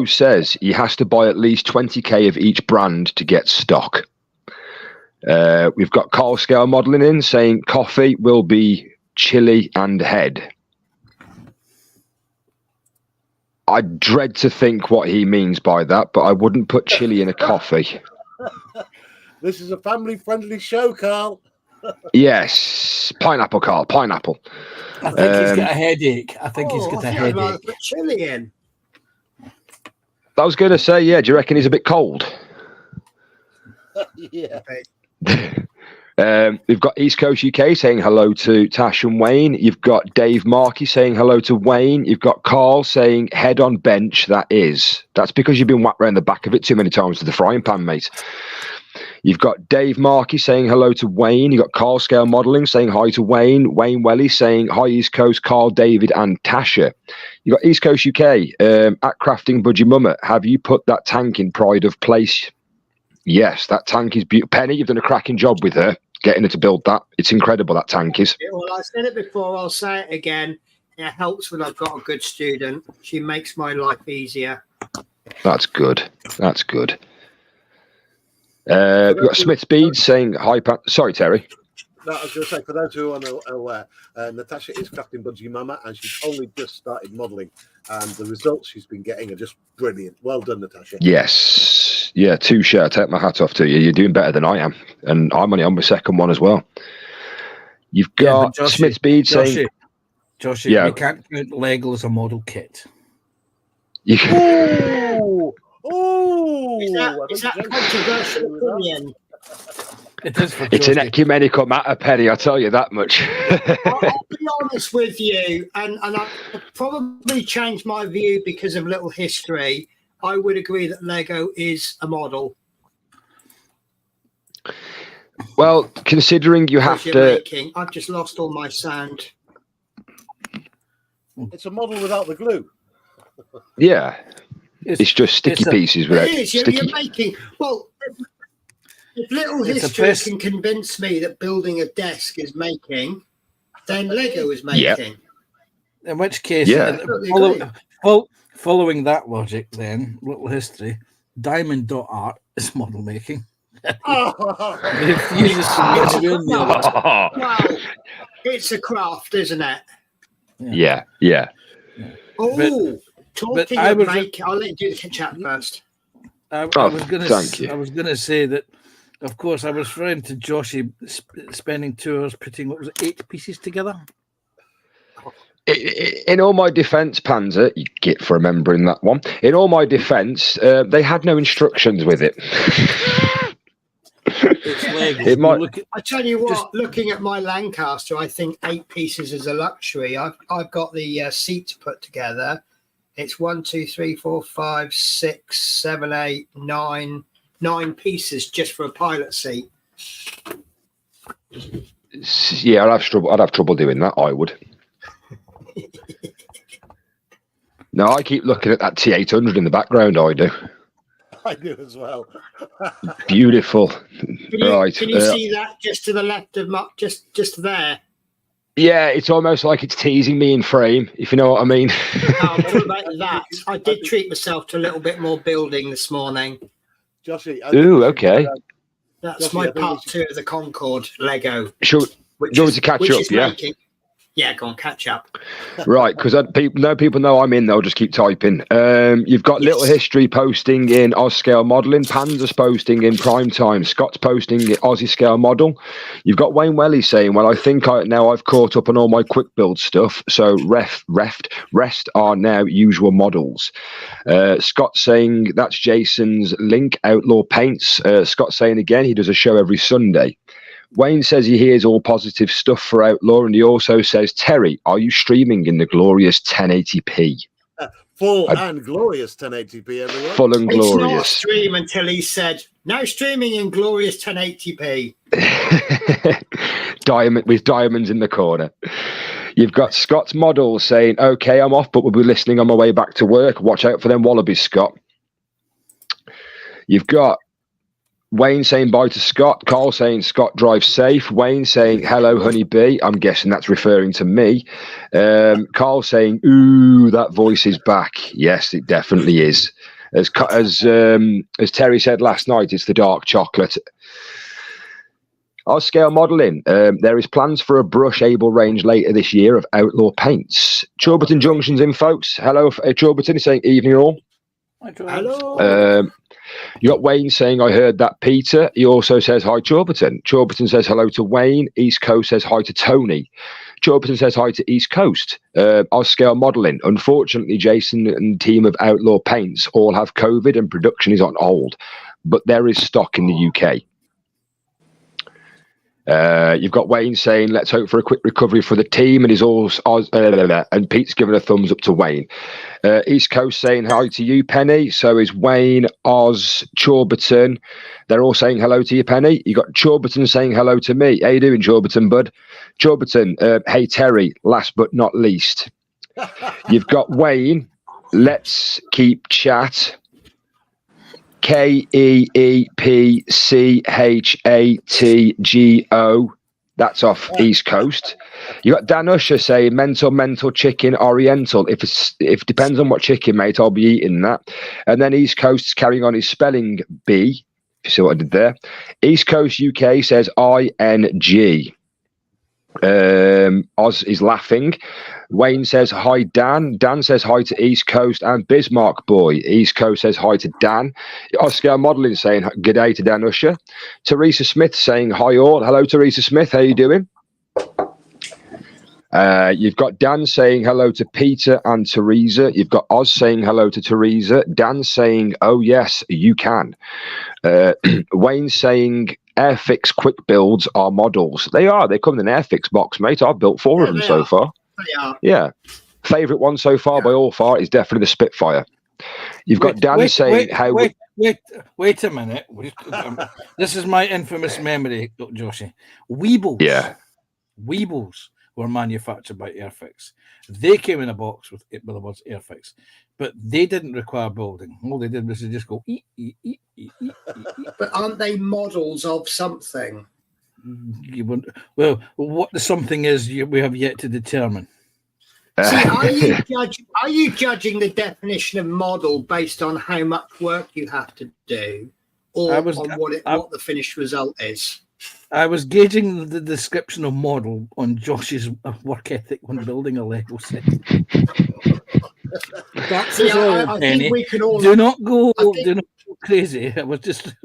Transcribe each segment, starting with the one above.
says he has to buy at least 20k of each brand to get stock. We've got Carl Scale Modelling in saying coffee will be chili and head. I dread to think what he means by that, but I wouldn't put chili in a coffee. This is a family-friendly show, Carl. Yes, pineapple, Carl, pineapple. I think he's got a headache. I think he's got a headache. I'd put chili in. I was going to say, yeah, do you reckon he's a bit cold? Yeah. We've got East Coast UK saying hello to Tash and Wayne. You've got Dave Markey saying hello to Wayne. You've got Carl saying head on bench. That's because you've been whacked around the back of it too many times with the frying pan, mate. You've got Dave Markey saying hello to Wayne. You've got Carl Scale Modelling saying hi to Wayne. Wayne Welly saying hi East Coast, Carl, David and Tasha. You've got East Coast UK at Crafting Budgie Mumma. Have you put that tank in pride of place? Yes, that tank is beautiful. Penny, you've done a cracking job with her, getting her to build that. It's incredible, that tank is. Yeah, well, I said it before, I'll say it again. It helps when I've got a good student. She makes my life easier. That's good. That's good. We've got Smith's Beads saying hi. Sorry, Terry. No, I was going to say, for those who are unaware, Natasha is Crafting Budgie Mama, and she's only just started modelling, and the results she's been getting are just brilliant. Well done, Natasha. Yes. Yeah, touche. I take my hat off to you. You're doing better than I am, and I'm only on my second one as well. You've got Smith's Beads saying... Joshie, you can't count Lego as a model kit. You can... Oh, is that controversial opinion? It is for it's an ecumenical matter, Penny, I'll tell you that much. I'll be honest with you, and I'll probably change my view because of little history. I would agree that Lego is a model. Well, considering you have to... I've just lost all my sound. It's a model without the glue. Yeah. It's just sticky pieces without sticky. You're making, well, if little history can convince me that building a desk is making, then Lego is making. Yep. In which case, following that logic, then, little history, Diamond.art is model making. Well, it's a craft, isn't it? Yeah. Oh, talking of making, I'll let you do the chat first. I was going to say that, of course, I was referring to Joshie spending 2 hours putting, 8 pieces together? In all my defence, Panzer, you get for remembering that one. In all my defence, they had no instructions with it. I tell you what, looking at my Lancaster, I think 8 pieces is a luxury. I've got the seat to put together. It's 1, 2, 3, 4, 5, 6, 7, 8, 9 pieces just for a pilot seat. Yeah, I'd have trouble doing that. I would. No, I keep looking at that T800 in the background. I do. I do as well. Beautiful. Can you see that just to the left of just there? Yeah, it's almost like it's teasing me in frame, if you know what I mean. What about that? I did treat myself to a little bit more building this morning. Joshie. Ooh, okay. That's my part 2 of the Concorde Lego. Sure. Do you want to catch up? Yeah. Yeah, go on, catch up. Right, because people know I'm in. They'll just keep typing. You've got Little History posting in Oz Scale Modelling. Panzer's posting in Prime Time. Scott's posting in Aussie Scale Model. You've got Wayne Welly saying, well, I think now I've caught up on all my quick build stuff. So rest are now usual models. Scott saying that's Jason's link, Outlaw Paints. Scott saying again, he does a show every Sunday. Wayne says he hears all positive stuff for Outlaw, and he also says, Terry, are you streaming in the glorious 1080p? Full and glorious 1080p, everyone. Full and glorious. It's not stream until he said, no streaming in glorious 1080p. With diamonds in the corner. You've got Scott's model saying, okay, I'm off, but we'll be listening on my way back to work. Watch out for them wallabies, Scott. You've got Wayne saying bye to Scott. Carl saying Scott drives safe. Wayne saying hello, honeybee. I'm guessing that's referring to me. Carl saying, ooh, that voice is back. Yes, it definitely is. As Terry said last night, it's the dark chocolate. Our scale modelling. There is plans for a brush able range later this year of outlaw paints. Chorberton Junction's in, folks. Hello, Chorberton. Saying evening all. Hello. You got Wayne saying, I heard that, Peter. He also says hi, Chorberton. Chorberton says hello to Wayne. East Coast says hi to Tony. Chorberton says hi to East Coast. Our scale modelling. Unfortunately, Jason and team of Outlaw Paints all have COVID and production is on hold, but there is stock in the UK. You've got Wayne saying, let's hope for a quick recovery for the team, and and Pete's given a thumbs up to Wayne. East Coast saying hi to you, Penny. So is Wayne, Oz, Chorberton. They're all saying hello to you, Penny. You got Chorberton saying hello to me. How you doing, Chorberton, bud? Chorberton, hey, Terry, last but not least. You've got Wayne, let's keep chat. KEEPCHATGO. That's off East Coast. You got Dan Usher saying mental chicken oriental. If depends on what chicken, mate, I'll be eating that. And then East Coast's carrying on his spelling B. If you see what I did there. East Coast UK says ING. Oz is laughing. Wayne says hi, Dan. Dan says hi to East Coast and Bismarck Boy. East Coast says hi to Dan. Oscar Modelling saying good day to Dan Usher. Teresa Smith saying hi all. Hello, Teresa Smith. How you doing? You've got Dan saying hello to Peter and Teresa. You've got Oz saying hello to Teresa. Dan saying, oh yes, you can. Wayne saying Airfix quick builds are models. They are. They come in an Airfix box, mate. I've built 4 of them so far. They are. Yeah. Favourite one so far by all far is definitely the Spitfire. You've got Dan saying how... Wait a minute. This is my infamous memory, Joshi. Weebles. Yeah. Weebles were manufactured by Airfix. They came in a box with the words Airfix, but they didn't require building. All they did was just go But aren't they models of something? Well, what the something is, we have yet to determine. See, are you judging the definition of model based on how much work you have to do, or on what the finished result is? I was gauging the description of model on Josh's work ethic when building a Lego set. That's I think we can all do not go crazy. It was just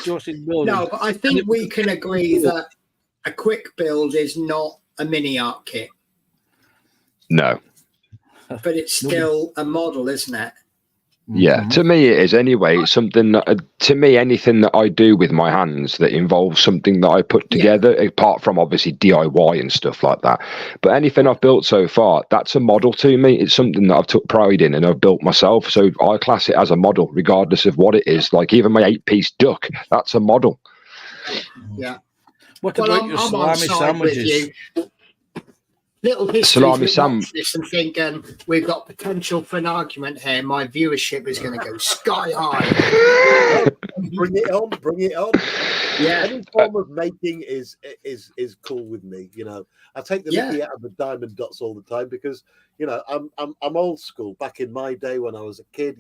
Josh's building. No, but I think we can agree that a quick build is not a mini art kit. No. But it's still a model, isn't it? Yeah, to me it is anyway. It's something that, to me, anything that I do with my hands that involves something that I put together, apart from obviously DIY and stuff like that. But anything I've built so far, that's a model to me. It's something that I've took pride in and I've built myself. So I class it as a model, regardless of what it is. Like even my 8-piece duck, that's a model. Yeah. What about your salami sandwiches? Little history salami this and think we've got potential for an argument here. My viewership is going to go sky high. Bring it on. Yeah, any form of making is cool with me. You know, I take the mickey out of the diamond dots all the time because you know I'm old school. Back in my day when I was a kid,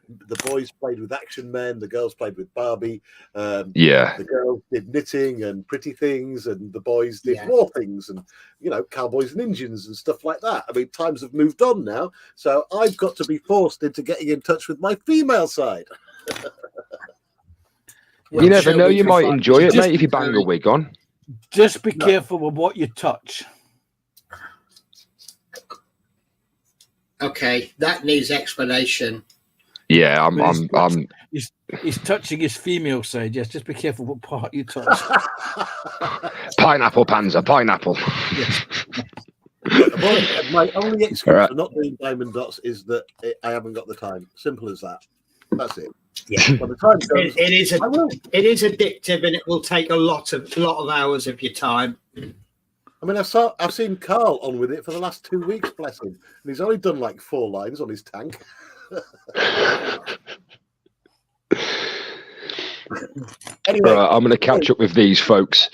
the boys played with Action Men, the girls played with Barbie. The girls did knitting and pretty things, and the boys did war things and cowboys and Indians and stuff like that. I mean, times have moved on now, so I've got to be forced into getting in touch with my female side. You never know, you might enjoy it, mate, if you bang a wig on. Just be careful with what you touch. Okay, that needs explanation. Yeah, He's touching his female side. Yes, just be careful what part you touch. Pineapple, Panzer, pineapple. Yes. My only excuse for not doing diamond dots is that I haven't got the time. Simple as that. That's it. Yeah, by the time it is addictive, and it will take a lot of hours of your time. I mean, I've seen Carl on with it for the last 2 weeks, bless him, and he's only done like 4 lines on his tank. Anyway, right, I'm going to catch up with these folks.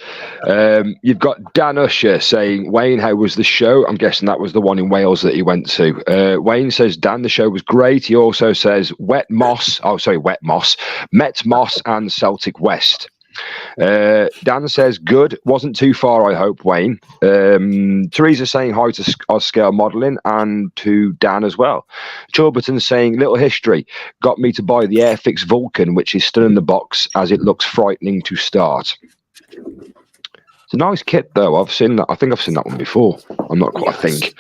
You've got Dan Usher saying, Wayne, how was the show? I'm guessing that was the one in Wales that he went to. Wayne says, Dan, the show was great. He also says, Met Moss and Celtic West. Dan says, good. Wasn't too far, I hope, Wayne. Teresa saying hi to Oscale Modelling and to Dan as well. Chorberton saying, little history. Got me to buy the Airfix Vulcan, which is still in the box as it looks frightening to start. It's a nice kit, though. I've seen that. I think I've seen that one before. I'm not quite, I think.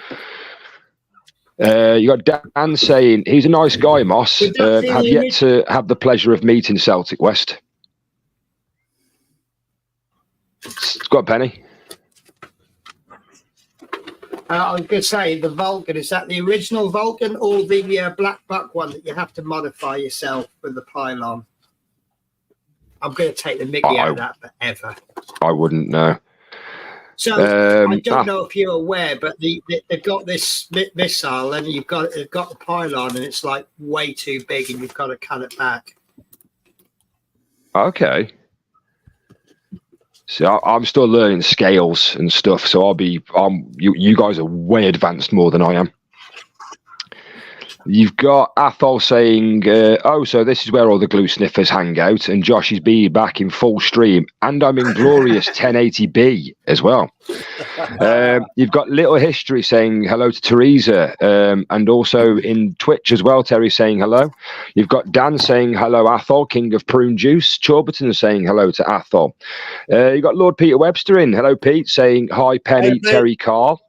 You got Dan saying, he's a nice guy, Moss. Have yet to have the pleasure of meeting Celtic West. Got a penny. I was going to say the Vulcan. Is that the original Vulcan or the Black Buck one that you have to modify yourself with the pylon? I'm going to take the mickey out of that forever. I wouldn't know. So I don't know if you're aware, but they've got this missile, and they've got the pylon, and it's like way too big, and you've got to cut it back. Okay. So I'm still learning scales and stuff. So you guys are way advanced more than I am. You've got Athol saying, so this is where all the glue sniffers hang out, and Josh is back in full stream, and I'm in glorious 1080p as well. You've got Little History saying hello to Teresa, and also in Twitch as well, Terry saying hello. You've got Dan saying hello, Athol, King of Prune Juice. Chorberton saying hello to Athol. You've got Lord Peter Webster in. Hello, Pete, saying hi, Penny, hey, Terry, Carl.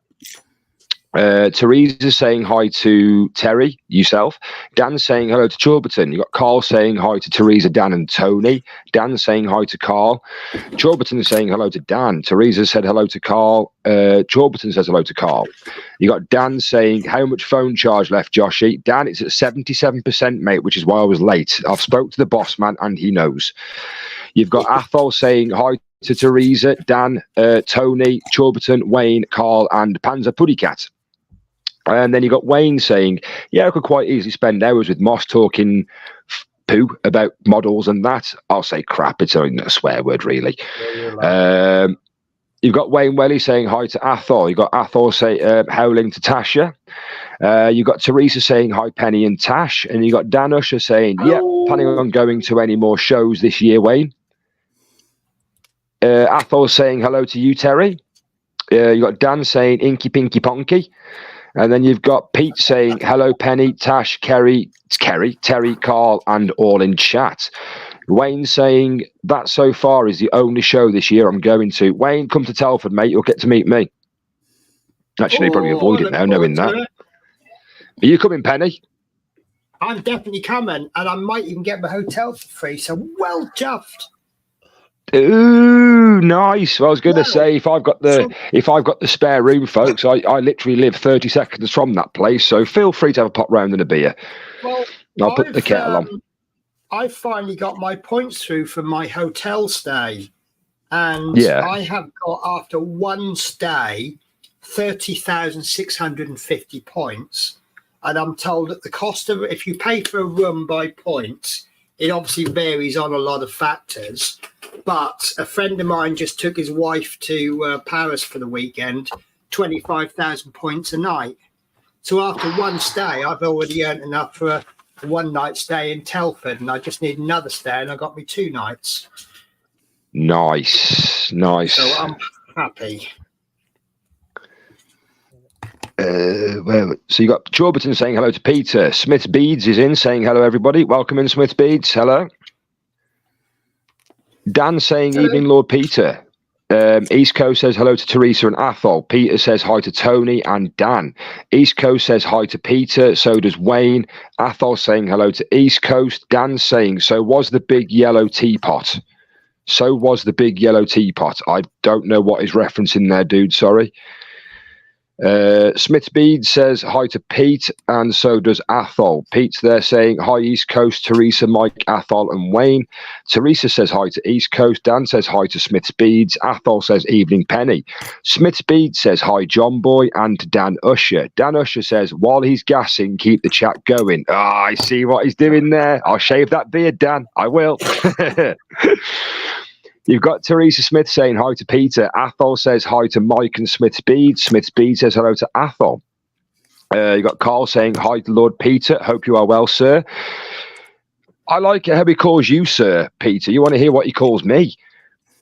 Teresa saying hi to Terry, yourself. Dan saying hello to Chorberton. You got Carl saying hi to Teresa, Dan, and Tony. Dan saying hi to Carl. Chorberton saying hello to Dan. Teresa said hello to Carl. Chorberton says hello to Carl. You got Dan saying, how much phone charge left, Joshy? Dan, it's at 77%, mate, which is why I was late. I've spoke to the boss man and he knows. You've got Athol saying hi to Teresa, Dan, Tony, Chorberton, Wayne, Carl, and Panzer Puddycat. And then you got Wayne saying, yeah, I could quite easily spend hours with Moss talking poo about models and that. I'll say crap. It's only a swear word, really. You've got Wayne Welly saying hi to Athol. You've got Athol say howling to Tasha. You've got Teresa saying hi, Penny and Tash. And you got Dan Usher saying, planning on going to any more shows this year, Wayne. Athol saying hello to you, Terry. You got Dan saying inky pinky ponky. And then you've got Pete saying, hello, Penny, Tash, Terry, Carl, and all in chat. Wayne saying, that so far is the only show this year I'm going to. Wayne, come to Telford, mate. You'll get to meet me. Actually, probably avoid it now, knowing that. Are you coming, Penny? I'm definitely coming, and I might even get my hotel for free, so well chuffed. Ooh, nice. Well, I was going to say, if I've got the spare room, folks, I literally live 30 seconds from that place. So feel free to have a pop round and a beer. Well, I'll put the kettle on. I finally got my points through from my hotel stay, and I have got, after one stay, 30,650 points. And I'm told that the cost of, if you pay for a room by points, it obviously varies on a lot of factors. But a friend of mine just took his wife to Paris for the weekend, 25,000 points a night. So after one stay, I've already earned enough for a one-night stay in Telford, and I just need another stay, and I got me 2 nights. Nice. So I'm happy. So you got Chorberton saying hello to Peter. Smith Beads is in saying hello, everybody. Welcome in, Smith Beads. Hello. Dan saying evening, Lord Peter. East Coast says hello to Teresa and Athol. Peter says hi to Tony and Dan. East Coast says hi to Peter. So does Wayne. Athol saying hello to East Coast. Dan saying, so was the big yellow teapot. I don't know what is referencing there, dude. Sorry. Smith Bead says hi to Pete, and so does Athol. Pete's there saying hi East Coast, Teresa, Mike, Athol, and Wayne. Teresa says hi to East Coast. Dan says hi to Smith Beads. Athol says evening, Penny. Smith Bead says hi John Boy and Dan Usher. Dan Usher says while he's gassing, keep the chat going. I see what he's doing there. I'll shave that beard, Dan. I will. You've got Teresa Smith saying hi to Peter. Athol says hi to Mike and Smith's Bead. Smith's Bead says hello to Athol. You got Carl saying hi to Lord Peter. Hope you are well, sir. I like it how he calls you, sir, Peter. You want to hear what he calls me?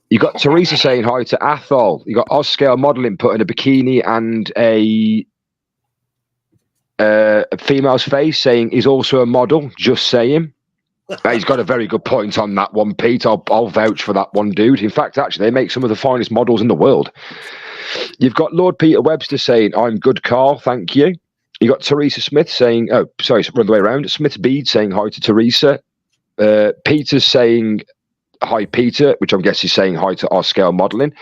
You got Teresa saying hi to Athol. You got Oscale Modelling putting a bikini and a female's face saying he's also a model. Just saying. He's got a very good point on that one, Pete. I'll vouch for that one, dude. In fact, actually, they make some of the finest models in the world. You've got Lord Peter Webster saying, I'm good, Carl. Thank you. You got Teresa Smith saying, oh, sorry, run the way around. Smith's Bead saying hi to Teresa. Peter's saying hi, Peter, which I'm guessing is saying hi to Oscale Modelling.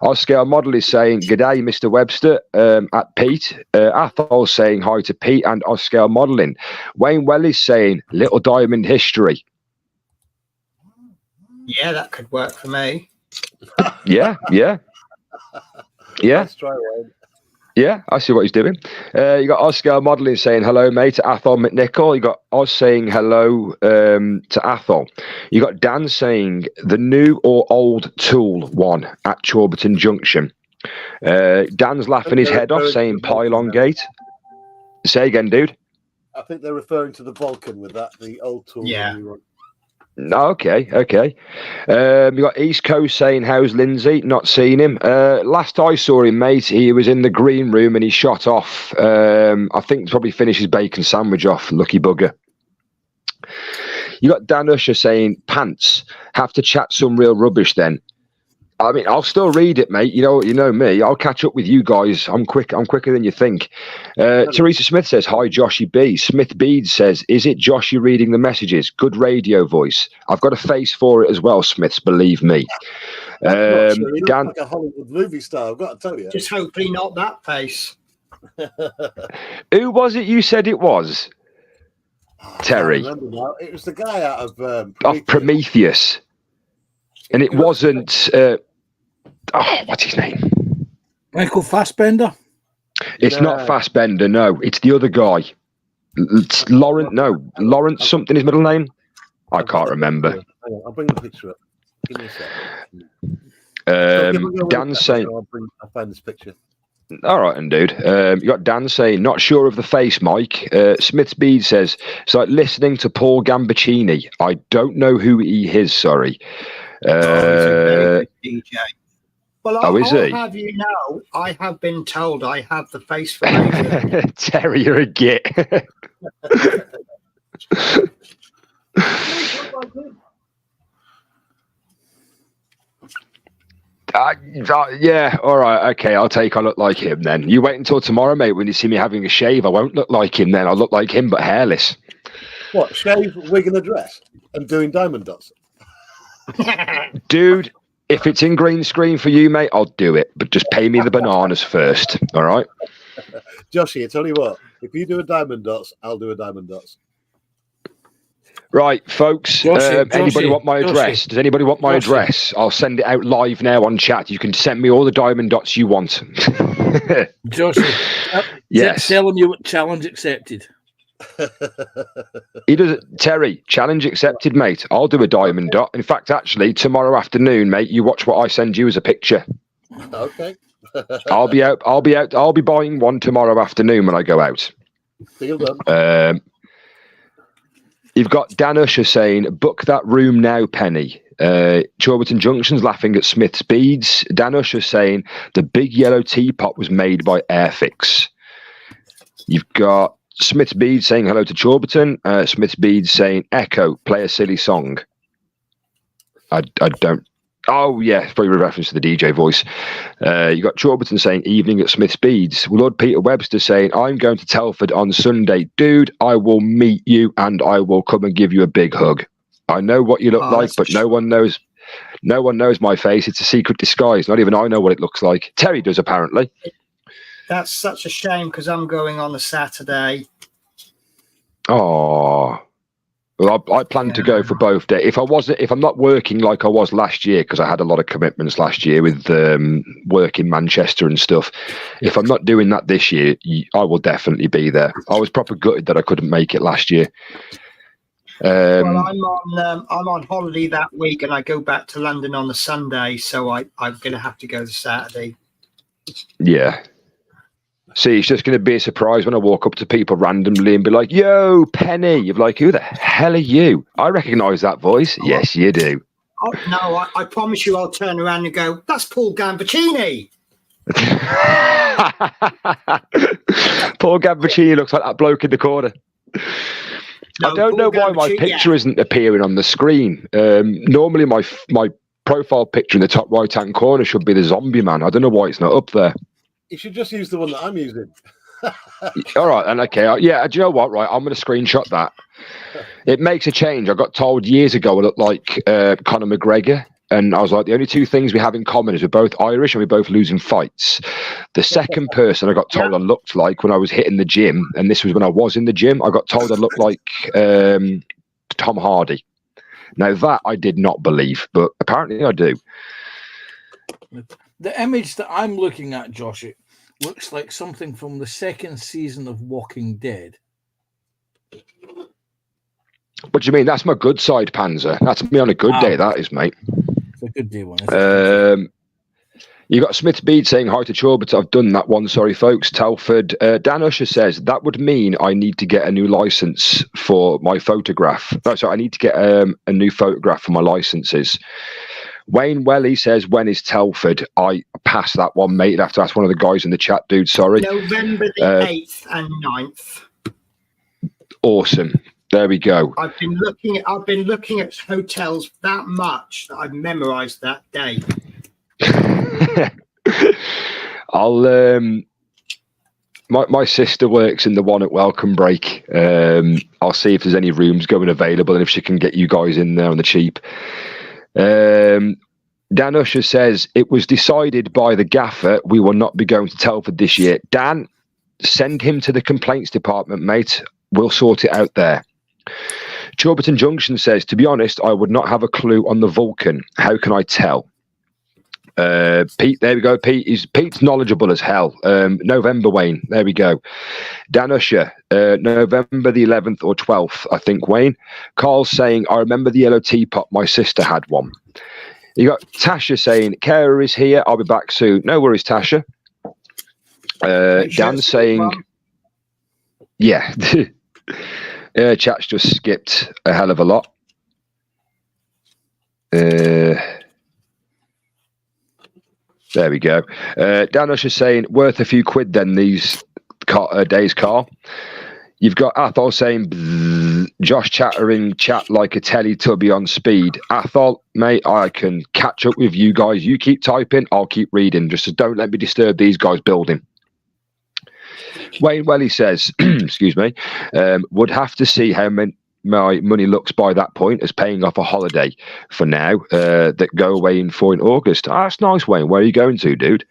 Oscale Model is saying, g'day, Mr. Webster, at Pete. Athol saying hi to Pete and Oscale Modelling. Wayne Well is saying, Little Diamond History. Yeah, that could work for me. Yeah. Let's try one. Yeah, I see what he's doing. You got Oscale Modelling saying hello, mate, to Athol McNichol. You got Oz saying hello to Athol. You got Dan saying the new or old Tool one at Chorberton Junction. Dan's laughing his head off saying Pylon Gate. Say again, dude. I think they're referring to the Vulcan with that, the old Tool. Yeah. Okay. You got East Coast saying, how's Lindsay? Not seen him. Last I saw him, mate, he was in the green room and he shot off. I think probably finished his bacon sandwich off. Lucky bugger. You got Dan Usher saying, pants. Have to chat some real rubbish then. I mean, I'll still read it, mate. You know me. I'll catch up with you guys. I'm quicker than you think. Teresa Smith says, hi, Joshy B. Smith Bead says, is it Joshy reading the messages? Good radio voice. I've got a face for it as well, Smiths, believe me. Sure. Dan, like a Hollywood movie star, I've got to tell you. Just hopefully not that face. Who was it you said it was? Terry. It was the guy out of Prometheus. And it wasn't... what's his name? Michael Fassbender? It's not Fassbender, no. It's the other guy. It's Lawrence something, his middle name? I can't remember. Hang on, I'll bring the picture up. Give me a second. Dan's saying... I'll find this picture. All right, and dude. You got Dan saying, not sure of the face, Mike. Smith's Bead says, it's like listening to Paul Gambaccini. I don't know who he is, sorry. He's a very good DJ. Well, I'll he? have you know, I have been told I have the face for radio. Terry, you're a git. Yeah, all right, okay, I look like him then. You wait until tomorrow, mate, when you see me having a shave. I won't look like him then. I'll look like him, but hairless. What, shave, wig and a dress? And doing diamond dots? Dude, if it's in green screen for you, mate, I'll do it. But just pay me the bananas first, all right? Joshy, I tell you what, if you do a diamond dots, I'll do a diamond dots. Right, folks, anybody want my address? Does anybody want my address? I'll send it out live now on chat. You can send me all the diamond dots you want. Joshy, yes. Tell them you challenge accepted. He does. Terry, challenge accepted, mate. I'll do a diamond dot. In fact, actually, tomorrow afternoon, mate, you watch what I send you as a picture. Okay. I'll be out. I'll be buying one tomorrow afternoon when I go out. Deal done. You've got Dan Usher saying, book that room now, Penny. Chorberton Junction's laughing at Smith's Beads. Dan Usher saying, the big yellow teapot was made by Airfix. You've got Smith's Beads saying hello to Chorberton. Smith's Beads saying, Echo, play a silly song. I don't... Oh, yeah, probably a reference to the DJ voice. You got Chorberton saying, evening at Smith's Beads. Lord Peter Webster saying, I'm going to Telford on Sunday. Dude, I will meet you and I will come and give you a big hug. I know what you look like, but no one knows my face. It's a secret disguise. Not even I know what it looks like. Terry does, apparently. That's such a shame because I'm going on the Saturday. Oh, well, I plan to go for both days. If I'm not working like I was last year, because I had a lot of commitments last year with work in Manchester and stuff. If I'm not doing that this year, I will definitely be there. I was proper gutted that I couldn't make it last year. Well, I'm on holiday that week, and I go back to London on the Sunday, so I'm going to have to go the Saturday. Yeah. See, it's just going to be a surprise when I walk up to people randomly and be like, "Yo, Penny." You're like, "Who the hell are you?" I recognise that voice. Yes, you do. Oh, no, I promise you, I'll turn around and go, "That's Paul Gambaccini." Paul Gambaccini looks like that bloke in the corner. No, I don't know why my picture isn't appearing on the screen. Normally, my profile picture in the top right-hand corner should be the zombie man. I don't know why it's not up there. You should just use the one that I'm using. All right, and okay, yeah. Do you know what? Right, I'm going to screenshot that. It makes a change. I got told years ago I look like Conor McGregor, and I was like, the only two things we have in common is we're both Irish and we both lose in fights. The second person I got told I looked like when I was hitting the gym, and this was when I was in the gym, I got told I looked like Tom Hardy. Now that I did not believe, but apparently I do. The image that I'm looking at, Josh, it looks like something from the second season of Walking Dead. What do you mean? That's my good side, Panzer. That's me on a good day, that is, mate. It's a good day one. You got Smith Bede saying hi to Chorbert. I've done that one. Sorry, folks. Telford. Dan Usher says that would mean I need to get a new license for my photograph. No, sorry, I need to get a new photograph for my licenses. Wayne Welly says, when is Telford? I passed that one, mate. You'd have to ask one of the guys in the chat, dude. Sorry. November the 8th and 9th. Awesome. There we go. I've been looking at hotels that much that I've memorized that day. I'll my sister works in the one at Welcome Break. I'll see if there's any rooms going available and if she can get you guys in there on the cheap. Dan Usher says it was decided by the gaffer we will not be going to Telford this year. Dan, send him to the complaints department, mate. We'll sort it out there. Chorberton Junction says, to be honest, I would not have a clue on the Vulcan. How can I tell? Pete, there we go. Pete's knowledgeable as hell. November, Wayne. There we go. Dan Usher, November the 11th or 12th, I think, Wayne. Carl's saying, I remember the yellow teapot. My sister had one. You got Tasha saying, Kara is here. I'll be back soon. No worries, Tasha. Dan saying, yeah. Chat's just skipped a hell of a lot. There we go. Dan Usher saying, worth a few quid then, these days, Carl. You've got Athol saying, Josh chattering chat like a Teletubby on speed. Athol, mate, I can catch up with you guys. You keep typing, I'll keep reading. Just don't let me disturb these guys building. Wayne Welly says, excuse me, would have to see how my money looks by that point as paying off a holiday for now that go away in August. Ah, that's nice, Wayne. Where are you going to, dude?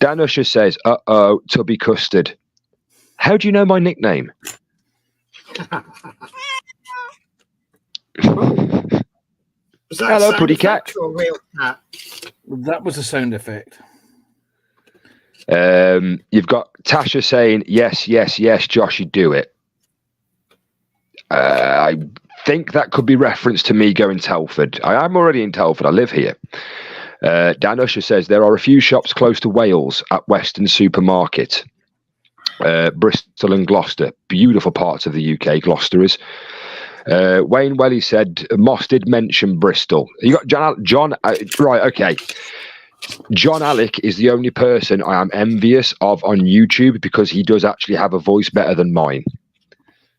Dan Usher says, uh-oh, Tubby Custard. How do you know my nickname? Hello, Puddy Cat. That was a sound effect. You've got Tasha saying, yes, Josh, you do it. I think that could be reference to me going Telford. I am already in Telford. I live here. Dan Usher says, there are a few shops close to Wales at Western Supermarket. Bristol and Gloucester. Beautiful parts of the UK, Gloucester is. Wayne Welly said, Moss did mention Bristol. You got John right, okay. John Alec is the only person I am envious of on YouTube because he does actually have a voice better than mine.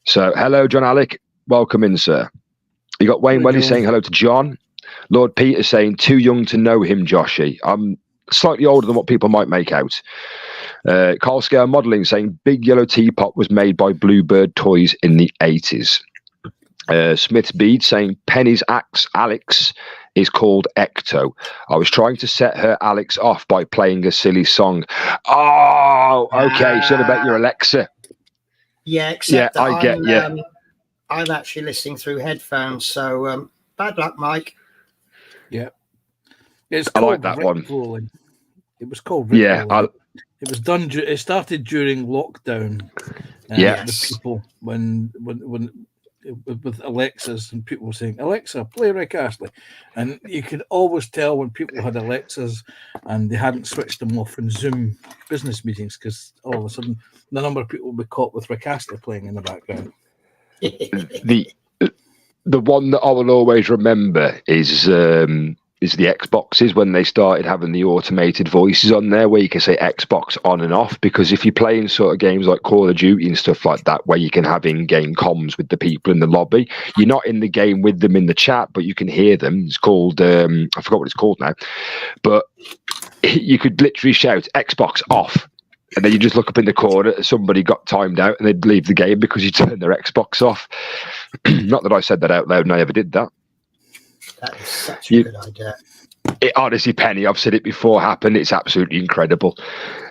So, hello, John Alec. Welcome in, sir. You got Wayne Welly saying hello to John. Lord Peter saying, too young to know him, Joshy. I'm slightly older than what people might make out. Carl Scale Modelling saying, Big Yellow Teapot was made by Bluebird Toys in the 80s. Smith's Bead saying, Penny's axe, Alex, is called Ecto. I was trying to set her Alex off by playing a silly song. Oh, okay. Should have bet your Alexa. Yeah, except that I get you. I'm actually listening through headphones, so bad luck, Mike. Yeah. It's I called like that one. Rolling. It was called Rick Yeah. It was done. It started during lockdown. Yeah. The people when with Alexas, and people were saying, "Alexa, play Rick Astley," and you could always tell when people had Alexas and they hadn't switched them off in Zoom business meetings, because all of a sudden the number of people would be caught with Rick Astley playing in the background. The one that I will always remember is the Xboxes, when they started having the automated voices on there where you can say Xbox on and off, because if you're playing sort of games like Call of Duty and stuff like that where you can have in-game comms with the people in the lobby, you're not in the game with them in the chat, but you can hear them. It's called I forgot what it's called now, but you could literally shout Xbox off, and then you just look up in the corner, somebody got timed out and they'd leave the game because you turned their Xbox off. Not that I said that out loud and I ever did that. That is such a good idea. It honestly, Penny, I've said it before, happened. It's absolutely incredible.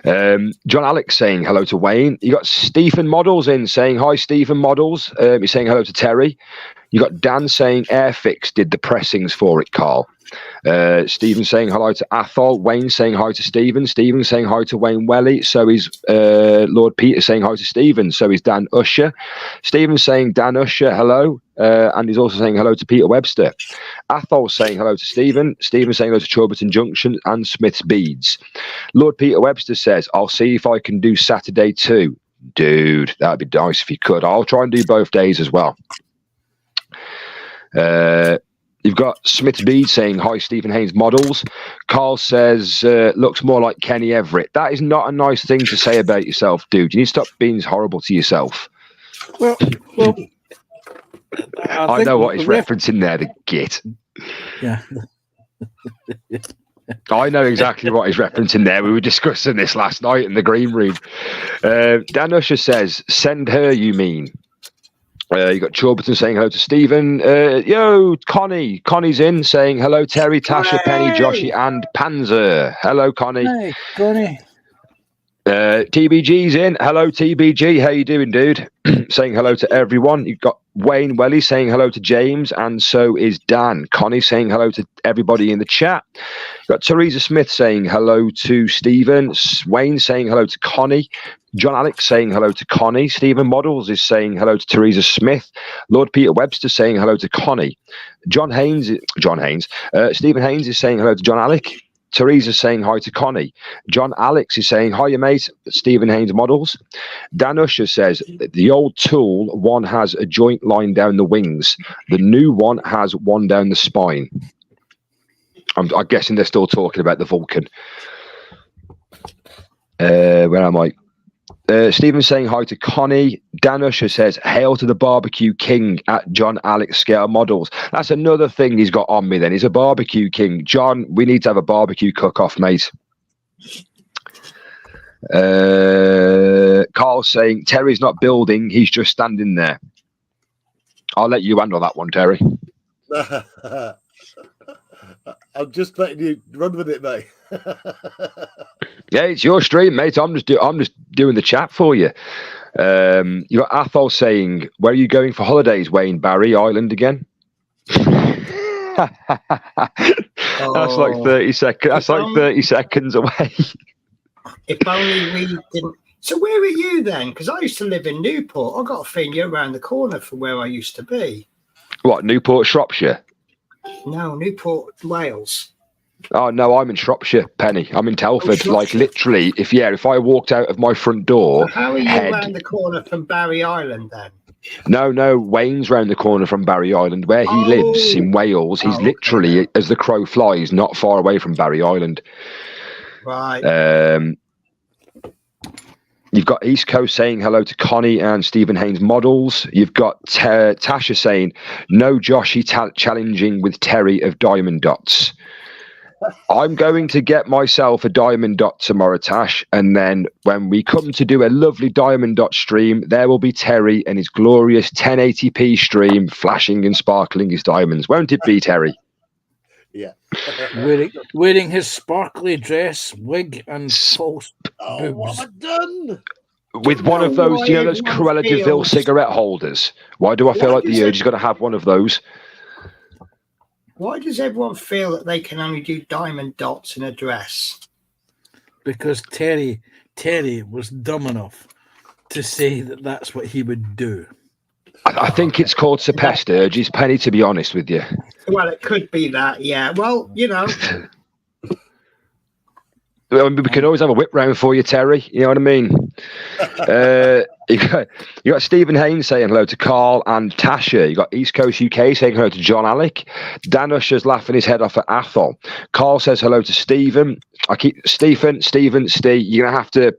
John Alex saying hello to Wayne. You got Stephen Models in saying hi, Stephen Models. He's saying hello to Terry. You got Dan saying Airfix did the pressings for it, Carl. Stephen saying hello to Athol. Wayne saying hi to Stephen. Stephen saying hi to Wayne Welly. So is Lord Peter saying hi to Stephen. So is Dan Usher. Stephen saying Dan Usher, hello. And he's also saying hello to Peter Webster. Athol saying hello to Stephen. Stephen saying hello to Chorberton Junction and Smith's Beads. Lord Peter Webster says, I'll see if I can do Saturday too. Dude, that'd be nice if you could. I'll try and do both days as well. You've got Smith's Beads saying, hi, Stephen Haynes Models. Carl says, looks more like Kenny Everett. That is not a nice thing to say about yourself, dude. You need to stop being horrible to yourself. Well, I know what he's referencing there, the git. Yeah. I know exactly what he's referencing there. We were discussing this last night in the green room. Dan Usher says, send her, you mean? You got Chorberton saying hello to Stephen. Yo, Connie. Connie's in saying hello, Terry, Tasha, Penny, Joshy, and Panzer. Hello, Connie. Hey, Connie. TBG's in. Hello, TBG. How you doing, dude? Saying hello to everyone. You've got Wayne Welly saying hello to James, and so is Dan. Connie saying hello to everybody in the chat. You've got Teresa Smith saying hello to Stephen. Wayne saying hello to Connie. John Alex saying hello to Connie. Stephen Models is saying hello to Teresa Smith. Lord Peter Webster saying hello to Connie. Stephen Haynes is saying hello to John Alec. Teresa's saying hi to Connie. John Alex is saying, hi, mate, Stephen Haynes Models. Dan Usher says, the old tool, one has a joint line down the wings. The new one has one down the spine. I'm guessing they're still talking about the Vulcan. Where am I? Stephen saying hi to Connie. Dan Usher says, hail to the barbecue king at John Alex Scale Models. That's another thing he's got on me then. He's a barbecue king. John, we need to have a barbecue cook-off, mate. Carl saying, Terry's not building, he's just standing there. I'll let you handle that one, Terry. I'm just letting you run with it, mate. Yeah, it's your stream, mate. I'm just doing the chat for you. You got Athol saying, "Where are you going for holidays, Wayne? Barry Island again?" That's like 30 seconds. That's like 30 seconds away. If only we didn't. So where are you then? Because I used to live in Newport. I got a feeling you're around the corner from where I used to be. What, Newport, Shropshire? No, Newport, Wales. Oh no, I'm in Shropshire, Penny. I'm in Telford. Like literally, if I walked out of my front door. So how are you around the corner from Barry Island then? No, Wayne's round the corner from Barry Island, where he lives in Wales. He's literally, as the crow flies, not far away from Barry Island. Right. You've got East Coast saying hello to Connie and Stephen Haynes Models. You've got Tasha saying, no Joshy challenging with Terry of Diamond Dots. I'm going to get myself a Diamond Dot tomorrow, Tash, and then when we come to do a lovely Diamond Dot stream, there will be Terry and his glorious 1080p stream flashing and sparkling his diamonds. Won't it be, Terry? Yeah. wearing his sparkly dress, wig, and false boobs. What have I done? With one of those, you know, those Cruella de Vil cigarette holders. Why do I feel like the urge is going to have one of those? Why does everyone feel that they can only do diamond dots in a dress? Because Terry was dumb enough to say that that's what he would do. I think it's called suppressed urges, Penny, to be honest with you. Well, it could be that, yeah. Well, you know. We can always have a whip round for you, Terry. You know what I mean? You got Stephen Haynes saying hello to Carl and Tasha. You got East Coast UK saying hello to John Alec. Dan Usher's laughing his head off at Athol. Carl says hello to Stephen. I keep Stephen, Steve. You're gonna have to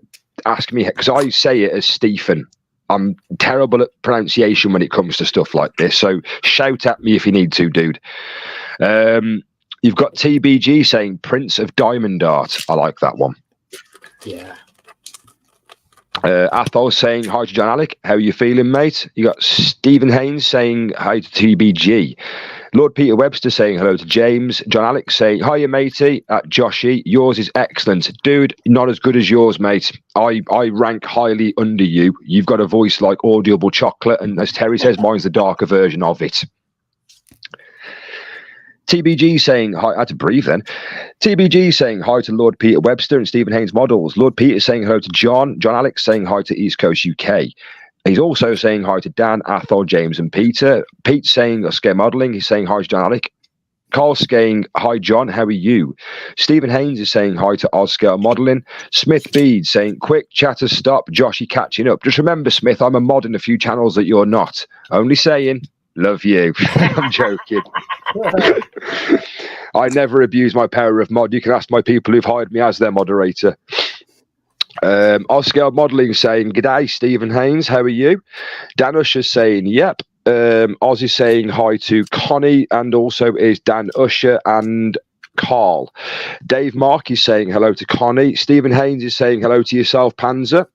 ask me because I say it as Stephen. I'm terrible at pronunciation when it comes to stuff like this. So shout at me if you need to, dude. You've got TBG saying Prince of Diamond Art. I like that one. Yeah. Athol saying hi to John Alec. How are you feeling, mate? You got Stephen Haynes saying hi to TBG. Lord Peter Webster saying hello to James. John Alec saying hiya, matey. Joshy, yours is excellent, dude. Not as good as yours, mate. I rank highly under you. You've got a voice like audible chocolate, and as Terry says, mine's the darker version of it. TBG saying hi. I had to breathe then. TBG saying hi to Lord Peter Webster and Stephen Haynes Models. Lord Peter saying hello to John. John Alex saying hi to East Coast UK. He's also saying hi to Dan, Athol, James, and Peter. Pete's saying Oscar Modelling. He's saying hi to John Alec. Carl's saying hi, John. How are you? Stephen Haynes is saying hi to Oscar Modelling. Smith Bede saying quick chatter stop. Joshy catching up. Just remember, Smith, I'm a mod in a few channels that you're not. Only saying. Love you. I'm joking. I never abuse my power of mod. You can ask my people who've hired me as their moderator. Oscar Modelling saying, g'day, Stephen Haynes. How are you? Dan Usher saying, yep. Oz is saying hi to Connie, and also is Dan Usher and Carl. Dave Mark is saying hello to Connie. Stephen Haynes is saying hello to yourself, Panzer.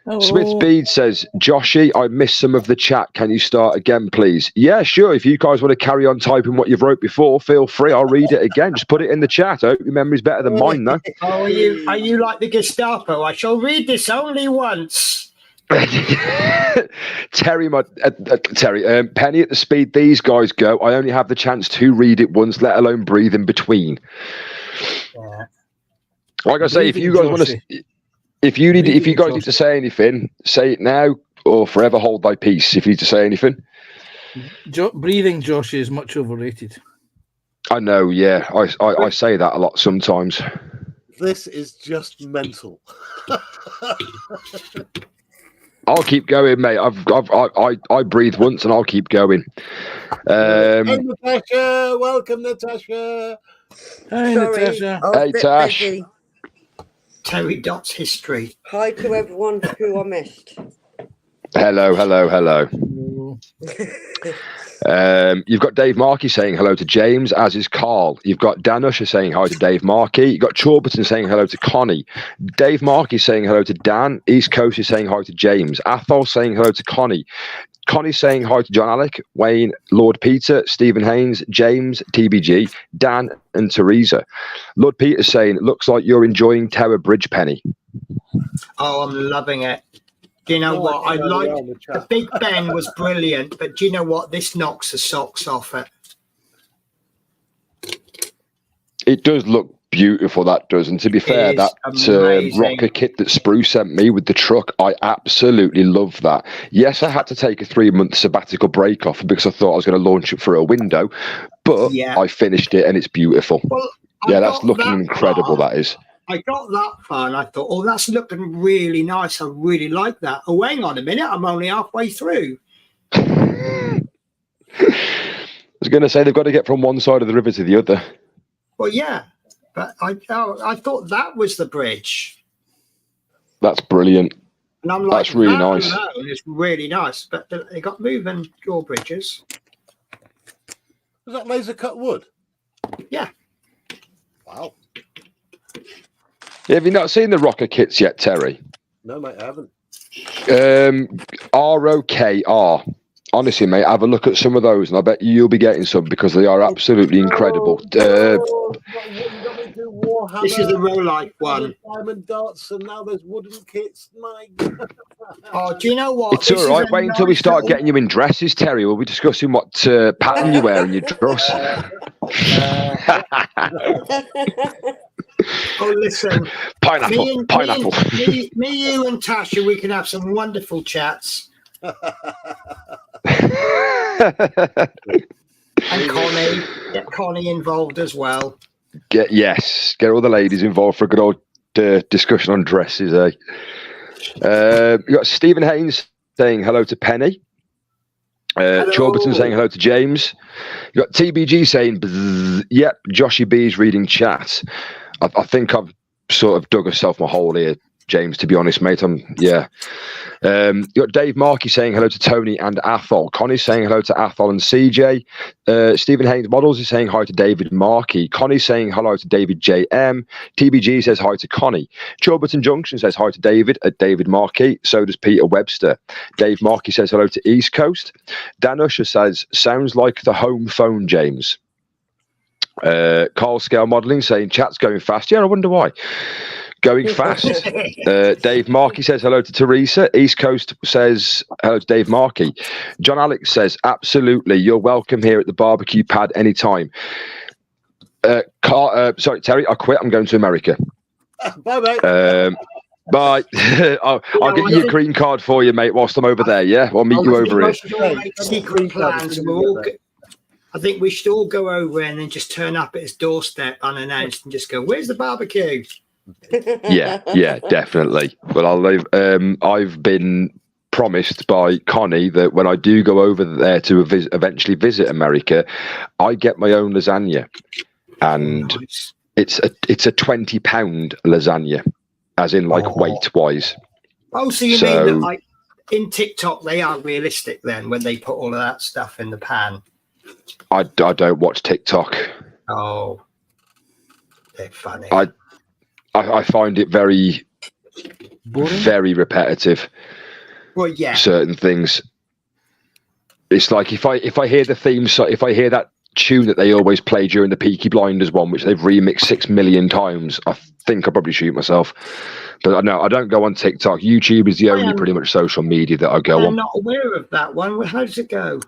Hello. Smith Bede says, Joshy, I missed some of the chat. Can you start again, please? Yeah, sure. If you guys want to carry on typing what you've wrote before, feel free. I'll read it again. Just put it in the chat. I hope your memory's better than mine, though. Oh, are you like the Gestapo? I shall read this only once. Terry, Penny, at the speed these guys go, I only have the chance to read it once, let alone breathe in between. Yeah. Like I say, if you guys want to... If you guys need to say anything, say it now or forever hold thy peace. If you need to say anything, breathing, Josh, is much overrated. I know. Yeah, I say that a lot sometimes. This is just mental. I'll keep going, mate. I breathe once and I'll keep going. Hey, Natasha, welcome, Natasha. Hey, Natasha. Hey, Tash. Busy. Terry Dot's history. Hi to everyone who I missed. Hello. You've got Dave Markey saying hello to James, as is Carl. You've got Dan Usher saying hi to Dave Markey. You've got Chorberton saying hello to Connie. Dave Markey saying hello to Dan. East Coast is saying hi to James. Athol saying hello to Connie. Connie saying hi to John Alec, Wayne, Lord Peter, Stephen Haynes, James, TBG, Dan, and Teresa. Lord Peter saying, looks like you're enjoying Tower Bridge, Penny. Oh, I'm loving it. Do you know what? I like the Big Ben was brilliant, but do you know what? This knocks the socks off it. It does look beautiful, that does. And to be fair, that rocker kit that Spruce sent me with the truck, I absolutely love that. Yes, I had to take a 3-month sabbatical break off because I thought I was going to launch it for a window, but yeah. I finished it and it's beautiful. Well, yeah, that's looking incredible, that is. I got that far and I thought, oh, that's looking really nice. I really like that. Oh, hang on a minute. I'm only halfway through. I was going to say they've got to get from one side of the river to the other. Well, yeah. But I thought that was the bridge. That's brilliant. And I'm like, that's really nice. It's really nice. But they got moving drawbridges. Was that laser cut wood? Yeah. Wow. Have you not seen the rocker kits yet, Terry? No, mate, I haven't. ROKR. Honestly, mate, have a look at some of those, and I bet you'll be getting some because they are absolutely incredible. This is the real life one. Diamond dots, and now there's wooden kits. My God. Oh, do you know what? It's all right. Wait until we start getting you in dresses, Terry. We'll be discussing what pattern you wear in your dress. Oh, listen. Pineapple. Me, you, and Tasha, we can have some wonderful chats. And Connie, get Connie involved as well. Get all the ladies involved for a good old discussion on dresses, eh? You got Stephen Haynes saying hello to Penny. Chorberton saying hello to James. You got TBG saying, bzzz, yep, Joshy B's reading chat. I think I've sort of dug myself my hole here, James, to be honest, mate. You got Dave Markey saying hello to Tony and Athol. Connie's saying hello to Athol and CJ. Stephen Haynes Models is saying hi to David Markey. Connie's saying hello to David JM. TBG says hi to Connie. Chorberton Junction says hi to David at David Markey. So does Peter Webster. Dave Markey says hello to East Coast. Dan Usher says, sounds like the home phone, James. Carl Scale Modelling saying chat's going fast. Yeah, I wonder why. Going fast. Dave Markey says hello to Teresa. East Coast says hello to Dave Markey. John Alex says absolutely, you're welcome here at the barbecue pad anytime. Sorry, Terry, I quit. I'm going to America. Bye, mate. Bye. I'll get you a green card for you, mate, whilst I'm over there. Yeah, I'll meet you over here. Secret plans. I think we should all go over and then just turn up at his doorstep unannounced and just go, "Where's the barbecue?" Yeah, definitely. Well, I've been promised by Connie that when I do go over there to eventually visit America, I get my own lasagna, and Nice. it's a £20 lasagna, as in like weight wise. Oh, so you mean that like in TikTok they are realistic then when they put all of that stuff in the pan? I don't watch TikTok. Oh, they're funny. I find it very Boring? very repetitive. Well, yeah. Certain things. It's like if I hear the theme, so if I hear that tune that they always play during the Peaky Blinders one, which they've remixed 6 million times, I think I'll probably shoot myself. But no, I don't go on TikTok. YouTube is the only pretty much social media that I go on. I'm not aware of that one. How does it go?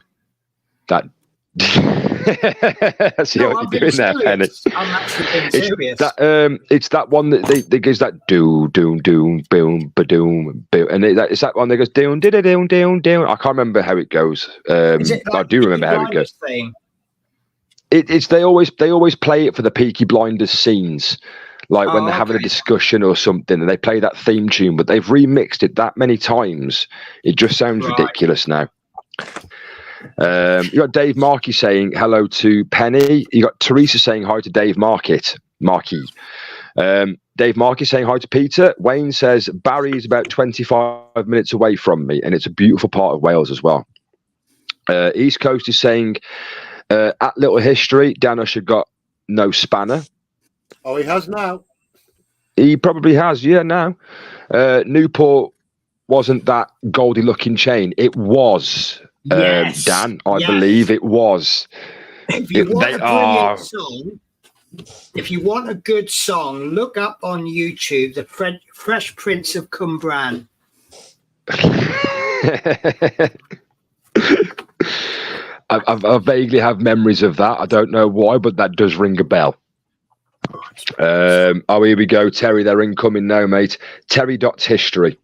That. See what you're doing there, Penny. I'm actually being serious. It's that one that they gives that doom doom doom boom ba-doom boom, and it's that one that goes doom doom doom doom doom. I can't remember how it goes. I do remember how it goes. They always play it for the Peaky Blinders scenes, like when they're having a discussion or something, and they play that theme tune. But they've remixed it that many times, it just sounds ridiculous now. You got Dave Markey saying hello to Penny. You got Teresa saying hi to Dave Markey. Dave Markey saying hi to Peter. Wayne says Barry is about 25 minutes away from me, and it's a beautiful part of Wales as well. East Coast is saying at Little History, Dan Usher got no spanner. Oh, he has now. He probably has, yeah, now. Newport wasn't that goldy looking chain. It was. Yes. Dan, I believe it was. If you want a brilliant song, if you want a good song, look up on YouTube the Fresh Prince of Cumbrae. I vaguely have memories of that. I don't know why, but that does ring a bell. Here we go. Terry, they're incoming now, mate. Terry.history.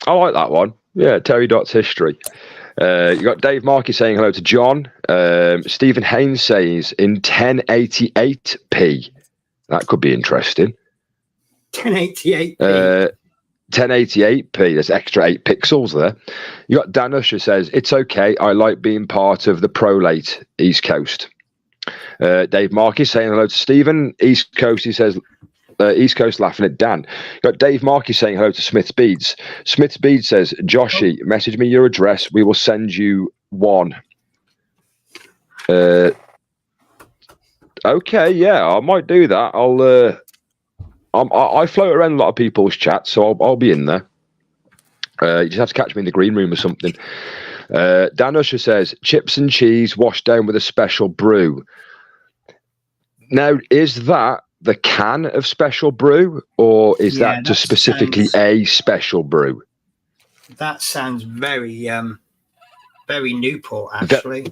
I like that one. Yeah, Terry.history. You got Dave Markey saying hello to John. Stephen Haynes says in 1080p. That could be interesting. 1080p. 1080p. There's extra 8 pixels there. You got Dan Usher says it's okay. I like being part of the prolate East Coast. Dave Markey saying hello to Stephen. East Coast. He says. East Coast laughing at Dan. Got Dave Markey saying hello to Smith's Beads. Smith's Beads says, Joshy, message me your address. We will send you one. Okay, yeah, I might do that. I float around a lot of people's chats, so I'll be in there. You just have to catch me in the green room or something. Dan Usher says, chips and cheese washed down with a special brew. Now, is that the can of special brew, or is that just specifically a special brew? That sounds very very Newport, actually.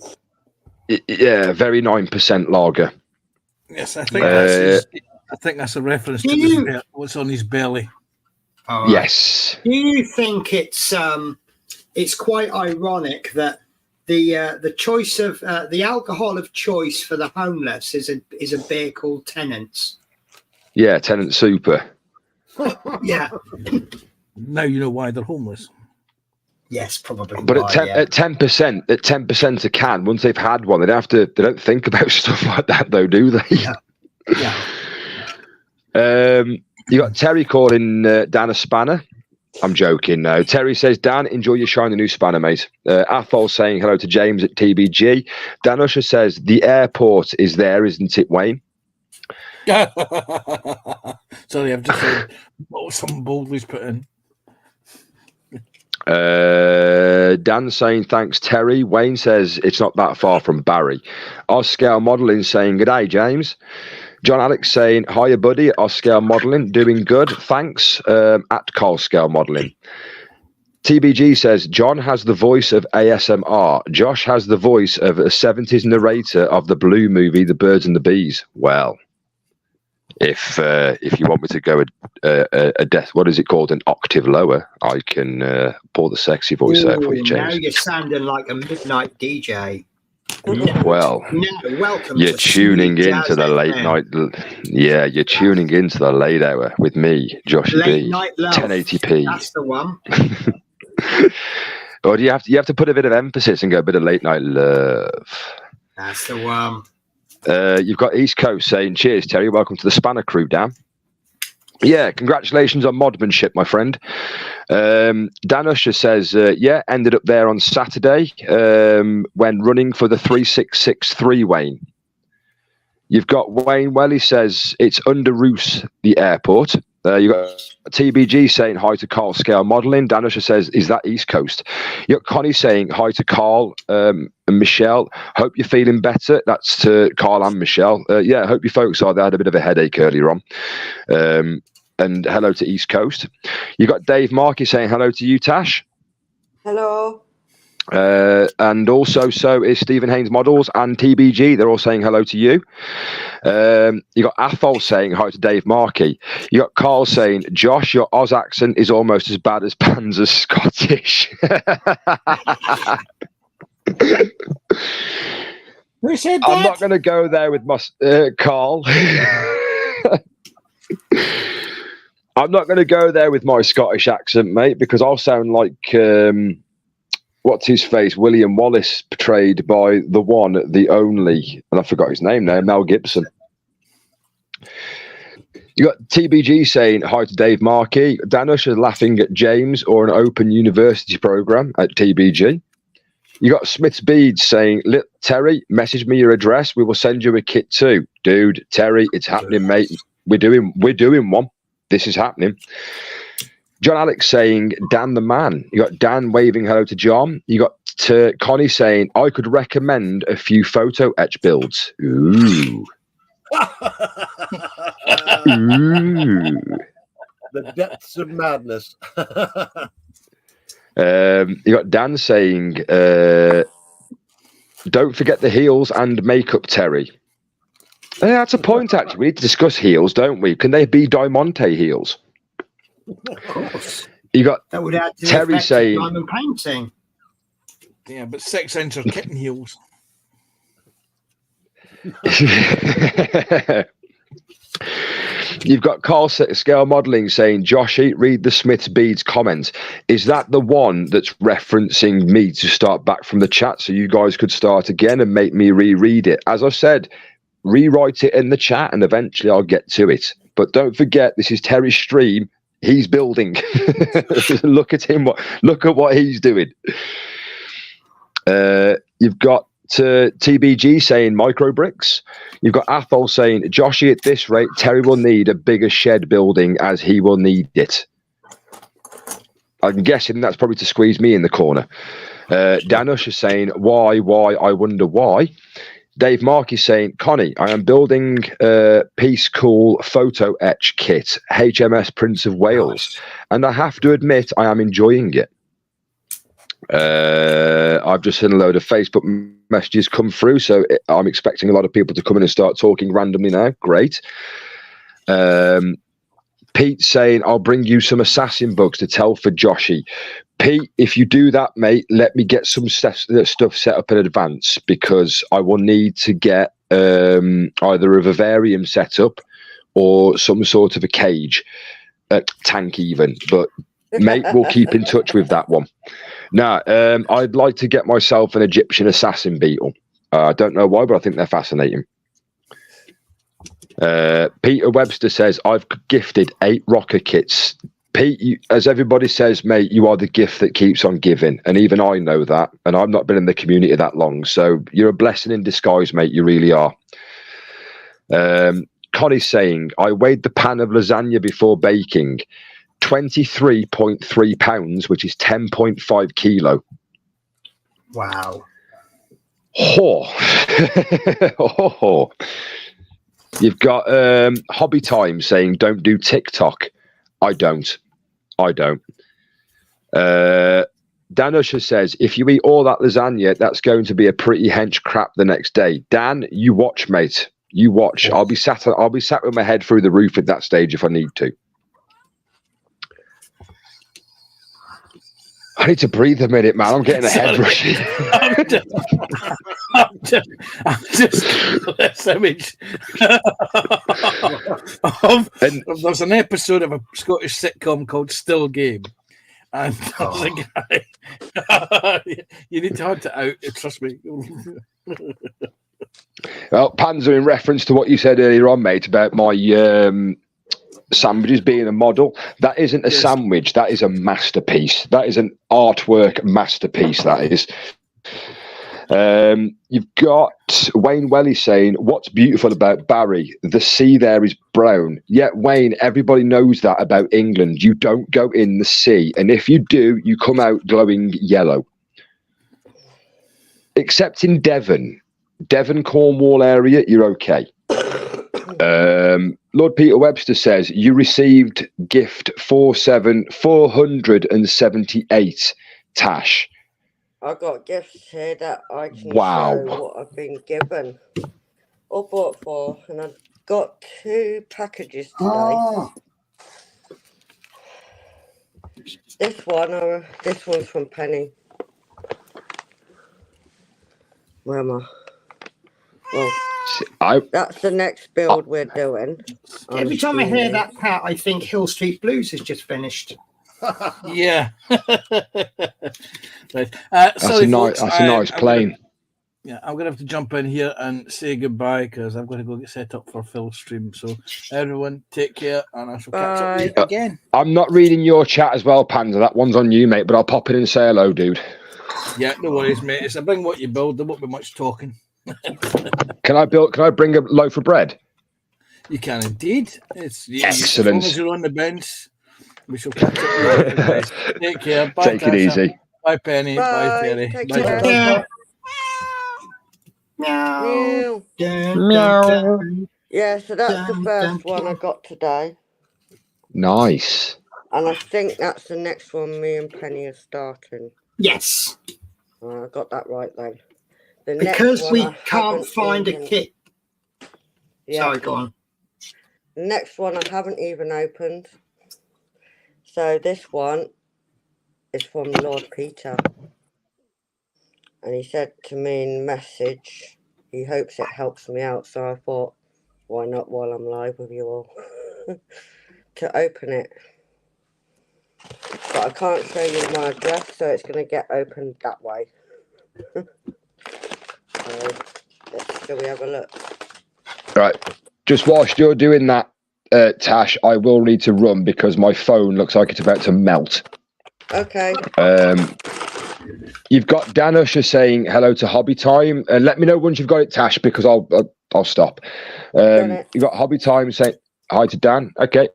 Yeah, very 9% lager. Yes, I think that's a reference to what's on his belly. All right. Yes. Do you think it's quite ironic that the choice of the alcohol of choice for the homeless is a beer called Tennent's? Yeah, Tennant Super. Yeah. Now you know why they're homeless. Yes, probably. But why, at 10% a can, once they've had one, they don't think about stuff like that though, do they? Yeah. You got Terry calling Dan a spanner. I'm joking now. Terry says, Dan, enjoy your shiny new spanner, mate. Athol saying hello to James at TBG. Dan Usher says, the airport is there, isn't it, Wayne? Sorry, I've just said what some boldly's put in. Dan saying, thanks, Terry. Wayne says, it's not that far from Barry. Oscar Modelling saying, good day, James. John Alex saying, hiya, buddy. Oscar Modelling, doing good. Thanks. At Carl Scale Modelling. TBG says, John has the voice of ASMR. Josh has the voice of a 70s narrator of the Blue movie, The Birds and the Bees. Well, if you want me to go what is it called, an octave lower, I can pour the sexy voice there for you, James. Now you're sounding like a midnight DJ. Well, welcome. You're tuning into the late night. Yeah, you're tuning into the late hour with me, Joshy B. 1080p. That's the one. Or do you have to put a bit of emphasis and go a bit of late night love? That's the one. You've got East Coast saying, cheers, Terry. Welcome to the Spanner crew, Dan. Yeah, congratulations on modmanship, my friend. Dan Usher says, ended up there on Saturday when running for the 3663, Wayne. You've got Wayne Welly says, it's under Roos, the airport. You've got TBG saying hi to Carl Scale Modelling. Dan Usher says, is that East Coast? You've got Connie saying hi to Carl and Michelle. Hope you're feeling better. That's to Carl and Michelle. I hope you folks are. They had a bit of a headache earlier on. And hello to East Coast. You've got Dave Markey saying hello to you, Tash. Hello. And also so is Stephen Haynes Models and TBG. They're all saying hello to you. You got Athol saying hi to Dave Markey. You got Carl saying, Josh, your Oz accent is almost as bad as Panzer's Scottish. Who said that? I'm not going to go there with my Carl. I'm not going to go there with my Scottish accent, mate, because I'll sound like what's his face, William Wallace, portrayed by the one, the only, and I forgot his name now, Mel Gibson. You got TBG saying hi to Dave Markey. Dan Usher laughing at James or an open university program at TBG. You got Smith's Beads saying, Terry, message me your address. We will send you a kit too. Dude, Terry, it's happening, mate. We're doing one. This is happening. John Alex saying, Dan the man. You got Dan waving hello to John. You got Connie saying, I could recommend a few photo etch builds. Ooh. Ooh. The depths of madness. You got Dan saying, don't forget the heels and makeup, Terry. That's a point, actually. We need to discuss heels, don't we? Can they be Diamante heels? Of course. You got that would add to Terry saying, diamond painting. Yeah, but 6-inch are kitten heels. You've got Carl Scale Modelling saying, Joshy, read the Smith's Beads comment. Is that the one that's referencing me to start back from the chat so you guys could start again and make me reread it? As I said, rewrite it in the chat and eventually I'll get to it. But don't forget, this is Terry's stream. He's building. Look at him. Look at what he's doing. You've got TBG saying micro bricks. You've got Athol saying, Joshy, at this rate, Terry will need a bigger shed building as he will need it. I'm guessing that's probably to squeeze me in the corner. Dan Usher saying, why, I wonder why. Dave Markey saying, Connie, I am building a Peace Cool photo etch kit, HMS Prince of Wales, and I have to admit I am enjoying it. I've just seen a load of Facebook messages come through, so I'm expecting a lot of people to come in and start talking randomly now. Great. Pete saying, I'll bring you some assassin bugs to tell for Joshy. Pete, if you do that, mate, let me get some stuff set up in advance, because I will need to get either a vivarium set up or some sort of a cage, tank even. But, mate, we'll keep in touch with that one. Now, I'd like to get myself an Egyptian assassin beetle. I don't know why, but I think they're fascinating. Peter Webster says, I've gifted 8 rocker kits. Pete, as everybody says, mate, you are the gift that keeps on giving. And even I know that. And I've not been in the community that long. So you're a blessing in disguise, mate. You really are. Connie's saying, I weighed the pan of lasagna before baking. 23.3 pounds, which is 10.5 kilo. Wow. Oh. You've got Hobby Time saying, don't do TikTok. I don't. Dan Usher says, if you eat all that lasagna, that's going to be a pretty hench crap the next day. Dan, you watch, mate. You watch. I'll be sat with my head through the roof at that stage if I need to. I need to breathe a minute, man. I'm getting a head rush. I'm just this image. There's an episode of a Scottish sitcom called Still Game, and there's a guy. You need to hunt it out. Trust me. Well, Panzer, in reference to what you said earlier on, mate, about my sandwiches being a model, that isn't a sandwich, that is a masterpiece. That is an artwork masterpiece, that is. You've got Wayne Welly saying, what's beautiful about Barry? The sea there is brown. Yeah, Wayne, everybody knows that about England. You don't go in the sea, and if you do, you come out glowing yellow. Except in Devon, Cornwall area, you're okay. Lord Peter Webster says, you received gift 478, Tash. I got gifts here that I can show what I've been given or bought for, and I've got 2 packages today. This one's from Penny. Where am I? Well, that's the next build we're doing. Every time I hear that, Pat, I think Hill Street Blues has just finished. Yeah. Right. That's a nice plane. I'm going to have to jump in here and say goodbye because I'm going to go get set up for Phil's stream. So everyone, take care, and I shall catch up with you again. I'm not reading your chat as well, Panda. That one's on you, mate, but I'll pop in and say hello, dude. Yeah, no worries, mate. It's bring what you build. There won't be much talking. Can I bring a loaf of bread? You can indeed. It's excellent. As long as you're on the bench, we shall catch up. Take care. Bye. Take it easy. Bye, Penny. Bye, Terry. Bye. Meow. Meow. Yeah, so that's the first one I got today. Nice. And I think that's the next one me and Penny are starting. Yes. I got that right then. Because we can't find a kit. Yeah. Sorry, go on. The next one I haven't even opened. So this one is from Lord Peter. And he said to me in message, he hopes it helps me out. So I thought, why not while I'm live with you all? To open it. But I can't show you my address, so it's going to get opened that way. Shall we have a look? Right. Just whilst you're doing that, Tash, I will need to run because my phone looks like it's about to melt. Okay. You've got Dan Usher saying hello to Hobby Time. Let me know once you've got it, Tash, because I'll stop. You've got Hobby Time saying hi to Dan. Okay.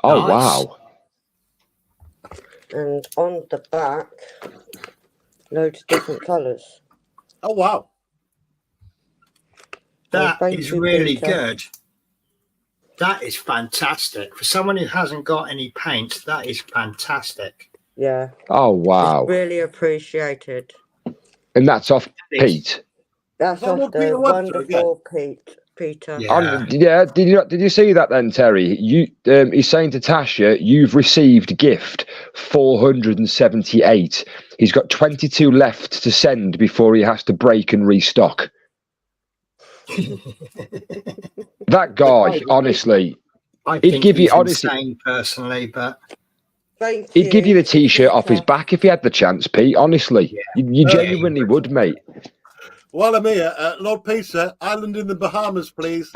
Oh, nice. Wow. And on the back, loads of different colours. Oh, wow. That is really good. That is fantastic. For someone who hasn't got any paint, that is fantastic. Yeah. Oh, wow. It's really appreciated. And that's off Pete? That's off the wonderful Pete Peter. Yeah. Did you see that then, Terry? He's saying to Tasha, you've received gift 478. He's got 22 left to send before he has to break and restock. That guy, honestly, he'd give you insane personally, but he'd give you the T-shirt off his back if he had the chance, Pete. Honestly, you genuinely would, mate. While I'm here, Lord Peter, island in the Bahamas, please.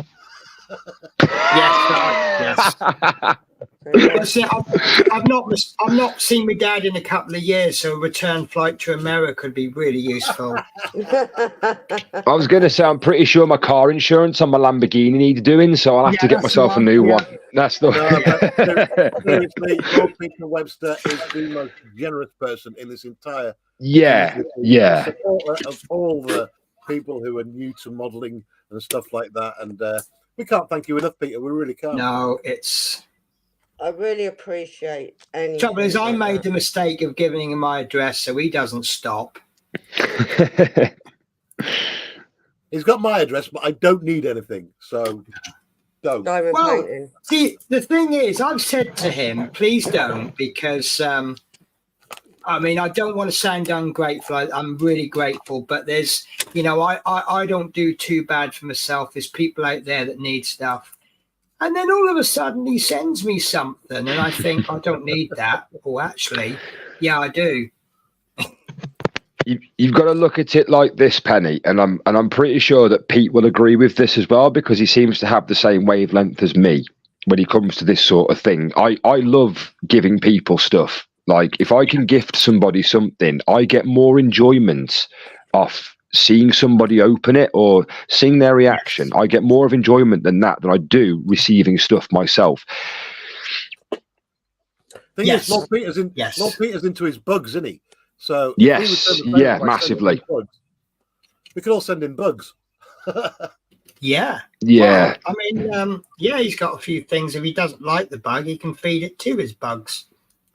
Yes. Well, see, I've not seen my dad in a couple of years, so a return flight to America would be really useful. I was going to say, I'm pretty sure my car insurance on my Lamborghini needs doing, so I'll have to get myself a new one. That's the seriously, Lord Peter Webster is the most generous person in this entire supporter of all the people who are new to modelling and stuff like that. And we can't thank you enough, Peter. We really can't. No, I really appreciate any. Trouble is, I made the mistake of giving him my address, so he doesn't stop. He's got my address, but I don't need anything, so don't. Well, see, the thing is, I've said to him, please don't, because I mean, I don't want to sound ungrateful. I'm really grateful, but there's, I don't do too bad for myself. There's people out there that need stuff. And then all of a sudden he sends me something and I think, I don't need that. Oh, actually, yeah, I do. You've got to look at it like this, Penny, and I'm pretty sure that Pete will agree with this as well, because he seems to have the same wavelength as me when it comes to this sort of thing. I love giving people stuff. Like, if I can gift somebody something, I get more enjoyment off seeing somebody open it or seeing their reaction. I get more of enjoyment than I do receiving stuff myself. Thing is, Lord Peter's into his bugs, isn't he? So massively. We could all send him bugs. Yeah. Well, I mean, he's got a few things. If he doesn't like the bug, he can feed it to his bugs.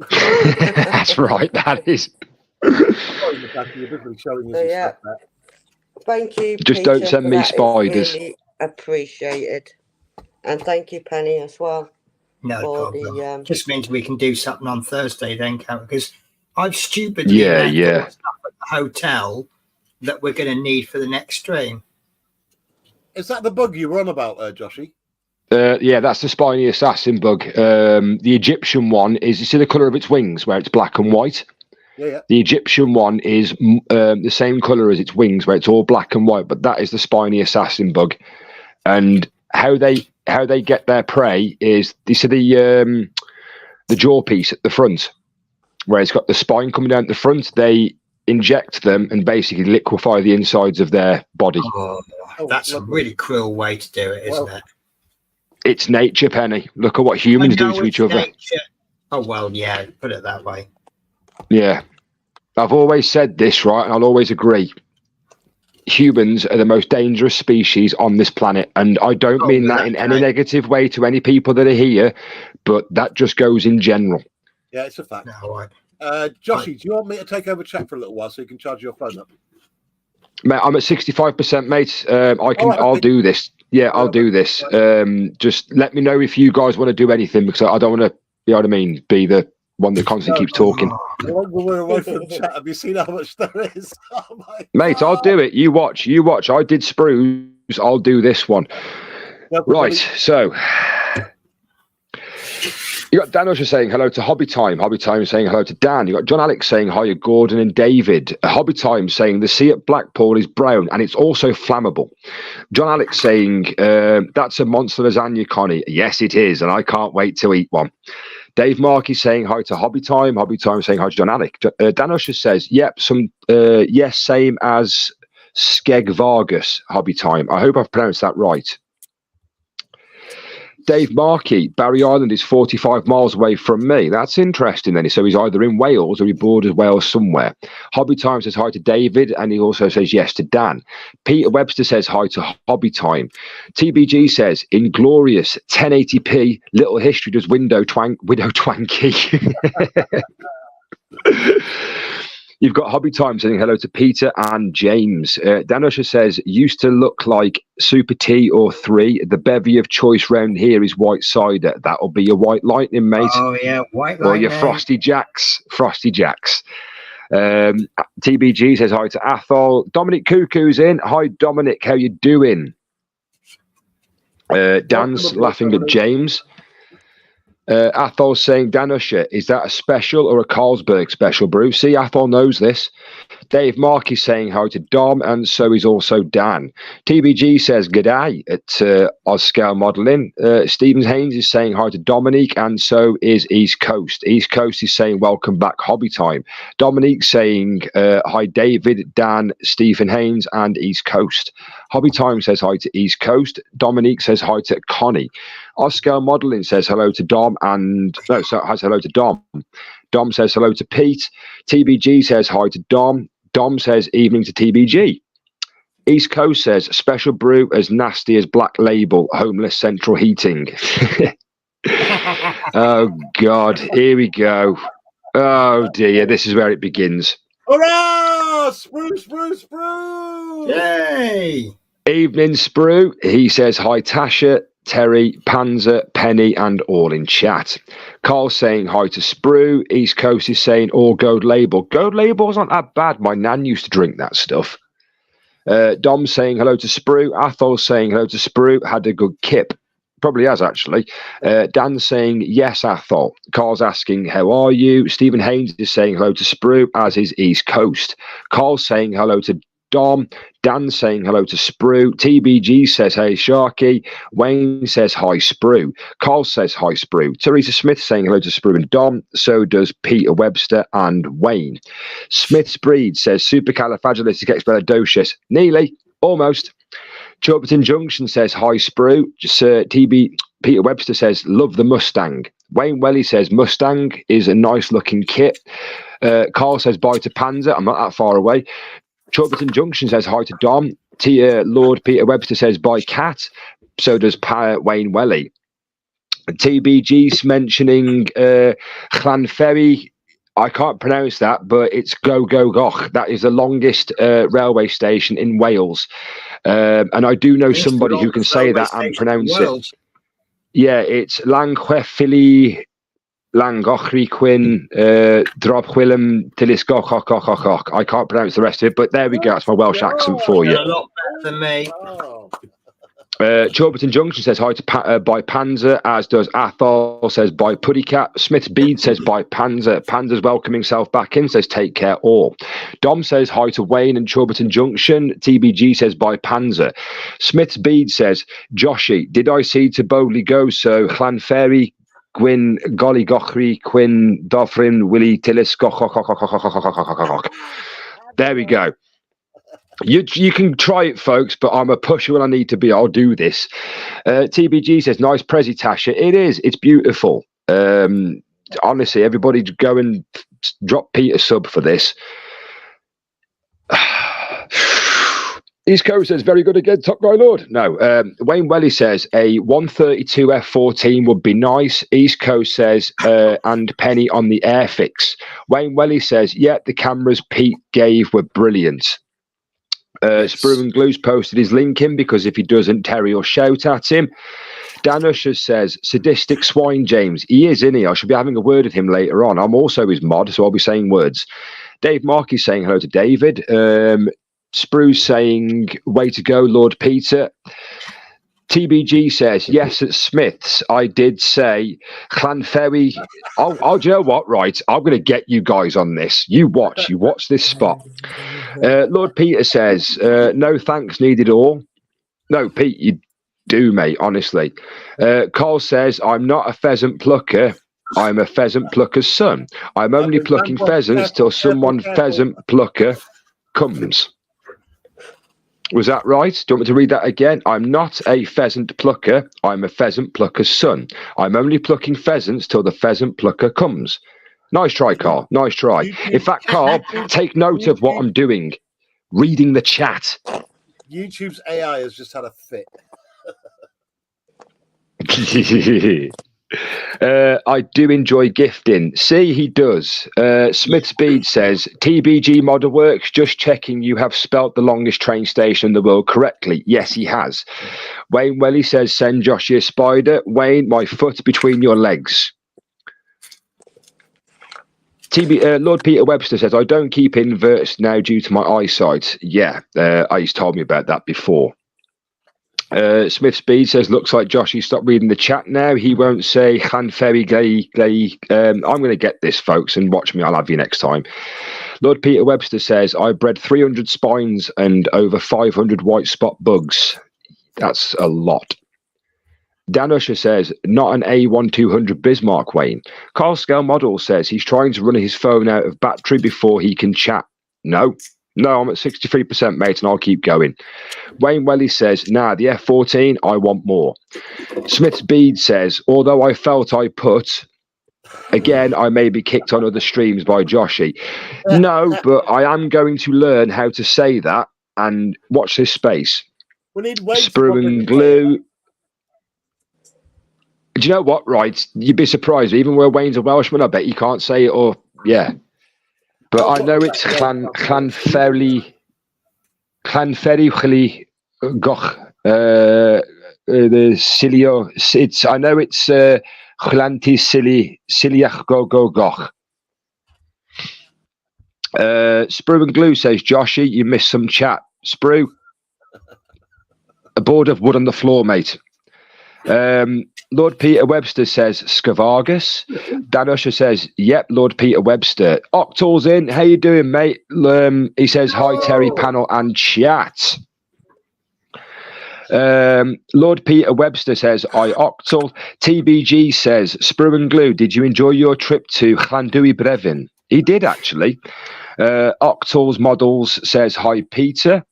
That's right. That is. Thank you. Just Peter, don't send me spiders. Really appreciated, and thank you, Penny, as well. No problem. Just means we can do something on Thursday then, can't we? Because I've stupidly left stuff at the hotel that we're going to need for the next stream. Is that the bug you were on about, Joshy? That's the spiny assassin bug. The Egyptian one is, you see the colour of its wings where it's black and white? Yeah. The Egyptian one is the same colour as its wings where it's all black and white, but that is the spiny assassin bug. And how they get their prey is, you see the jaw piece at the front where it's got the spine coming down at the front, they inject them and basically liquefy the insides of their body. Oh, that's a really cruel way to do it, isn't it? It's nature, Penny. Look at what humans do to each other. Nature. Oh, well, yeah, put it that way. Yeah. I've always said this, right, and I'll always agree. Humans are the most dangerous species on this planet, and I don't mean that in any negative way to any people that are here, but that just goes in general. Yeah, it's a fact. No, Joshy, do you want me to take over chat for a little while so you can charge your phone up? Mate, I'm at 65%, mate. I'll do this. Yeah, I'll do this. Just let me know if you guys want to do anything, because I don't want to, you know what I mean, be the one that constantly keeps talking. The longer we're away from chat, have you seen how much there is? Oh my Mate, God. I'll do it. You watch. I did sprues. I'll do this one. Right, so you got Dan Usher saying hello to Hobby Time. Hobby Time saying hello to Dan. You got John Alex saying hi to Gordon and David. Hobby Time saying the sea at Blackpool is brown and it's also flammable. John Alex saying that's a monster lasagna, Connie. Yes, it is, and I can't wait to eat one. Dave Markey saying hi to Hobby Time. Hobby Time saying hi to John Alex. Dan Usher says, yep, yes, same as Skeg Vargas. Hobby Time. I hope I've pronounced that right. Dave Markey, Barry Island is 45 miles away from me. That's interesting then. So he's either in Wales or he borders Wales somewhere. Hobby Time says hi to David, and he also says yes to Dan. Peter Webster says hi to Hobby Time. TBG says, Inglorious, 1080p, Little History does Widow Twanky. You've got Hobby Time saying hello to Peter and James. Dan Usher says, used to look like Super T or 3. The bevy of choice round here is white cider. That'll be your White Lightning, mate. Oh, yeah, White Lightning. Or your Frosty Jacks. Frosty Jacks. TBG says hi to Athol. Dominic Cuckoo's in. Hi, Dominic. How you doing? Dan's laughing at James. Athol saying, Dan Usher, is that a special or a Carlsberg special brew? See, Athol knows this. Dave Mark is saying hi to Dom, and so is also Dan. TBG says g'day at Oscale Modelling. Stephen Haynes is saying hi to Dominique, and so is East Coast. East Coast is saying welcome back, Hobby Time. Dominique saying hi David, Dan, Stephen Haynes, and East Coast. Hobby Time says hi to East Coast. Dominique says hi to Connie. Oscar Modelling says hello to Dom has hello to Dom. Dom says hello to Pete. TBG says hi to Dom. Dom says evening to TBG. East Coast says special brew as nasty as Black Label, homeless central heating. Oh God, here we go. Oh dear, this is where it begins. Hurrah! Sprue, sprue, sprue! Yay! Evening, Sprue. He says hi, Tasha, Terry, Panzer, Penny, and all in chat. Carl saying hi to Sprue. East Coast is saying all Gold Label. Gold Label's not that bad. My nan used to drink that stuff. Dom saying hello to Sprue. Athol saying hello to Sprue. Had a good kip. Probably has, actually. Dan saying yes, Athol. Carl's asking how are you. Stephen Haynes is saying hello to Sprue, as is East Coast. Carl saying hello to Dom. Dan saying hello to Sprue. TBG says hey Sharky. Wayne says hi Sprue. Carl says hi Sprue. Teresa Smith saying hello to Sprue and Dom. So does Peter Webster and Wayne. Smith's Breed says supercalifragilisticexpialidocious. Nearly. Almost. Chorperton Junction says hi Sprue. Peter Webster says love the Mustang. Wayne Welly says Mustang is a nice looking kit. Carl says bye to Panzer. I'm not that far away. Chorperton Junction says hi to Dom. Lord Peter Webster says bye Cat. So does Wayne Welly. TBG's mentioning Llanferry. I can't pronounce that, but it's Go Go Goch. That is the longest railway station in Wales. And I do know somebody who can say that and pronounce it. Yeah, it's Langchwefili Langochri Quinn Drop Willem Tilisgoch. I can't pronounce the rest of it, but there we go. That's my Welsh accent for you. A lot better than me. Chorperton Junction says hi to by Panzer, as does Athol, says by Puddycat. Smith's Bead says by Panzer. Panzer's welcoming self back in, says take care all. Dom says hi to Wayne and Chorperton Junction. TBG says by Panzer. Smith's Bead says, Joshy, did I see to boldly go so Llanferry Gwyn Golly Gochri Quinn Dofrin Willie Tillis Goch. There we go. You can try it, folks, but I'm a pusher when I need to be. I'll do this. TBG says, nice Prezi, Tasha. It is. It's beautiful. Honestly, everybody go and drop Peter sub for this. East Coast says, very good again, Top Guy Lord. No. Wayne Welly says, a 132 F14 would be nice. East Coast says, and Penny on the Airfix. Wayne Welly says, yeah, the cameras Pete gave were brilliant. Sprue and Glue's posted his link in because if he doesn't, Terry will shout at him. Dan Usher says, sadistic swine, James. He is, isn't he? I should be having a word with him later on. I'm also his mod, so I'll be saying words. Dave Mark is saying hello to David. Sprue's saying, way to go, Lord Peter. TBG says, yes, at Smith's, I did say Llanferry. Oh, do you know what? Right, I'm going to get you guys on this. You watch this spot. Lord Peter says, no thanks needed all. No, Pete, you do, mate, honestly. Carl says, I'm not a pheasant plucker. I'm a pheasant plucker's son. I'm only plucking pheasants till someone pheasant plucker comes. Was that right? Do you want me to read that again? I'm not a pheasant plucker. I'm a pheasant plucker's son. I'm only plucking pheasants till the pheasant plucker comes. Nice try, Carl. Nice try. In fact, Carl, take note of what I'm doing. Reading the chat. YouTube's AI has just had a fit. I do enjoy gifting. See, he does. Smith's Bead says, TBG model works. Just checking you have spelt the longest train station in the world correctly. Yes, he has. Wayne Welly says, send Joshie a spider. Wayne, my foot between your legs. Lord Peter Webster says, I don't keep inverts now due to my eyesight. Yeah, he's told me about that before. Smith Speed says, looks like Joshie stopped reading the chat now. He won't say Han Ferry Glay. I'm going to get this, folks, and watch me. I'll have you next time. Lord Peter Webster says, I bred 300 spines and over 500 white spot bugs. That's a lot. Dan Usher says, not an A1200 Bismarck, Wayne. Carl Scale Model says he's trying to run his phone out of battery before he can chat. No, I'm at 63%, mate, and I'll keep going. Wayne Welly says, nah, the F14, I want more. Smith's Bead says, although I felt I put, again, I may be kicked on other streams by Joshie. No, but I am going to learn how to say that, and watch this space. We need Wayne Sprue and Glue. Do you know what, right? You'd be surprised. Even where Wayne's a Welshman, I bet you can't say it, or, yeah. But I know it's Llanferli Goch. The Silio. It's. I know it's Chlanti Siliach Go Goch. Sprue and Glue says, Joshie, you missed some chat. Sprue, a board of wood on the floor, mate. Lord Peter Webster says Scavargus. Dan Usher says, yep, Lord Peter Webster. Octal's in. How you doing, mate? He says, hi, Terry, panel, and chat. Lord Peter Webster says, I Octal. TBG says, Sprue and Glue, did you enjoy your trip to Llandwy Brefyn? He did, actually. Octal's Models says, hi, Peter.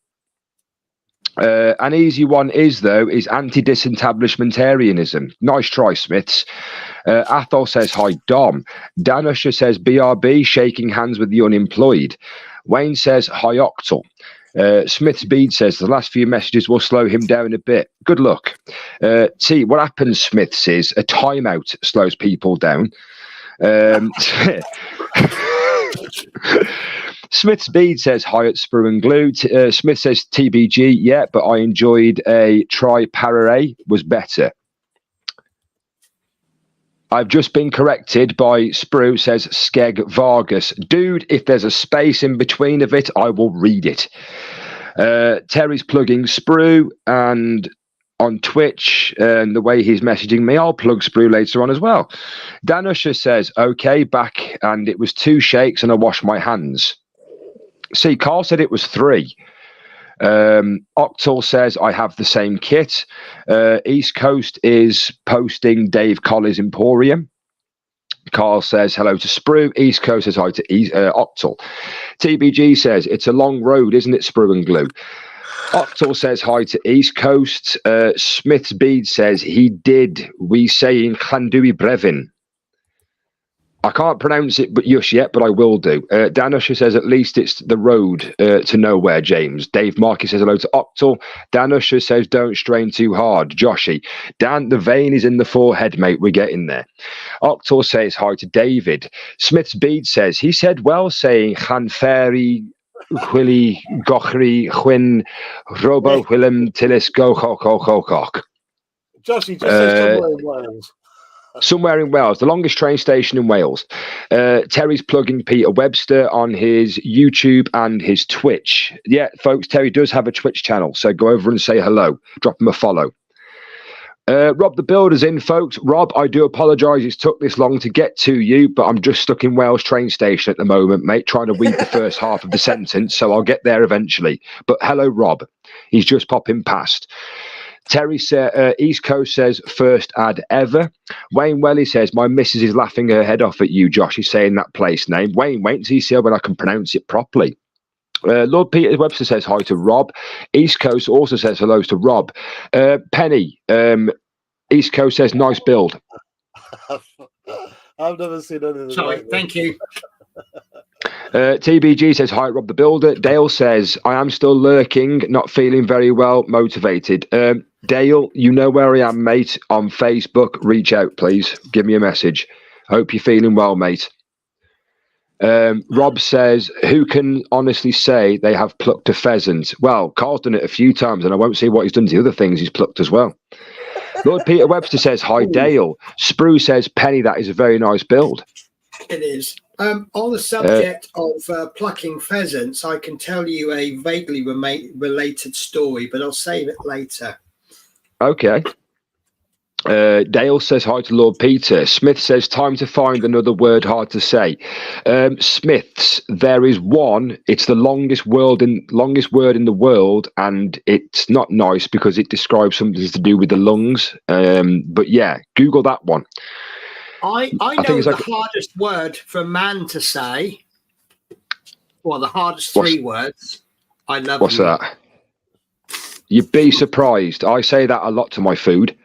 An easy one is anti-disestablishmentarianism. Nice try, Smiths. Athol says, hi, Dom. Dan Usher says, BRB, shaking hands with the unemployed. Wayne says, hi, Octal. Smith's Bead says, the last few messages will slow him down a bit. Good luck. See, what happens, Smiths, is a timeout slows people down. Smith's Bead says, hi at Sprue and Glue. Smith says, TBG, yeah, but I enjoyed a tri-parare, was better. I've just been corrected by Sprue, says Skeg Vargas. Dude, if there's a space in between of it, I will read it. Terry's plugging Sprue, and on Twitch, and the way he's messaging me, I'll plug Sprue later on as well. Dan Usher says, okay, back, and it was 2 shakes and I washed my hands. See, Carl said it was 3. Octal says, I have the same kit. East Coast is posting Dave Collins Emporium. Carl says, hello to Sprue. East Coast says hi to Octal. TBG says, it's a long road, isn't it, Sprue and Glue? Octal says hi to East Coast. Smith's Bead says, he did. We say in Llandwy Brefyn. I can't pronounce it just yet, but I will do. Dan Usher says, at least it's the road to nowhere, James. Dave Markey says, hello to Octal. Dan Usher says, don't strain too hard, Joshie. Dan, the vein is in the forehead, mate. We're getting there. Octal says, hi to David. Smith's Bead says, he said, well, saying, Llanferri, Chwili, Gochri, Chwyn, Robo, Willem, Tillis, Go, Cock. Joshie, just say somewhere in Wales. Somewhere in Wales, the longest train station in Wales. Terry's plugging Peter Webster on his YouTube and his Twitch. Yeah, folks, Terry does have a Twitch channel, so go over and say hello. Drop him a follow. Rob the Builder's in, folks. Rob, I do apologise it's took this long to get to you, but I'm just stuck in Wales train station at the moment, mate, trying to read the first half of the sentence, so I'll get there eventually. But hello, Rob. He's just popping past. Terry says, East Coast says, first ad ever. Wayne Welly says, my missus is laughing her head off at you, Josh. He's saying that place name. Wayne, wait until you see when I can pronounce it properly. Lord Peter Webster says hi to Rob. East Coast also says hello to Rob. Penny, East Coast says, nice build. I've never seen anything. Sorry, thank you. TBG says, hi, Rob the Builder. Dale says, I am still lurking, not feeling very well motivated. Dale, you know where I am, mate. On Facebook, reach out, please. Give me a message. Hope you're feeling well, mate. Rob says, who can honestly say they have plucked a pheasant? Well, Carl's done it a few times, and I won't see what he's done to the other things he's plucked as well. Lord Peter Webster says, hi, Dale. Sprue says, Penny, that is a very nice build. It is. On the subject of plucking pheasants, I can tell you a vaguely related story, but I'll save it later. Okay. Dale says hi to Lord Peter. Smith says, time to find another word hard to say. Smiths, there is one. It's the longest word in the world, and it's not nice because it describes something to do with the lungs. But yeah, Google that one. I know the hardest word for a man to say. Well, the hardest three words. I love What's you. that? You'd be surprised. I say that a lot to my food.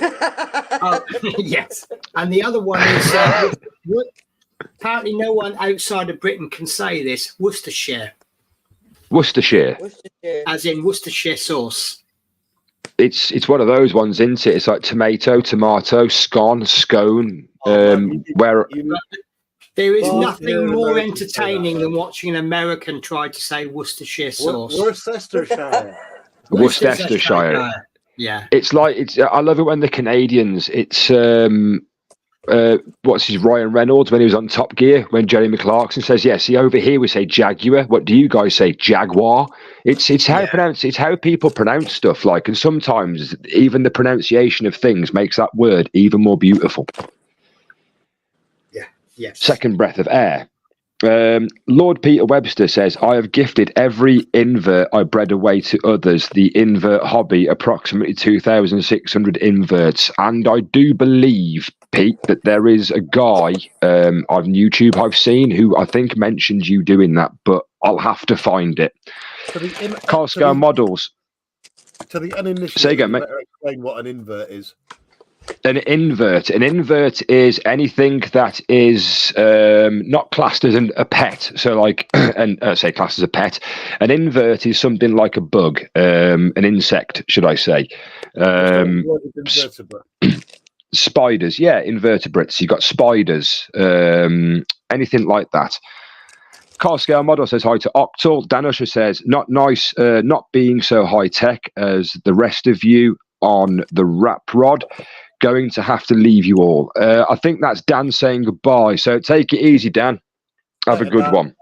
Oh, yes. And the other one is apparently no one outside of Britain can say this. Worcestershire. Worcestershire. As in Worcestershire sauce. It's one of those ones, isn't it? It's like tomato, scone. Where there is nothing more entertaining than watching an American try to say Worcestershire sauce. Worcestershire. Yeah. It's like I love it when the Canadians. It's what's his Ryan Reynolds when he was on Top Gear when Jeremy Clarkson says, "Yeah, see over here we say Jaguar. What do you guys say? Jaguar." It's how it's how people pronounce stuff like, and sometimes even the pronunciation of things makes that word even more beautiful. Yeah. Yes. Second breath of air. Lord Peter Webster says, I have gifted every invert I bred away to others, the invert hobby, approximately 2,600 inverts. And I do believe, Pete, that there is a guy on YouTube I've seen who I think mentioned you doing that, but I'll have to find it. Car scale models. To the uninitiated, say again, mate. Explain what an invert is. An invert is anything that is not classed as a pet. So, like, and say classed as a pet. An invert is something like a bug, an insect, should I say? Spiders, yeah, invertebrates. You got spiders, anything like that. Car scale model says hi to Octal. Dan Usher says not nice, not being so high tech as the rest of you on the wrap rod. Going to have to leave you all. I think that's Dan saying goodbye. So take it easy, Dan. Have a good one.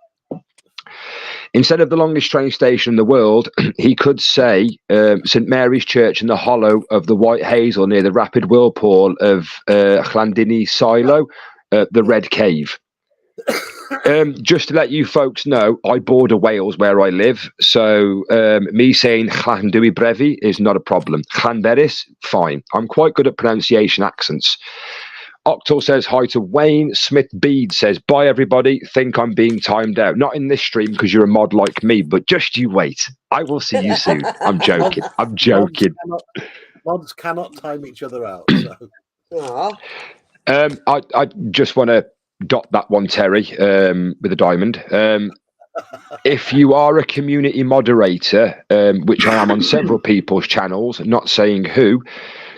Instead of the longest train station in the world, he could say St Mary's Church in the hollow of the White Hazel near the rapid whirlpool of Llandini Silo, the Red Cave. Just to let you folks know, I border Wales where I live, so me saying Llandwi Brefi is not a problem. Llanberis, fine. I'm quite good at pronunciation accents. Octal says hi to Wayne. Smith Bede says, bye everybody, think I'm being timed out. Not in this stream because you're a mod like me, but just you wait. I will see you soon. I'm joking. I'm joking. Mods cannot time each other out. So. I just want to dot that one, Terry, with a diamond. If you are a community moderator, which I am on several people's channels, not saying who,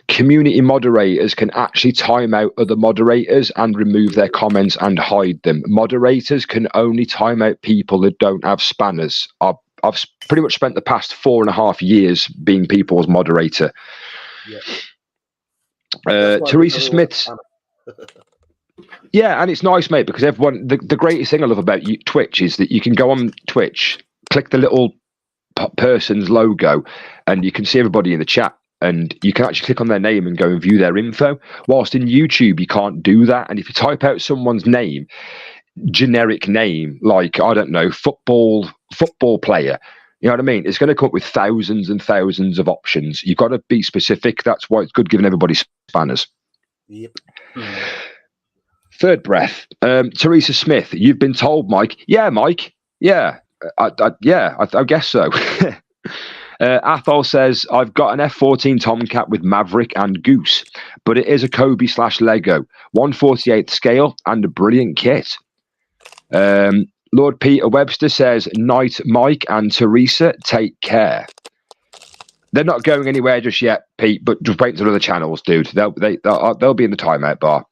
community moderators can actually time out other moderators and remove their comments and hide them. Moderators can only time out people that don't have spanners. I've pretty much spent the past 4.5 years being people's moderator. Yeah. Teresa Smith's. Yeah, and it's nice, mate, because everyone. The greatest thing I love about Twitch is that you can go on Twitch, click the little person's logo, and you can see everybody in the chat, and you can actually click on their name and go and view their info. Whilst in YouTube, you can't do that. And if you type out someone's name, generic name, like, I don't know, football player, you know what I mean? It's going to come up with thousands and thousands of options. You've got to be specific. That's why it's good giving everybody spanners. Yep. Third breath. Teresa Smith, you've been told, Mike. Yeah, Mike. Yeah, I guess so. Athol says, I've got an F-14 Tomcat with Maverick and Goose, but it is a Kobe/Lego, 1/48 scale and a brilliant kit. Lord Peter Webster says, night, Mike and Teresa, take care. They're not going anywhere just yet, Pete. But just wait until other channels, dude. They'll be in the timeout bar.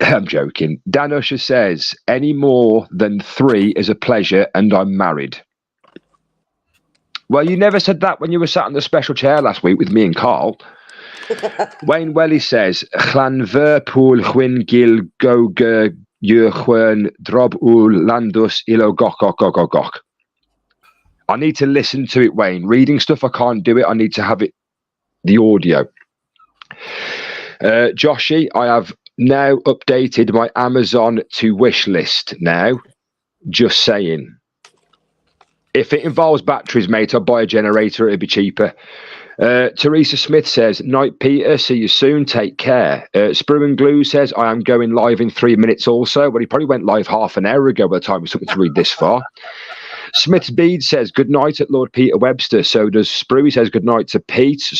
I'm joking. Dan Usher says, any more than 3 is a pleasure, and I'm married. Well, you never said that when you were sat in the special chair last week with me and Carl. Wayne Welly says, Llanverpool Chwyn Gil Goger Yurchwen Drob Ul Landus Ilo Gok. I need to listen to it, Wayne. Reading stuff, I can't do it. I need to have it, the audio. Joshy, I have now updated my Amazon to wish list now. Just saying. If it involves batteries, mate, I'll buy a generator. It'll be cheaper. Teresa Smith says, night, Peter. See you soon. Take care. Sprue and Glue says, I am going live in 3 minutes also. Well, he probably went live half an hour ago by the time we took to read this far. Smith's Bead says, good night at Lord Peter Webster. So does Sprue. He says, good night to Pete.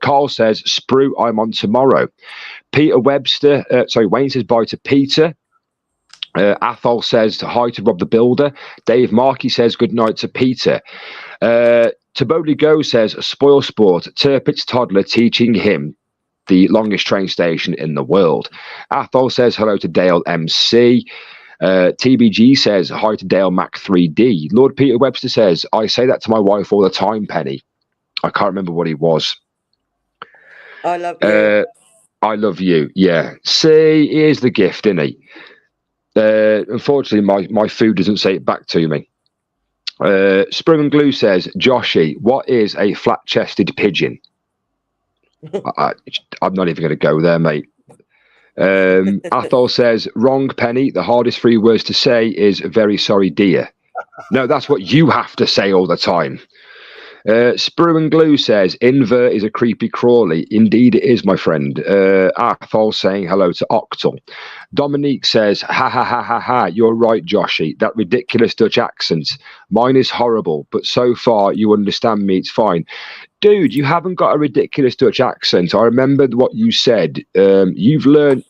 Carl says, Sprue, I'm on tomorrow. Peter Webster, Wayne says, bye to Peter. Athol says hi to Rob the Builder. Dave Markey says good night to Peter. Tabodley Go says spoil sport. Turpit's toddler teaching him the longest train station in the world. Athol says hello to Dale MC. TBG says hi to Dale Mac 3D. Lord Peter Webster says I say that to my wife all the time, Penny. I can't remember what he was. I love you. I love you. Yeah. See, here's the gift, isn't he? Unfortunately, my food doesn't say it back to me. Sprung and Glue says, Joshy, what is a flat-chested pigeon? I'm not even going to go there, mate. Athol says, wrong, Penny. The hardest 3 words to say is very sorry, dear. No, that's what you have to say all the time. Sprue and Glue says, invert is a creepy crawly. Indeed it is, my friend. Athol saying hello to Octal. Dominique says, ha ha ha ha ha, you're right, Joshy. That ridiculous Dutch accent. Mine is horrible, but so far you understand me, it's fine. Dude, you haven't got a ridiculous Dutch accent. I remembered what you said. You've learned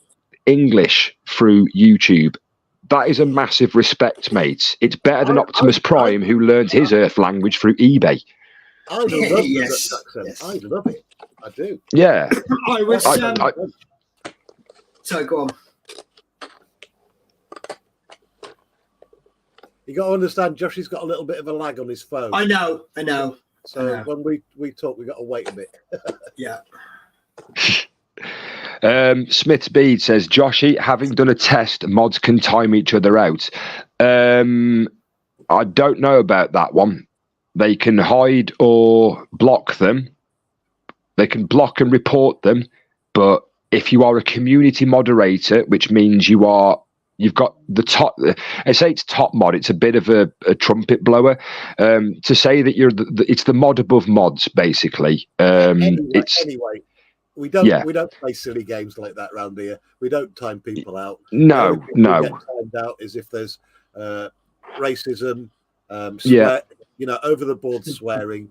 English through YouTube. That is a massive respect, mate. It's better than Optimus Prime, who learned his Earth language through eBay. I love the Dutch accent. Yes. I love it. I do. Yeah. Sorry, go on. You got to understand, Joshy's got a little bit of a lag on his phone. I know. So when we talk, we got to wait a bit. Yeah. Smith's Bead says, Joshy, having done a test, mods can time each other out. I don't know about that one. They can hide or block them. They can block and report them. But if you are a community moderator, which means you've got the top, I say it's top mod, it's a bit of a trumpet blower. To say that it's the mod above mods, basically. Anyway, we don't play silly games like that around here. We don't time people out. No. We get timed out is if there's racism, swear, over the board swearing.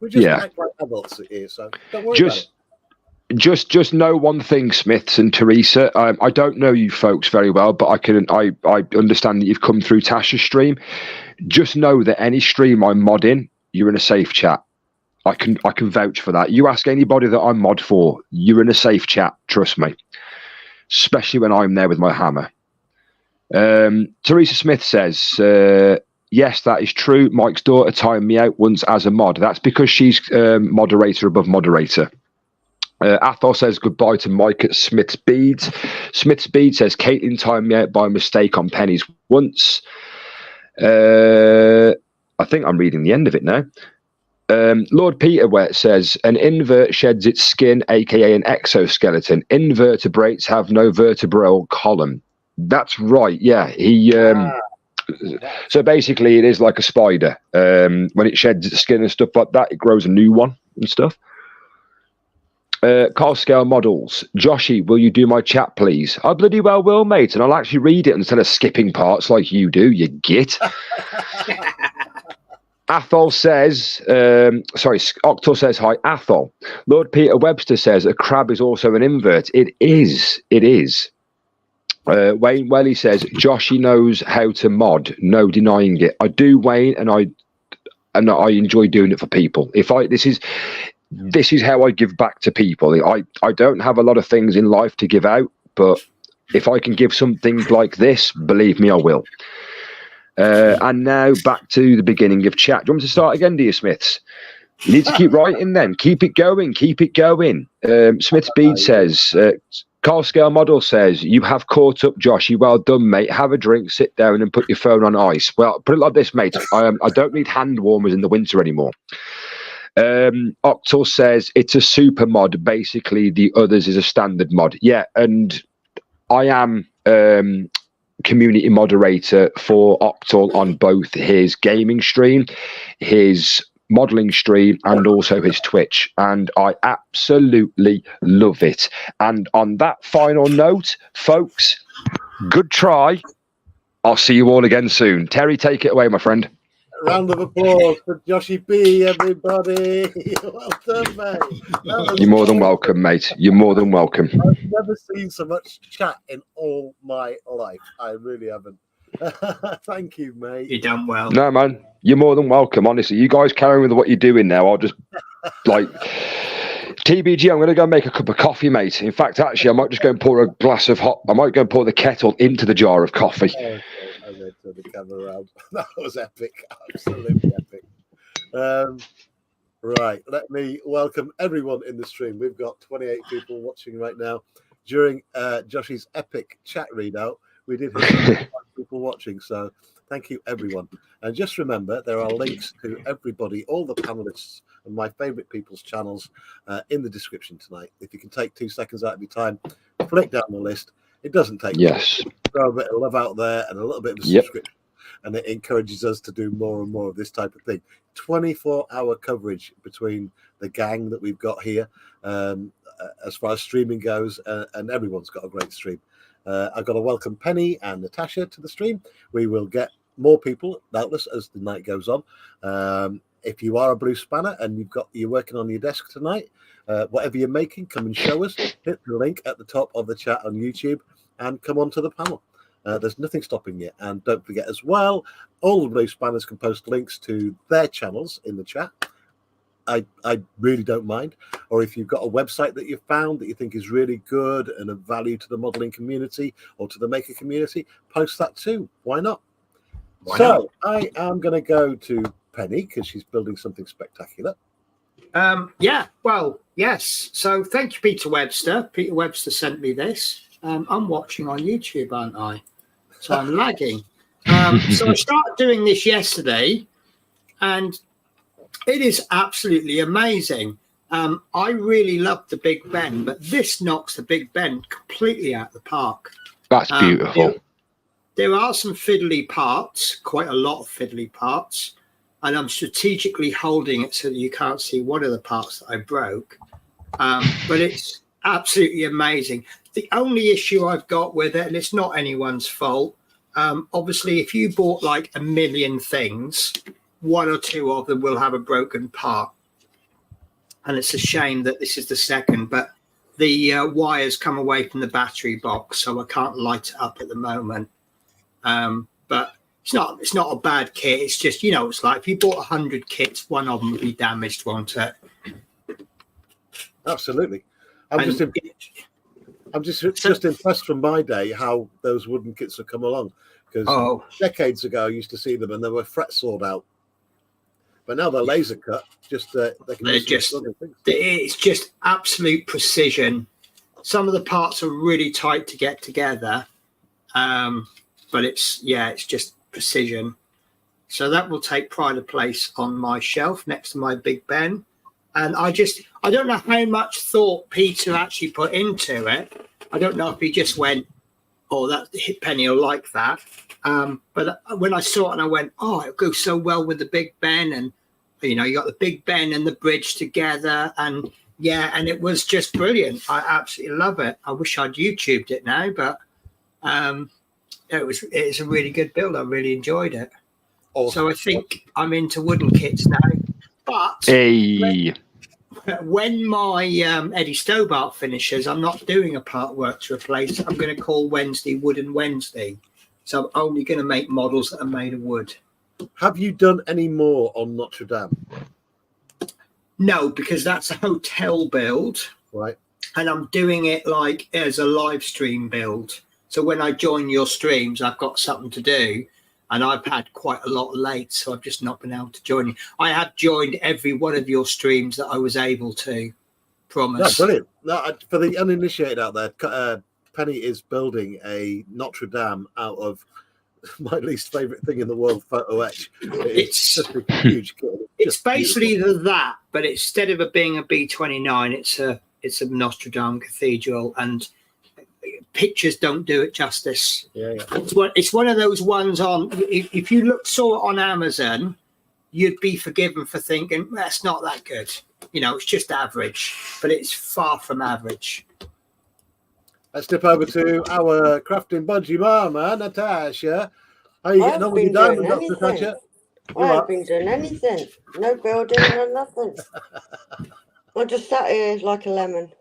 We just act like adults here. So don't worry about it. Just know one thing, Smiths and Teresa. I don't know you folks very well, but I understand that you've come through Tasha's stream. Just know that any stream I'm modding, you're in a safe chat. I can vouch for that. You ask anybody that I'm mod for, you're in a safe chat. Trust me. Especially when I'm there with my hammer. Teresa Smith says, yes, that is true. Mike's daughter timed me out once as a mod. That's because she's moderator above moderator. Athol says goodbye to Mike at Smith's Beads. Smith's Beads says Caitlin timed me out by mistake on pennies once. I think I'm reading the end of it now. Lord Peter says an invert sheds its skin, aka an exoskeleton. Invertebrates have no vertebral column. That's right. Yeah, he. So basically, it is like a spider. When it sheds its skin and stuff like that, it grows a new one and stuff. Carl Scale Models. Joshy, will you do my chat, please? I bloody well will, mate, and I'll actually read it instead of skipping parts like you do, you git. Athol says, Octo says, hi, Athol. Lord Peter Webster says a crab is also an invert. It is. Wayne Welly says, Joshy knows how to mod. No denying it. I do, Wayne, and and I enjoy doing it for people. This is how I give back to people. I don't have a lot of things in life to give out, but if I can give something like this, believe me, I will. And now back to the beginning of chat. Do you want me to start again, dear Smiths? You need to keep writing then. Keep it going. Keep it going. Smith Speed says, Carl Scale Model says, you have caught up, Joshy. Well done, mate. Have a drink, sit down and put your phone on ice. Well, put it like this, mate. I don't need hand warmers in the winter anymore. Octal says, it's a super mod. Basically, the others is a standard mod. Yeah, and I am community moderator for Octal on both his gaming stream, his modeling stream, and also his Twitch, and I absolutely love it. And on that final note, folks, good try. I'll see you all again soon. Terry, take it away, my friend. Round of applause for Joshy B, everybody. Well done, mate. You're more than welcome, mate. You're more than welcome. I've never seen so much chat in all my life. I really haven't. Thank you, mate. You done well. No, man. You're more than welcome. Honestly, you guys carry on with what you're doing now. I'll just like TBG. I'm going to go make a cup of coffee, mate. In fact, actually, I might just go and pour a glass of hot. I might go and pour the kettle into the jar of coffee. Okay. I'm going to turn the camera around. That was epic. Absolutely epic. Right. Let me welcome everyone in the stream. We've got 28 people watching right now. During Joshy's epic chat readout, we did have 5 people watching. So thank you, everyone. And just remember, there are links to everybody, all the panelists and my favorite people's channels in the description tonight. If you can take 2 seconds out of your time, flick down the list. It doesn't take yes. Throw a bit of love out there and a little bit of a subscription. And it encourages us to do more and more of this type of thing. 24-hour coverage between the gang that we've got here, as far as streaming goes, and everyone's got a great stream. I've got to welcome Penny and Natasha to the stream. We will get more people, doubtless, as the night goes on. If you are a blue spanner and you're working on your desk tonight, whatever you're making, come and show us. Hit the link at the top of the chat on YouTube and come onto the panel. There's nothing stopping you. And don't forget as well, all the blue spanners can post links to their channels in the chat. I really don't mind. Or if you've got a website that you've found that you think is really good and of value to the modeling community or to the maker community, post that too. Why not? I am going to go to Penny because she's building something spectacular. Yes. So thank you, Peter Webster. Peter Webster sent me this. I'm watching on YouTube, aren't I? So I'm lagging. So I started doing this yesterday, and it is absolutely amazing. I really love the Big Ben, but this knocks the Big Ben completely out of the park. That's beautiful. There are some fiddly parts, quite a lot of fiddly parts, and I'm strategically holding it so that you can't see one of the parts that I broke. But it's absolutely amazing. The only issue I've got with it, and it's not anyone's fault, obviously, if you bought like 1 million things, 1 or 2 of them will have a broken part. And it's a shame that this is the second, but the wires come away from the battery box, so I can't light it up at the moment. But it's not a bad kit. It's just, it's like if you bought 100 kits, 1 of them would be damaged, won't it? Absolutely. I'm just impressed from my day how those wooden kits have come along. Because decades ago, I used to see them and they were fret sawed out. But now they're laser cut. It's just absolute precision. Some of the parts are really tight to get together, but it's just precision. So that will take pride of place on my shelf next to my Big Ben. And I don't know how much thought Peter actually put into it. I don't know if he just went, "Oh, that Penny will like that." But when I saw it, and I went, "Oh, it goes so well with the Big Ben," and you got the Big Ben and the bridge together, and it was just brilliant. I absolutely love it. I wish I'd YouTubed it now, but it's a really good build. I really enjoyed it. Awesome. So I think I'm into wooden kits now. But when my Eddie Stobart finishes, I'm not doing a part work to replace. I'm going to call Wednesday Wooden Wednesday. So I'm only going to make models that are made of wood. Have you done any more on Notre Dame? No, because that's a hotel build. Right. And I'm doing it like as a live stream build. So when I join your streams, I've got something to do. And I've had quite a lot late, so I've just not been able to join you. I have joined every one of your streams that I was able to. Promise. No, brilliant. No, for the uninitiated out there, Penny is building a Notre Dame out of my least favourite thing in the world, photo etch. It's just a huge kit. It's basically that, but instead of it being a B29, it's a Notre Dame cathedral, and pictures don't do it justice. Yeah. It's one of those ones on. If you saw it on Amazon, you'd be forgiven for thinking that's not that good. You know, it's just average, but it's far from average. Let's dip over to our crafting budgie mama, Natasha. How are you getting on with your diamond dots, Natasha? I haven't been doing anything. No building, no nothing. I just sat here like a lemon.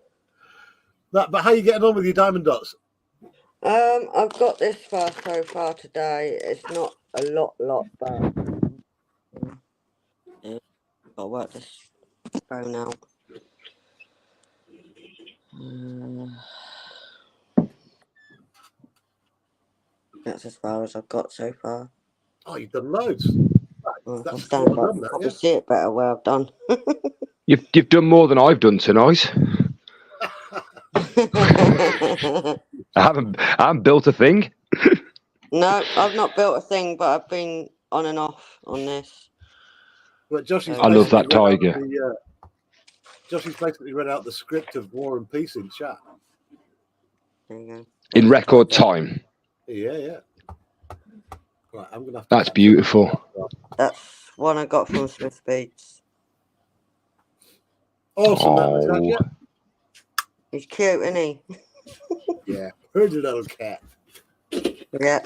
But how are you getting on with your diamond dots? I've got this far so far today. It's not a lot, but I'll work this phone out. That's as far as I've got so far. Oh, you've done loads. Well, I'll stand up. You probably see it better where I've done. You've done more than I've done tonight. I haven't built a thing. No, I've not built a thing, but I've been on and off on this. But I love that tiger. Joshy's basically read out the script of War and Peace in chat. There you go. In record time. Yeah. Right, I'm gonna have to. That's beautiful. That's one I got from Smith Beats. Awesome, Natasha. He's cute, isn't he? Yeah, who's a little cat? Yeah.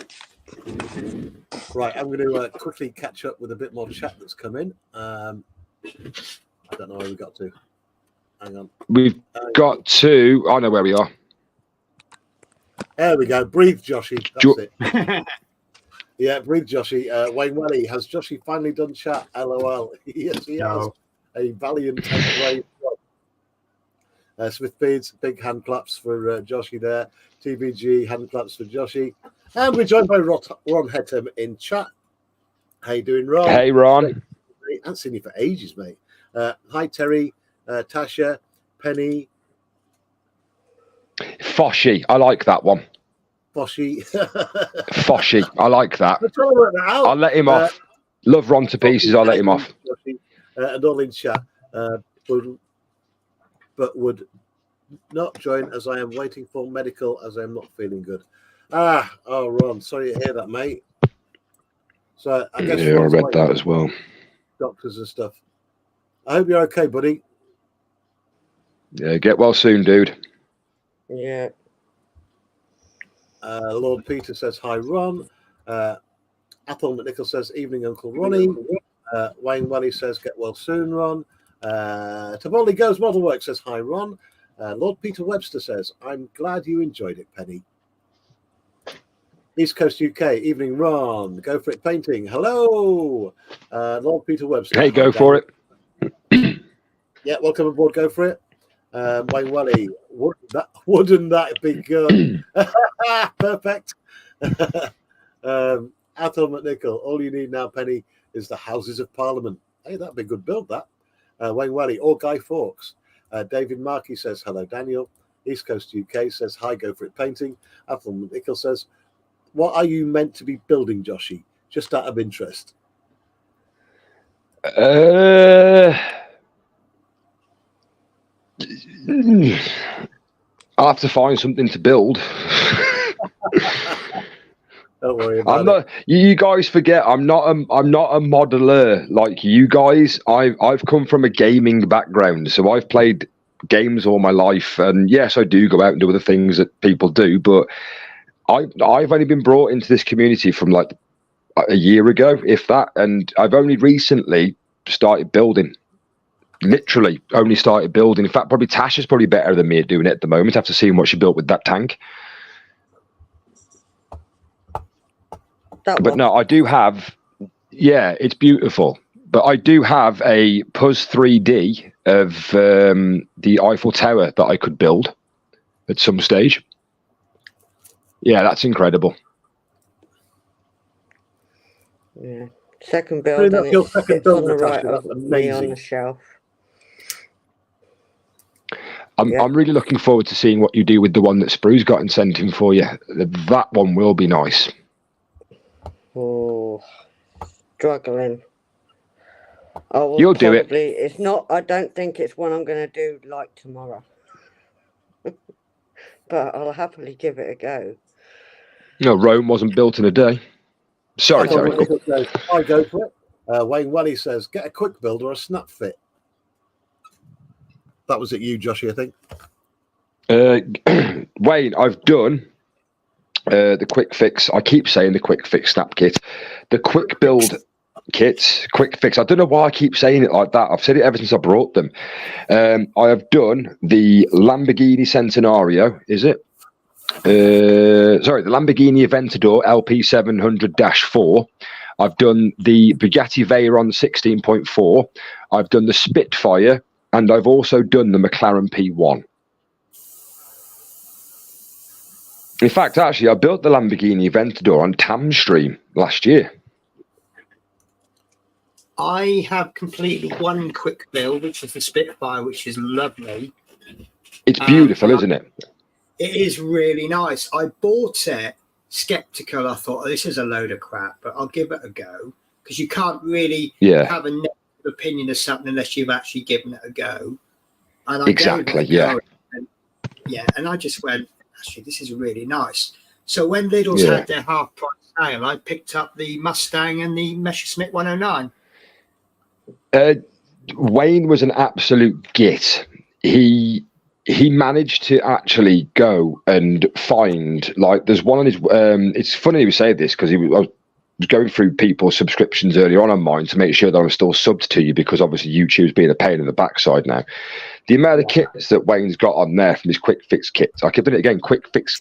Right, I'm going to quickly catch up with a bit more chat that's come in. I don't know where we got to. Hang on. We've got to. I know where we are. There we go. Breathe, Joshy. That's it. Yeah, breathe, Joshy. Wayne Welly, has Joshy finally done chat? LOL. Yes, he has. A valiant brave job. Smith Beads, big hand claps for Joshy there. TBG, hand claps for Joshy. And we're joined by Ron Hettam in chat. How you doing, Ron? Hey, Ron. I haven't seen you for ages, mate. Hi, Terry, Tasha, Penny. Foshy. I like that one. Foshy. Foshy. I like that. I'll let him off. Love Ron to pieces. I'll let him off. And all in chat. But would not join as I am waiting for medical as I am not feeling good. Ron, sorry to hear that, mate. So I guess I read that as well. Doctors and stuff. I hope you're okay, buddy. Yeah, get well soon, dude. Yeah. Lord Peter says hi, Ron. Athol McNichol says evening, Uncle Ronnie. Wayne Welly says get well soon, Ron. Taboli Goes Model Work says hi, Ron. Lord Peter Webster says I'm glad you enjoyed it, Penny. East Coast UK, evening, Ron. Go for it painting. Hello, Lord Peter Webster. Hey, go for it. Yeah, welcome aboard. Go for it. Wayne Welly, wouldn't that be good? Perfect. Athol McNichol, all you need now, Penny, is the Houses of Parliament. Hey, that'd be a good build, that. Wayne Welly or Guy Fawkes. David Markey says hello, Daniel. East Coast UK says hi, go for it painting. Athol McNichol says, what are you meant to be building, Joshy? Just out of interest. I'll have to find something to build. Don't worry about I'm not. You guys forget I'm not a modeler like you guys. I've come from a gaming background, so I've played games all my life, and yes, I do go out and do other things that people do, but I've only been brought into this community from like a year ago, if that, and I've only recently started building. Literally only started building. In fact, probably Tasha's probably better than me at doing it at the moment after seeing what she built with that tank. But no, I do have. Yeah, it's beautiful. But I do have a Puzz 3D of the Eiffel Tower that I could build at some stage. Yeah, that's incredible. Yeah. Second build, and your it second sits build, on the right Natasha, of that's me on amazing. the shelf. I'm really looking forward to seeing what you do with the one that Sprue's got and sent him for you. That one will be nice. Oh, struggling. You'll do it. It's not. I don't think it's one I'm going to do like tomorrow. But I'll happily give it a go. No, Rome wasn't built in a day. Sorry, Terry. I go for it. Wayne Welly says, get a quick build or a snap fit. That was it, you, Joshy, I think. Wayne, I've done the quick fix. I keep saying the quick fix snap kit. The quick build kits, quick fix. I don't know why I keep saying it like that. I've said it ever since I brought them. I have done the Lamborghini Centenario, is it? Sorry, the Lamborghini Aventador LP700-4. I've done the Bugatti Veyron 16.4. I've done the Spitfire, and I've also done the McLaren P1. In fact, actually, I built the Lamborghini Aventador on Tamstream last year. I have completely one quick build, which is the Spitfire, which is lovely. It's beautiful, isn't it? It is really nice. I bought it skeptical. I thought, oh, this is a load of crap, but I'll give it a go, because you can't really have a negative opinion of something unless you've actually given it a go. And I exactly, gave it a go, and I just went, actually, this is really nice. So when Lidl's had their half price sale, I picked up the Mustang and the Messerschmitt 109. Wayne was an absolute git. He managed to actually go and find, like, there's one on his it's funny we say this, because I was going through people's subscriptions earlier on mine to make sure that I was still subbed to you, because obviously YouTube's being a pain in the backside now. The amount of kits that Wayne's got on there from his quick fix kits, I keep doing it again, quick fix,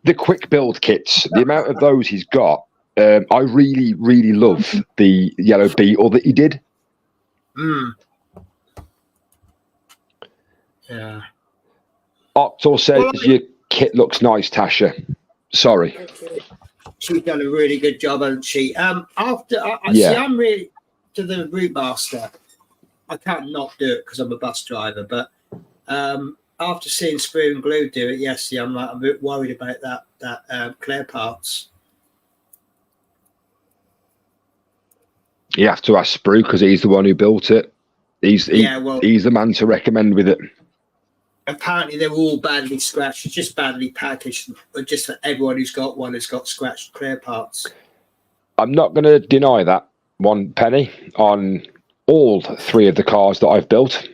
the quick build kits, the amount of those he's got. I really, really love the Yellow Beetle that he did. Yeah. Octor says your kit looks nice, Tasha. Sorry. She's done a really good job, hasn't she? See, I'm really to the Route Master. I can't not do it because I'm a bus driver, but after seeing Sprue and Glue do it yesterday, I'm a bit worried about that clear parts. You have to ask Sprue, because he's the one who built it. He's the man to recommend with it. Apparently, they're all badly scratched. It's just badly packaged, but just for everyone who's got one has got scratched clear parts. I'm not going to deny that one penny on all three of the cars that I've built.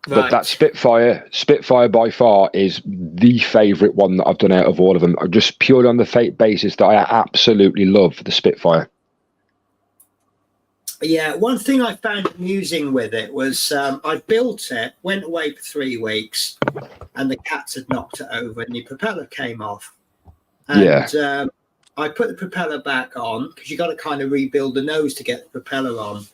But that Spitfire by far is the favourite one that I've done out of all of them. Just purely on the fate basis that I absolutely love the Spitfire. Yeah, one thing I found amusing with it was I built it, went away for 3 weeks, and the cats had knocked it over, and the propeller came off. And I put the propeller back on, because you got to kind of rebuild the nose to get the propeller on.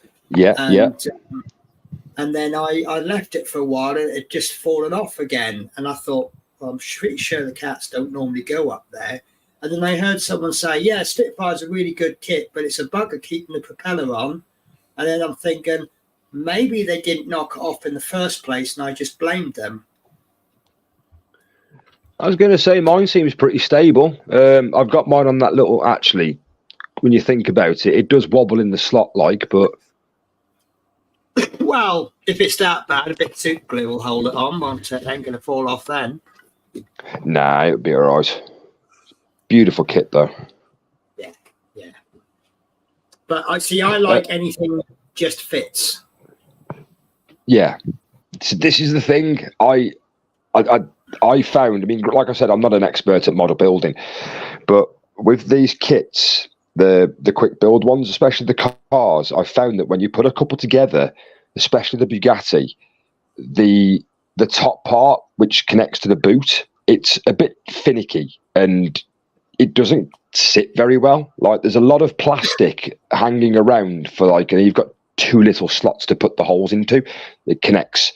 And then I left it for a while, and it had just fallen off again. And I thought, well, I'm pretty sure the cats don't normally go up there. And then I heard someone say, yeah, Spitfire's a really good kit, but it's a bugger keeping the propeller on. And then I'm thinking, maybe they didn't knock it off in the first place, and I just blamed them. I was going to say, mine seems pretty stable. I've got mine on that little, actually, when you think about it, it does wobble in the slot, but... Well, if it's that bad, a bit of super glue will hold it on, won't it? It ain't going to fall off then. Nah, it'll be all right. Beautiful kit, though. Yeah. But I like anything that just fits. Yeah. So this is the thing I found. I mean, like I said, I'm not an expert at model building, but with these kits, the quick build ones, especially the cars, I found that when you put a couple together, especially the Bugatti, the top part which connects to the boot, it's a bit finicky, and it doesn't sit very well. Like, there's a lot of plastic hanging around for, like, and you've got 2 little slots to put the holes into. It connects.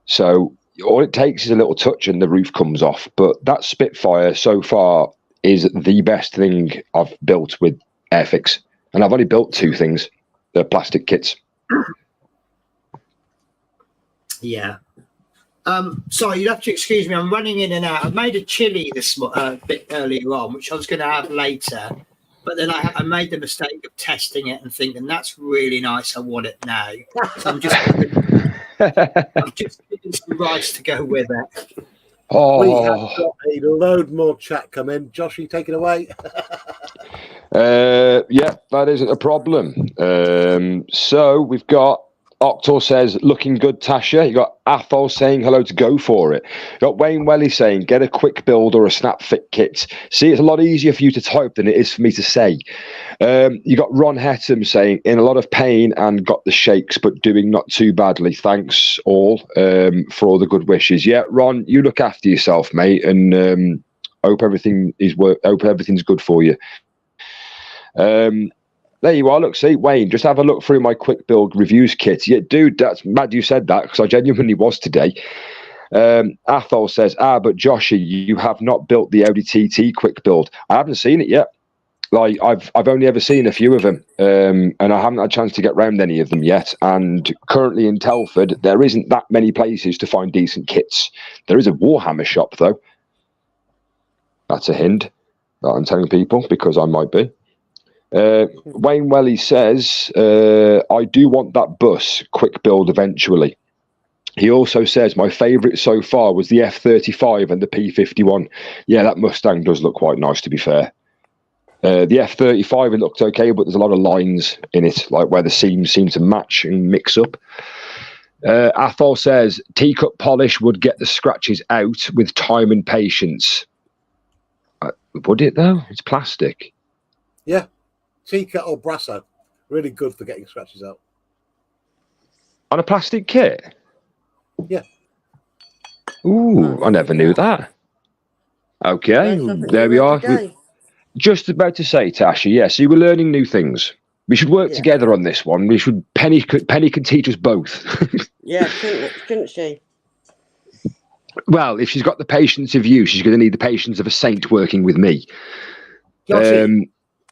So all it takes is a little touch and the roof comes off. But that Spitfire so far is the best thing I've built with Airfix. And I've only built 2 things, the plastic kits. Yeah. Sorry, you'd have to excuse me. I'm running in and out. I made a chili this bit earlier on, which I was going to have later. But then I made the mistake of testing it and thinking, that's really nice. I want it now. So I'm just getting some rice to go with it. We have got a load more chat come in. Josh, you take it away. Yeah, that isn't a problem. So we've got Octor says, looking good, Tasha. You got Athol saying hello to Go For It. You got Wayne Welly saying, get a quick build or a snap fit kit. See, it's a lot easier for you to type than it is for me to say. You got Ron Hettam saying, in a lot of pain and got the shakes, but doing not too badly. Thanks all for all the good wishes. Yeah, Ron, you look after yourself, mate, and hope everything's good for you. There you are. Look, see, Wayne, just have a look through my quick build reviews kit. Yeah, dude, that's mad you said that, because I genuinely was today. Athol says, but Joshy, you have not built the Audi TT quick build. I haven't seen it yet. Like, I've only ever seen a few of them, and I haven't had a chance to get round any of them yet. And currently in Telford, there isn't that many places to find decent kits. There is a Warhammer shop, though. That's a hint that I'm telling people, because I might be. Wayne Welly says, I do want that bus quick build eventually. He also says, my favourite so far was the F35 and the P51. Yeah, that Mustang does look quite nice, to be fair. The F35, it looked okay, but there's a lot of lines in it, like where the seams seem to match and mix up. Athol says, teacup polish would get the scratches out with time and patience. Would it, though? It's plastic. Yeah. Teacup or Brasso, really good for getting scratches out. On a plastic kit? Yeah. Ooh, I never knew that. Okay, there we are. Just about to say, Tasha, yes, you were learning new things. We should work together on this one. We should. Penny can teach us both. Yeah, couldn't she? Well, if she's got the patience of you, she's going to need the patience of a saint working with me.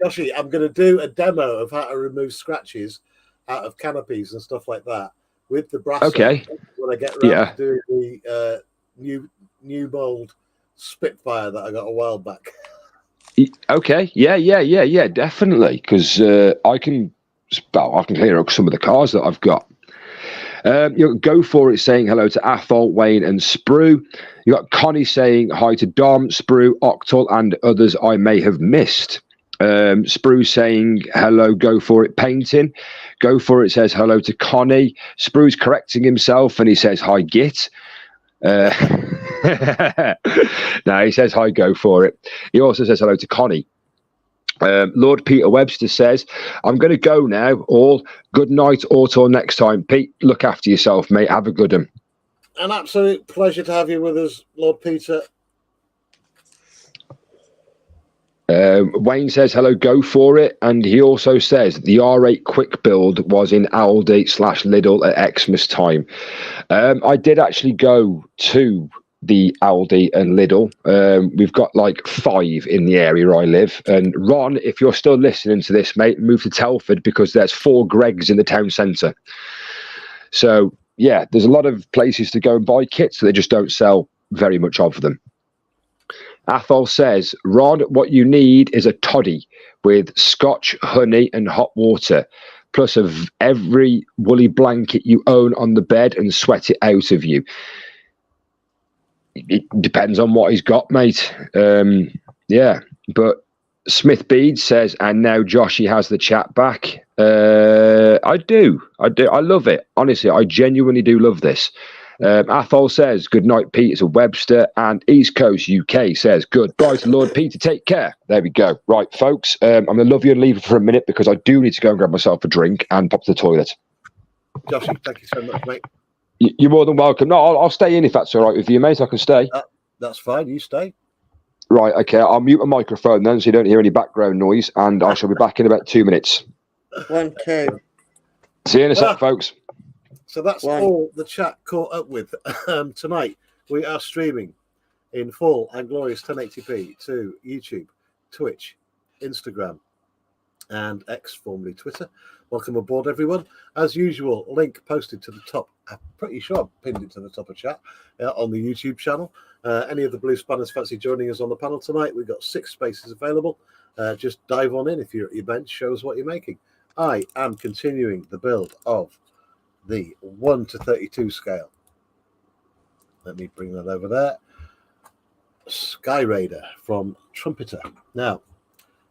Joshy, I'm going to do a demo of how to remove scratches out of canopies and stuff like that with the Brasso. Okay. When I get around to doing the new mold Spitfire that I got a while back. Okay. Yeah, definitely. Because I can clear up some of the cars that I've got. You Go For It saying hello to Athol, Wayne, and Sprue. You got Connie saying hi to Dom, Sprue, Octal, and others I may have missed. Sprue saying hello, Go For It painting. Go For It says hello to Connie. Sprue's correcting himself and he says hi Git. No, he says hi, Go For It. He also says hello to Connie. Lord Peter Webster says, I'm going to go now. All good night or till next time. Pete, look after yourself, mate. Have a good one. An absolute pleasure to have you with us, Lord Peter. Wayne says hello, Go For It, and he also says the R8 quick build was in Aldi/Lidl at Xmas time. I did actually go to the Aldi and Lidl. We've got like 5 in the area I live. And Ron, if you're still listening to this, mate, move to Telford because there's 4 Gregs in the town centre. So yeah, there's a lot of places to go and buy kits, so they just don't sell very much of them. Athol says, Ron, what you need is a toddy with scotch, honey, and hot water, plus of every woolly blanket you own on the bed and sweat it out of you. It depends on what he's got, mate. Yeah, but Smith Bede says, and now Joshy has the chat back. I do. I love it. Honestly, I genuinely do love this. Athol says, good night, Peter Webster, and East Coast UK says, goodbye to Lord Peter, take care. There we go. Right, folks, I'm going to love you and leave it for a minute because I do need to go and grab myself a drink and pop to the toilet. Josh, thank you so much, mate. You're more than welcome. No, I'll stay in if that's all right with you, mate. I can stay. That's fine. You stay. Right, okay. I'll mute my microphone then so you don't hear any background noise, and I shall be back in about 2 minutes. 1, 2. See you in a sec, folks. So that's all the chat caught up with. Tonight, we are streaming in full and glorious 1080p to YouTube, Twitch, Instagram, and X, formerly Twitter. Welcome aboard, everyone. As usual, link posted to the top. I'm pretty sure I've pinned it to the top of chat on the YouTube channel. Any of the Blue Spanners fancy joining us on the panel tonight? We've got 6 spaces available. Just dive on in if you're at your bench. Show us what you're making. I am continuing the build of the 1 to 32 scale. Let me bring that over there. Sky Raider from Trumpeter. Now,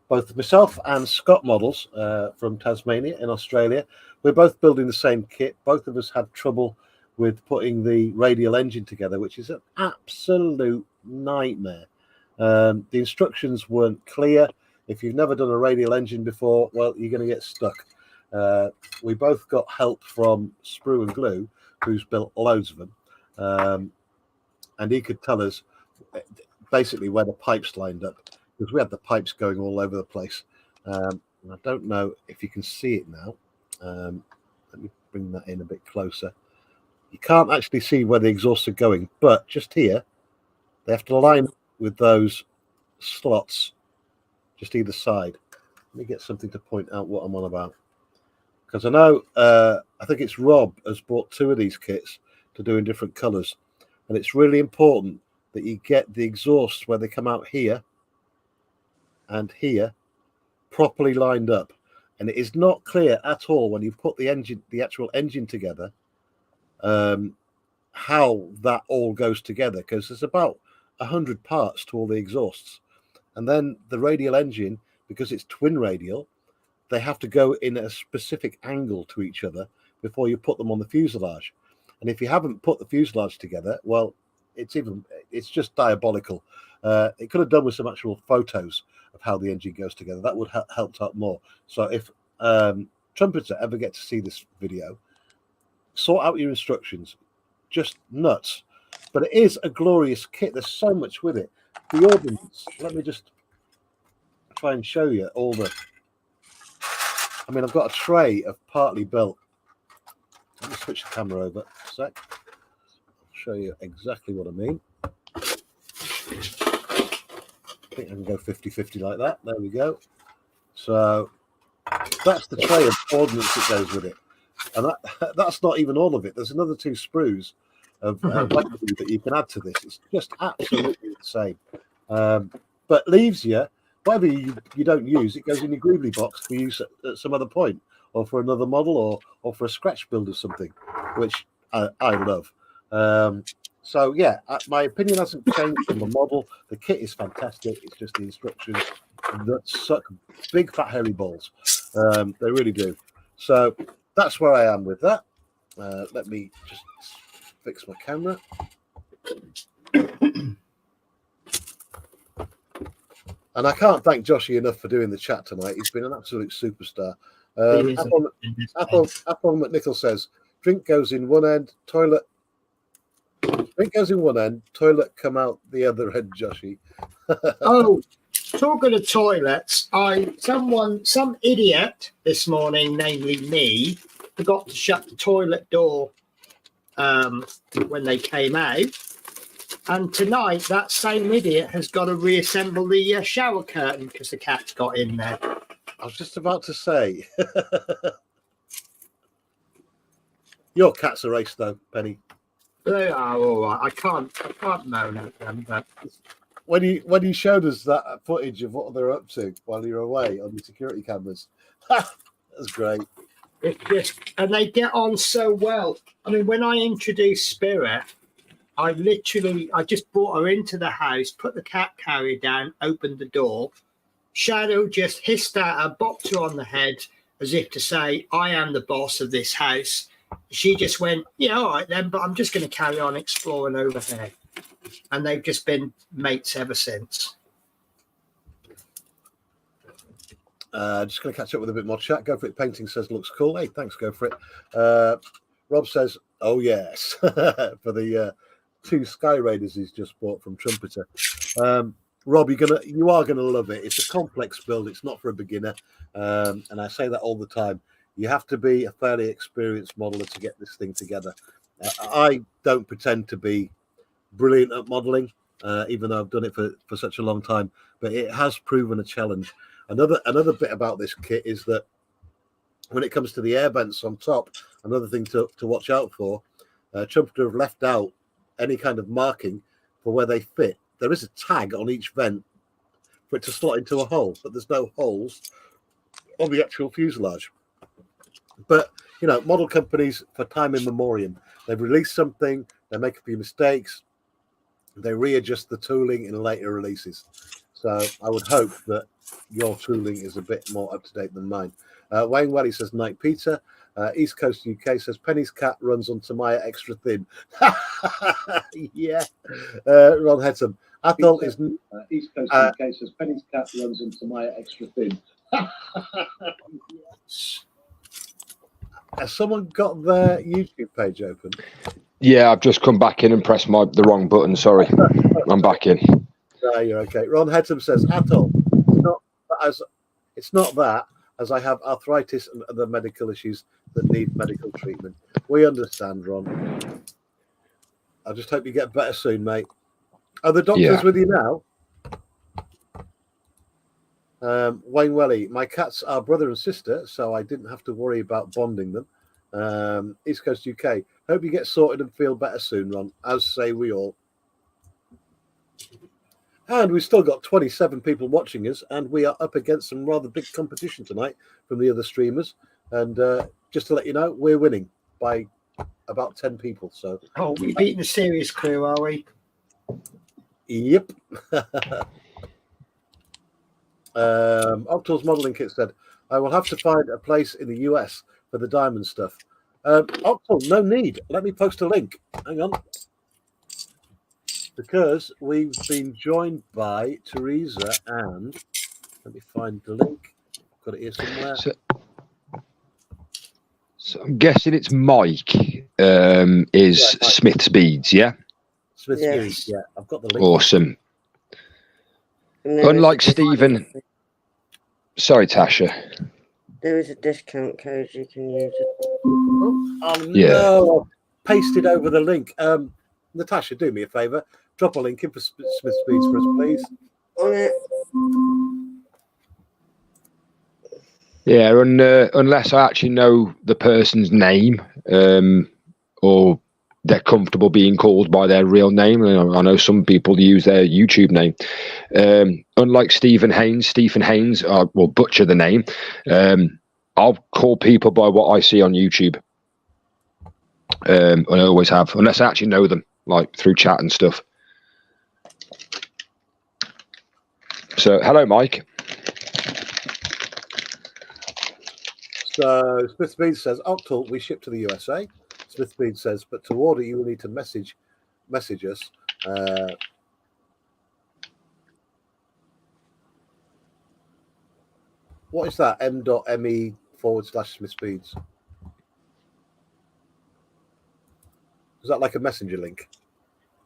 both myself and Scott Models from Tasmania in Australia, we're both building the same kit. Both of us had trouble with putting the radial engine together, which is an absolute nightmare. The instructions weren't clear. If you've never done a radial engine before, well, you're going to get stuck. We both got help from Sprue and Glue, who's built loads of them. And he could tell us basically where the pipes lined up, because we had the pipes going all over the place. And I don't know if you can see it now. Let me bring that in a bit closer. You can't actually see where the exhausts are going, but just here, they have to line up with those slots just either side. Let me get something to point out what I'm on about. Because I know, I think it's Rob has bought 2 of these kits to do in different colours. And it's really important that you get the exhausts where they come out here and here properly lined up. And it is not clear at all when you put the actual engine together, how that all goes together, because there's about 100 parts to all the exhausts. And then the radial engine, because it's twin radial, they have to go in a specific angle to each other before you put them on the fuselage. And if you haven't put the fuselage together, well, it's just diabolical. It could have done with some actual photos of how the engine goes together. That would help out more. So if Trumpeter ever get to see this video, sort out your instructions. Just nuts. But it is a glorious kit. There's so much with it. The ordnance. Let me just try and show you all the... I mean, I've got a tray of partly built. Let me switch the camera over a sec. I'll show you exactly what I mean. I think I can go 50-50 like that. There we go. So that's the tray of ordnance that goes with it. And that's not even all of it. There's another 2 sprues of that you can add to this. It's just absolutely insane. But leaves you, whatever you don't use, it goes in your Groovely box for use at some other point, or for another model, or for a scratch build of something, which I love. So yeah, my opinion hasn't changed from the model. The kit is fantastic. It's just the instructions that suck big fat hairy balls. They really do. So that's where I am with that. Let me just fix my camera. And I can't thank Joshy enough for doing the chat tonight. He's been an absolute superstar. Apple McNichol says, drink goes in one end, toilet come out the other end, Joshy. Oh, talking of toilets, some idiot this morning, namely me, forgot to shut the toilet door when they came out. And tonight, that same idiot has got to reassemble the shower curtain because the cat's got in there. I was just about to say. Your cat's a race, though, Penny. They are all right. I can't moan at them. But when you showed us that footage of what they're up to while you're away on your security cameras, that's great. It's just, and they get on so well. I mean, when I introduced Spirit, I just brought her into the house, put the cat carrier down, opened the door. Shadow just hissed at her, bopped her on the head as if to say, I am the boss of this house. She just went, yeah, all right then, but I'm just going to carry on exploring over here. And they've just been mates ever since. Just going to catch up with a bit more chat. Go for it. Painting says looks cool. Hey, thanks. Go for it. Rob says, oh, yes, for the 2 Sky Raiders he's just bought from Trumpeter. Rob, you are gonna love it. It's a complex build. It's not for a beginner, and I say that all the time. You have to be a fairly experienced modeler to get this thing together. I don't pretend to be brilliant at modeling, even though I've done it for such a long time. But it has proven a challenge. Another bit about this kit is that when it comes to the air vents on top, another thing to watch out for, Trumpeter have left out any kind of marking for where they fit. There is a tag on each vent for it to slot into a hole, but there's no holes on the actual fuselage. But, model companies for time immemorial, they've released something, they make a few mistakes, they readjust the tooling in later releases. So I would hope that your tooling is a bit more up to date than mine. Wayne Welly says, Night Peter. East Coast UK says, Penny's cat runs on Tamiya extra thin. Yeah. Ron Hedson. Athol is. East Coast UK says, Penny's cat runs on Tamiya extra thin. Has someone got their YouTube page open? Yeah, I've just come back in and pressed the wrong button. Sorry. I'm back in. No, you're okay. Ron Hedson says, Athol, it's not that, as I have arthritis and other medical issues that need medical treatment. We understand, Ron. I just hope you get better soon, mate. Are the doctors with you now? Wayne Welly, my cats are brother and sister, so I didn't have to worry about bonding them. East Coast UK, hope you get sorted and feel better soon, Ron, as say we all. And we've still got 27 people watching us, and we are up against some rather big competition tonight from the other streamers. And just to let you know, we're winning by about 10 people. So, we're beating the serious crew, are we? Yep. Optal's modeling kit said, I will have to find a place in the US for the diamond stuff. Optal, no need. Let me post a link. Hang on. Because we've been joined by Teresa and let me find the link. I've got it here somewhere. So I'm guessing it's Mike is Mike. Smith Speeds, yeah? Smith Speeds, yeah. I've got the link. Awesome. Unlike Stephen. Sorry, Tasha. There is a discount code you can use. No, I've pasted over the link. Natasha, do me a favour. Drop a link in for Smith Speeds for us, please. On it. Yeah, unless I actually know the person's name, or they're comfortable being called by their real name. I know some people use their YouTube name. Unlike Stephen Haynes, will butcher the name. I'll call people by what I see on YouTube. And I always have, unless I actually know them, like through chat and stuff. So, hello, Mike. So, Smith Speed says, Octal, we ship to the USA. Smith Speed says, but to order, you will need to message us. What is that? m.me/Smith Speeds. Is that like a messenger link?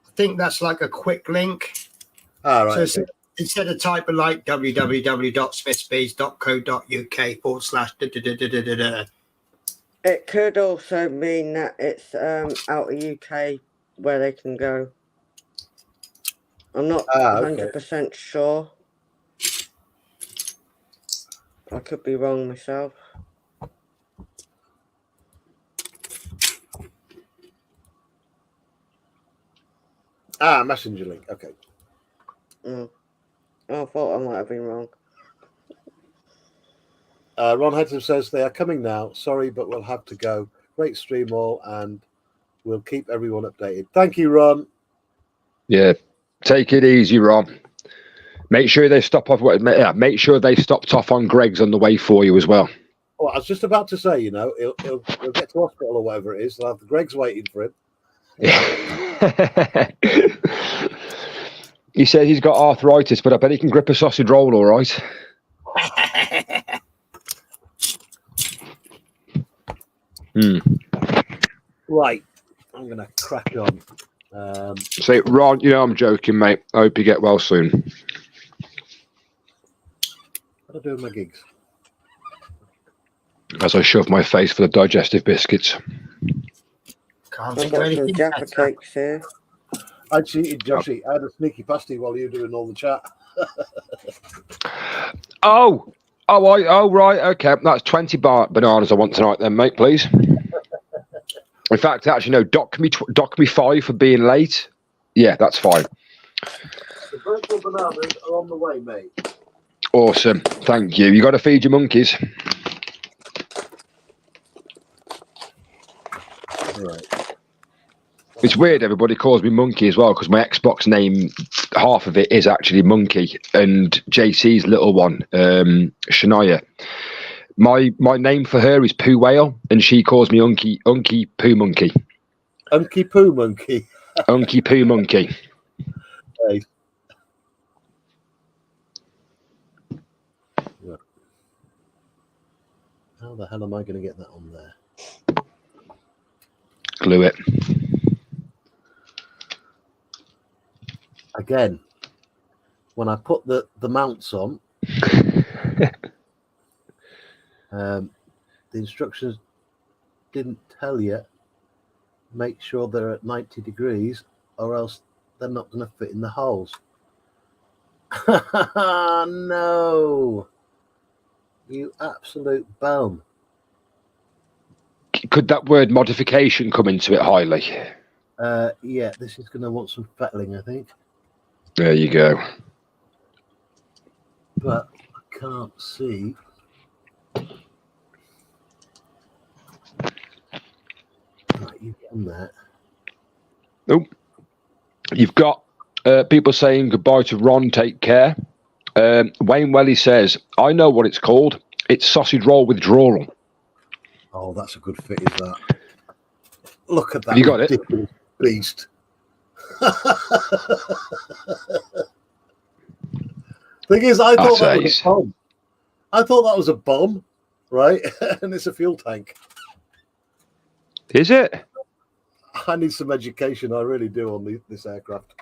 I think that's like a quick link. Right. So instead of typing like www.smithspeeds.co.uk/. It could also mean that it's out of UK where they can go. I'm not 100% sure. I could be wrong myself. Messenger link. Okay. I thought I might have been wrong. Ron Hedson says they are coming now. Sorry, but we'll have to go. Great stream all, and we'll keep everyone updated. Thank you, Ron. Yeah, take it easy, Ron. Make sure they stop off. Make sure they stopped off on Greg's on the way for you as well. Well, I was just about to say, he'll get to hospital or whatever it is. They'll have the Greg's waiting for him. He says he's got arthritis, but I bet he can grip a sausage roll all right. Right, I'm gonna crack on. Say, Ron, I'm joking, mate. I hope you get well soon. What do I do with my gigs? As I shove my face for the digestive biscuits. Can't I've think of got some anything Jaffa better. cakes here. I cheated, Joshy. I had a sneaky pasty while you were doing all the chat. Oh, right, okay. That's 20 bananas I want tonight then, mate, please. In fact, actually, no, dock me 5 for being late. Yeah, that's fine. The virtual bananas are on the way, mate. Awesome. Thank you. You got to feed your monkeys. Right. It's weird everybody calls me Monkey as well because my Xbox name, half of it is actually Monkey, and JC's little one, Shania. My name for her is Pooh Whale, and she calls me Unky Pooh Monkey. Unky Poo Monkey. Unky Pooh Monkey. Hey. Yeah. How the hell am I going to get that on there? Glue it. Again, when I put the mounts on, the instructions didn't tell you make sure they're at 90 degrees or else they're not going to fit in the holes. No, you absolute bum. Could that word modification come into it highly? Yeah, this is going to want some fettling, I think. There you go. But I can't see. Right, you get on that. Nope. You've got people saying goodbye to Ron, take care. Wayne Welly says, I know what it's called. It's sausage roll withdrawal. Oh, that's a good fit, is that? Look at that. Have you got it? Beast. Thing is, I thought that was a bomb. I thought that was a bomb, right? And it's a fuel tank. Is it? I need some education. I really do on this aircraft.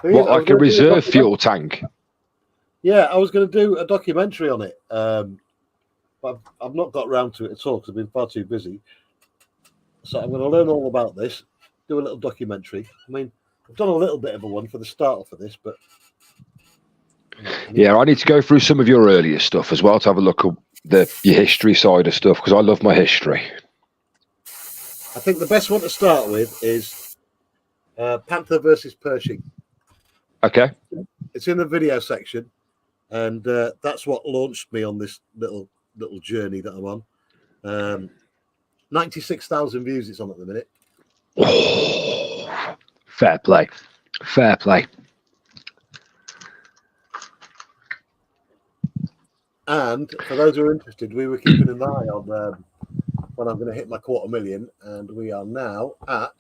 What, like a reserve fuel tank? Yeah, I was going to do a documentary on it, but I've not got around to it at all because I've been far too busy. So I'm going to learn all about this, do a little documentary. I mean, I've done a little bit of a one for the start for this, but... Yeah, I need to go through some of your earlier stuff as well to have a look at your history side of stuff because I love my history. I think the best one to start with is Panther versus Pershing. Okay. It's in the video section, and that's what launched me on this little journey that I'm on. 96,000 views it's on at the minute. Oh, fair play. Fair play. And for those who are interested, we were keeping an eye on when I'm going to hit my 250,000, and we are now at.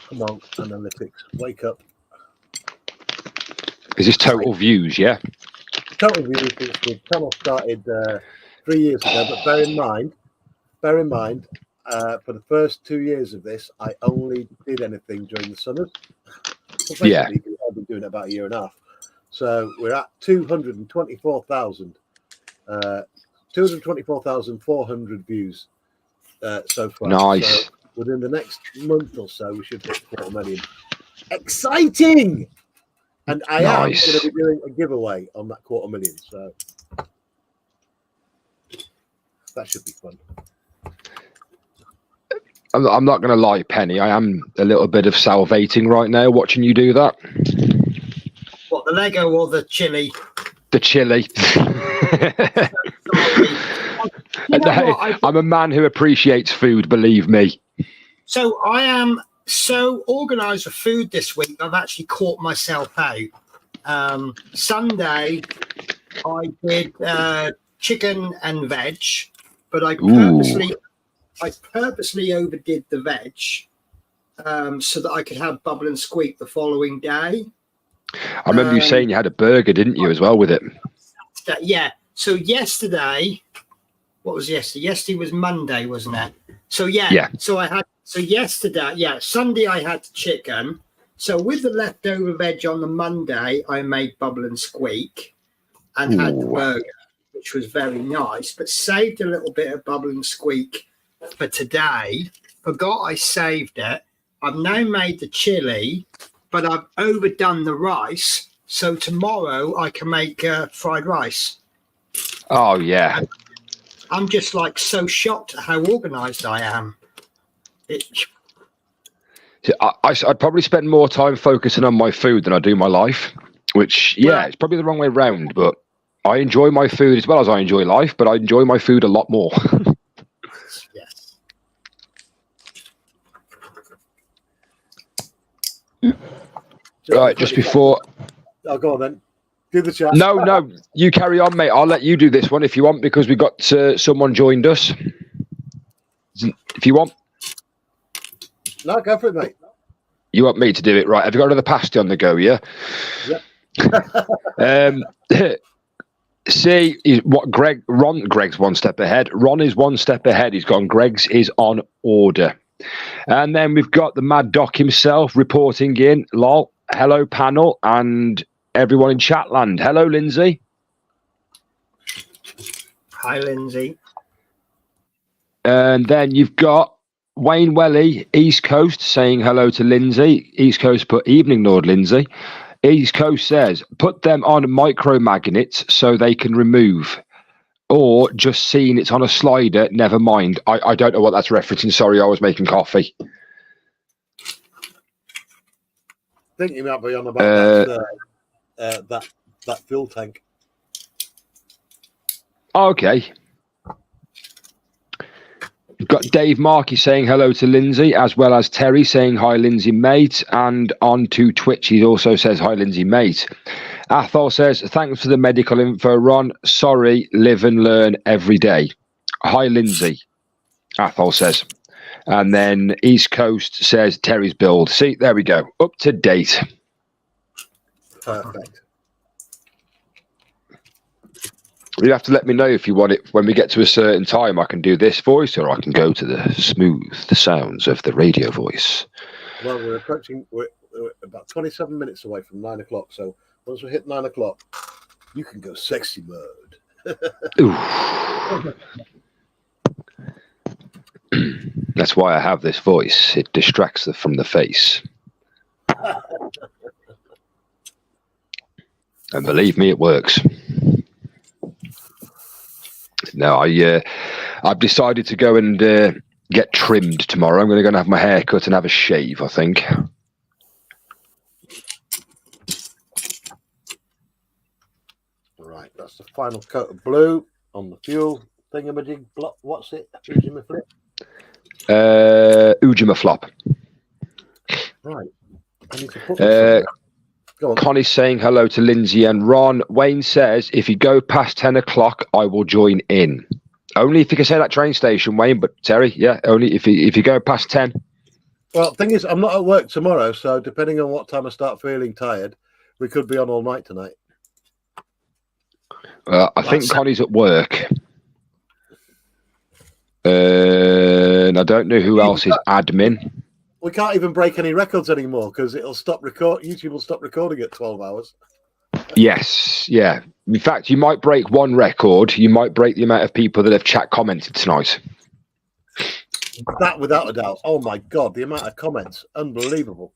Come on, analytics, wake up. Is this total views? Yeah. Total views. The channel started 3 years ago, but bear in mind, for the first 2 years of this, I only did anything during the summers. So Yeah. I've been doing it about a year and a half. So we're at 224,000, 224,400 views so far. Nice. So within the next month or so, we should hit 250,000. Exciting! And I am going to be doing a giveaway on that 250,000. So that should be fun. I'm not going to lie, Penny. I am a little bit of salivating right now watching you do that. What, the Lego or the chili? The chili. I'm a man who appreciates food, believe me. So I am so organised with food this week, I've actually caught myself out. Sunday, I did chicken and veg, but I purposely overdid the veg so that I could have bubble and squeak the following day. I remember you saying you had a burger, didn't you, as well with it? Yeah. So yesterday, what was yesterday? Yesterday was Monday, wasn't it? So yeah. So yesterday, Sunday I had chicken. So with the leftover veg on the Monday, I made Bubble and Squeak and had the burger, which was very nice, but saved a little bit of Bubble and Squeak for today. Forgot I saved it. I've now made the chili, but I've overdone the rice. So tomorrow I can make fried rice. Oh, yeah. I'm just like so shocked at how organised I am. I'd probably spend more time focusing on my food than I do my life, which, it's probably the wrong way round, but I enjoy my food as well as I enjoy life, but I enjoy my food a lot more. Yes. Right, just before... Oh, go on then. Do the chat. No, you carry on, mate. I'll let you do this one if you want, because we've got someone joined us. If you want. No, go for it, mate. You want me to do it, right? Have you got another pasty on the go, yeah? Yep. See what Greg's one step ahead. Ron is one step ahead. He's gone. Greg's is on order. And then we've got the Mad Doc himself reporting in. Lol. Hello, panel, and everyone in Chatland. Hello, Lindsay. Hi, Lindsay. And then you've got Wayne Welly, East Coast, saying hello to Lindsay. East Coast put evening, Lord Lindsay. East Coast says, put them on micro magnets so they can remove. Or just seeing it's on a slider, never mind. I don't know what that's referencing. Sorry, I was making coffee. I think you might be on about that fuel tank. Okay. We've got Dave Markey saying hello to Lindsay, as well as Terry saying hi, Lindsay, mate. And on to Twitch, he also says hi, Lindsay, mate. Athol says, thanks for the medical info, Ron. Sorry, live and learn every day. Hi, Lindsay, Athol says. And then East Coast says Terry's build. See, there we go. Up to date. Perfect. You have to let me know if you want it. When we get to a certain time, I can do this voice, or I can go to the sounds of the radio voice. Well, we're about 27 minutes away from 9 o'clock. So once we hit 9 o'clock, you can go sexy mode. That's why I have this voice. It distracts from the face. And believe me, it works. No, I've decided to go and get trimmed tomorrow. I'm going to go and have my hair cut and have a shave, I think. Right, that's the final coat of blue on the fuel thingamajig block. What's it? Ujimaflop. Right. I need to put this Go on. Connie's saying hello to Lindsay and Ron. Wayne says, if you go past 10 o'clock, I will join in. Only if you can say that train station, Wayne, but Terry, yeah, only if you go past 10. Well, the thing is, I'm not at work tomorrow, so depending on what time I start feeling tired, we could be on all night tonight. I think Connie's at work. And I don't know who else is admin. We can't even break any records anymore because it'll stop YouTube will stop recording at 12 hours. Yes, yeah. In fact, you might break one record. You might break the amount of people that have chat commented tonight. That without a doubt. Oh my God, the amount of comments. Unbelievable.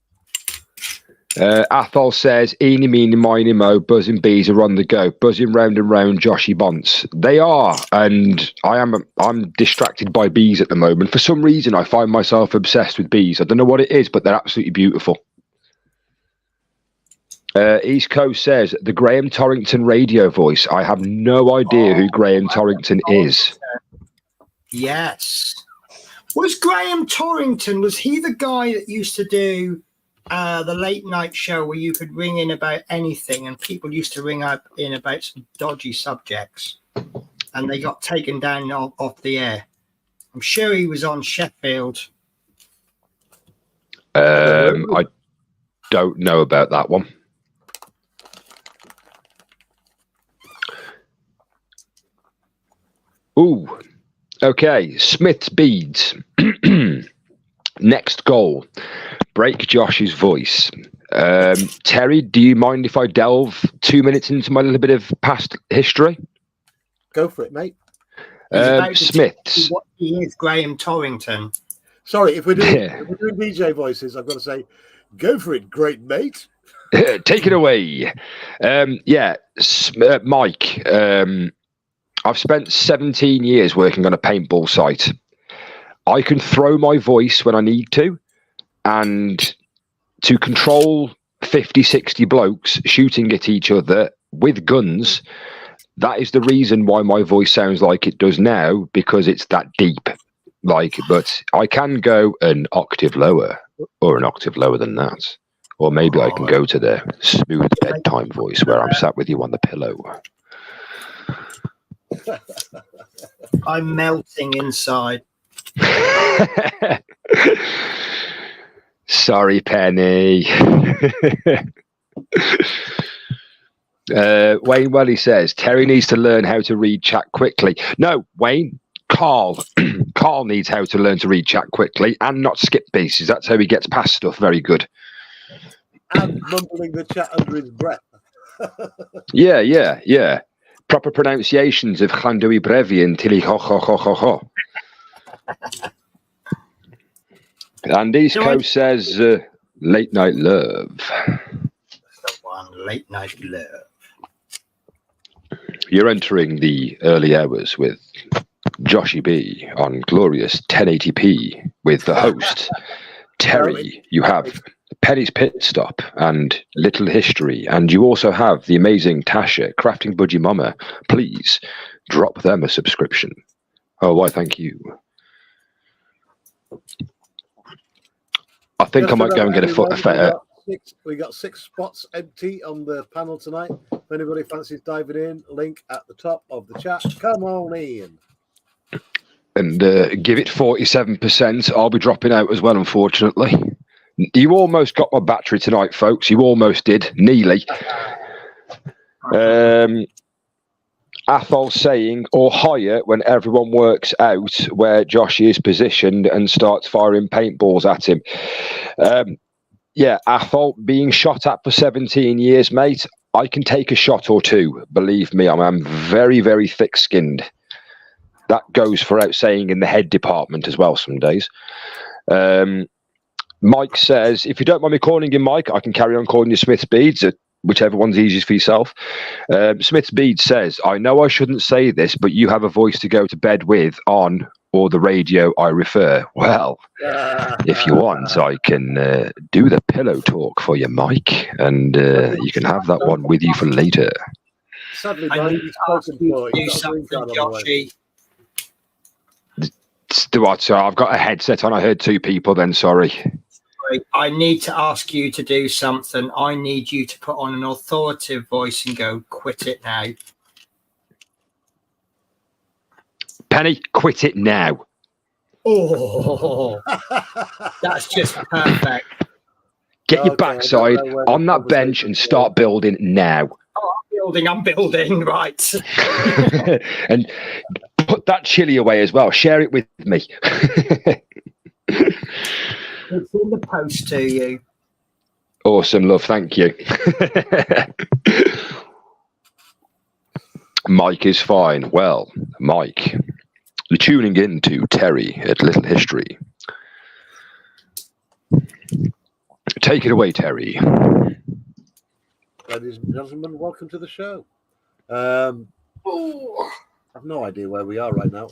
Athol says, eeny, meeny, miny, mo, buzzing bees are on the go. Buzzing round and round Joshy Bonts. They are, and I'm distracted by bees at the moment. For some reason, I find myself obsessed with bees. I don't know what it is, but they're absolutely beautiful. East Coast says, the Graham Torrington radio voice. I have no idea who Graham Torrington is. Yes. Was Graham Torrington, was he the guy that used to do the late night show where you could ring in about anything and people used to ring up in about some dodgy subjects and they got taken down off the air? I'm sure he was on Sheffield. I don't know about that one. Ooh, okay. Smith's Beads. Next goal, break Josh's voice. Terry, do you mind if I delve 2 minutes into my little bit of past history? Go for it, mate. Smiths. What he is, Graham Torrington. Sorry, if we're doing DJ voices, I've got to say, go for it, great mate. Take it away. Mike, I've spent 17 years working on a paintball site. I can throw my voice when I need to, and to control 50, 60 blokes shooting at each other with guns, that is the reason why my voice sounds like it does now, because it's that deep. But I can go an octave lower, or an octave lower than that. Or maybe I can go to the smooth bedtime voice where I'm sat with you on the pillow. I'm melting inside. Sorry, Penny. Wayne Welly says Terry needs to learn how to read chat quickly. No, Wayne, Carl. Carl needs how to learn to read chat quickly and not skip pieces. That's how he gets past stuff very good. And mumbling the chat under his breath. Yeah. Proper pronunciations of Chandui Brevi and Tilly ho ho ho ho ho. And East Coast says late night love. Late night love. You're entering the early hours with Joshy B on glorious 1080p with the host Terry. You have Penny's Pitstop and Little History, and you also have the amazing Tasha, Crafting Budgie Mama. Please drop them a subscription. Oh, why, thank you. I think I might go and get a foot of We got 6 spots empty on the panel tonight. If anybody fancies diving in, link at the top of the chat. Come on in. And give it 47%. I'll be dropping out as well, unfortunately. You almost got my battery tonight, folks. You almost did. Nearly. Athol saying, or higher when everyone works out where Josh is positioned and starts firing paintballs at him. Athol, being shot at for 17 years, mate, I can take a shot or two. Believe me, I'm very, very thick-skinned. That goes for out saying in the head department as well some days. Mike says, if you don't mind me calling you Mike, I can carry on calling you Smith's Beads, whichever one's easiest for yourself. Smith's Beads says, I know I shouldn't say this, but you have a voice to go to bed with on or the radio I refer. Well, if you want, I can do the pillow talk for you, Mike, and you can have that one with you for later. Sadly, I need to ask you to do something, Joshy. So I've got a headset on. I heard 2 people then, sorry. I need to ask you to do something. I need you to put on an authoritative voice and go, quit it now. Penny, quit it now. Oh, that's just perfect. Get your backside on that bench and start building now. Oh, I'm building, right. And put that chili away as well. Share it with me. It's in the post to you. Awesome, love. Thank you. Mike is fine. Well, Mike, you're tuning in to Terry at Little History. Take it away, Terry. Ladies and gentlemen, welcome to the show. I have no idea where we are right now.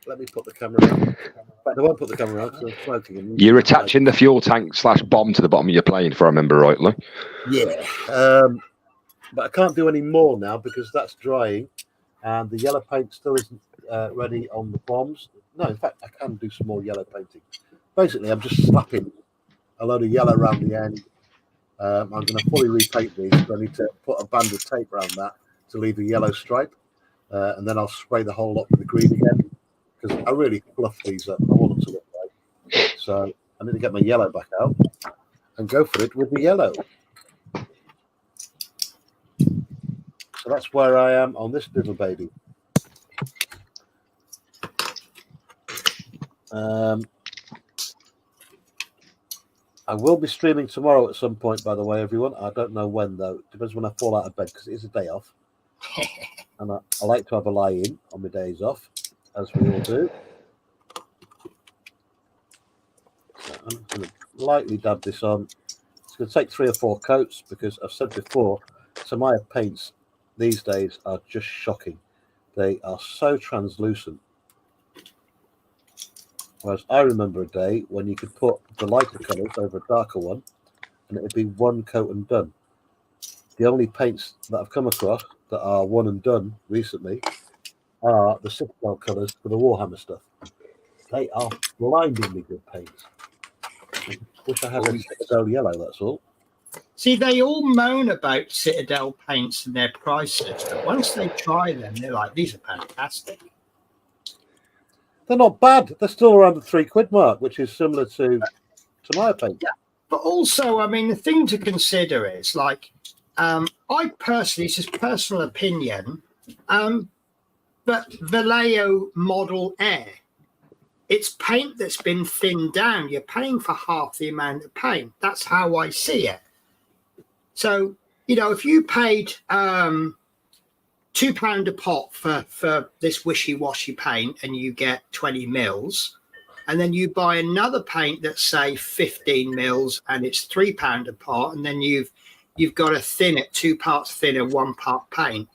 Let me put the camera on. In fact, I won't put the camera on because I'm floating. You're attaching the fuel tank / bomb to the bottom of your plane, if I remember rightly. Yeah. But I can't do any more now because that's drying and the yellow paint still isn't ready on the bombs. No, in fact, I can do some more yellow painting. Basically, I'm just slapping a load of yellow around the end. I'm going to fully repaint these, but I need to put a band of tape around that to leave a yellow stripe. And then I'll spray the whole lot with the green again because I really fluff these up. I want them to look like. So I need to get my yellow back out and go for it with the yellow. So that's where I am on this little baby. I will be streaming tomorrow at some point, by the way, everyone. I don't know when, though. It depends when I fall out of bed, because it is a day off. And I like to have a lie-in on my days off, as we all do. So I'm just going to lightly dab this on. It's going to take 3 or 4 coats, because I've said before, Tamiya paints these days are just shocking. They are so translucent. Whereas I remember a day when you could put the lighter colours over a darker one, and it would be 1 coat and done. The only paints that I've come across that are 1 and done recently are the Citadel colours for the Warhammer stuff. They are blindingly good paints. I wish I had a Citadel yellow, that's all. See, they all moan about Citadel paints and their prices, but once they try them, they're like, these are fantastic. They're not bad. They're still around the £3 mark, which is similar to my paint. Yeah, but also, I mean, the thing to consider is, like, I personally, this is personal opinion, but Vallejo Model Air, it's paint that's been thinned down. You're paying for half the amount of paint. That's how I see it. So, you know, if you paid £2 a pot for this wishy-washy paint and you get 20 mils, and then you buy another paint that's, say, 15 mils and it's £3 a pot, and then you've got to thin it, 2 parts thinner, 1 part paint.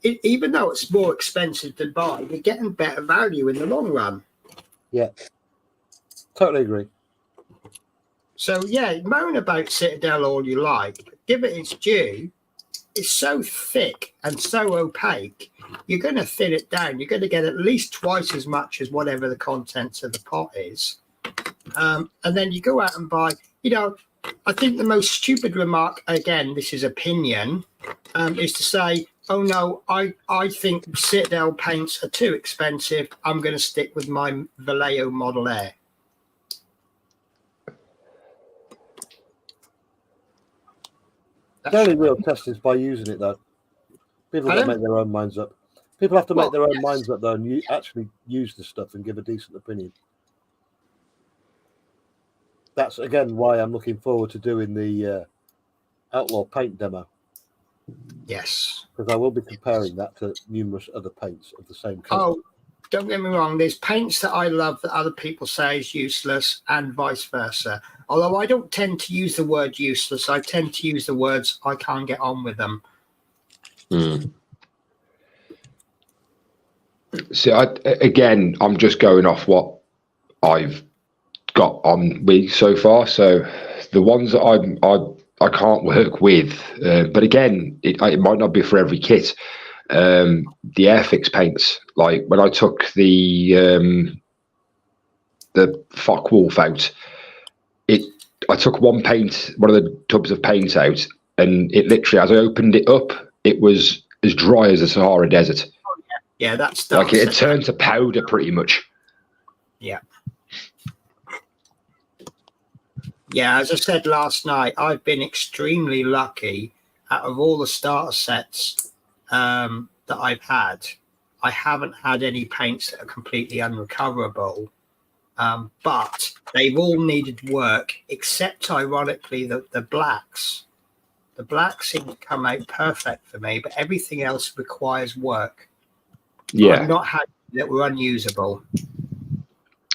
Even though it's more expensive to buy, you're getting better value in the long run. Yeah, totally agree. So, yeah, moan about Citadel all you like, but give it its due. It's so thick and so opaque, you're going to thin it down. You're going to get at least twice as much as whatever the contents of the pot is. And then you go out and buy, you know, I think the most stupid remark, again, this is opinion, is to say, oh, no, I think Citadel paints are too expensive. I'm going to stick with my Vallejo Model Air. The only real test is by using it, though. People have to make their own minds up. People have to make their own minds up, though, and actually use the stuff and give a decent opinion. That's, again, why I'm looking forward to doing the Outlaw paint demo. Yes. Because I will be comparing that to numerous other paints of the same colour. Oh, don't get me wrong. There's paints that I love that other people say is useless and vice versa. Although I don't tend to use the word useless, I tend to use the words I can't get on with them. So again, I'm just going off what I've got on me so far. So the ones that I can't work with, but again, it might not be for every kit. The Airfix paints, like when I took the Fock Wolf out, I took one of the tubs of paint out, and it literally, as I opened it up, it was as dry as the Sahara Desert. Yeah, that's like it turned to powder pretty much. Yeah. Yeah, as I said last night, I've been extremely lucky. Out of all the starter sets that I've had, I haven't had any paints that are completely unrecoverable. But they've all needed work, except, ironically, the blacks. The blacks seem to come out perfect for me, but everything else requires work. Yeah. I've not had that were unusable.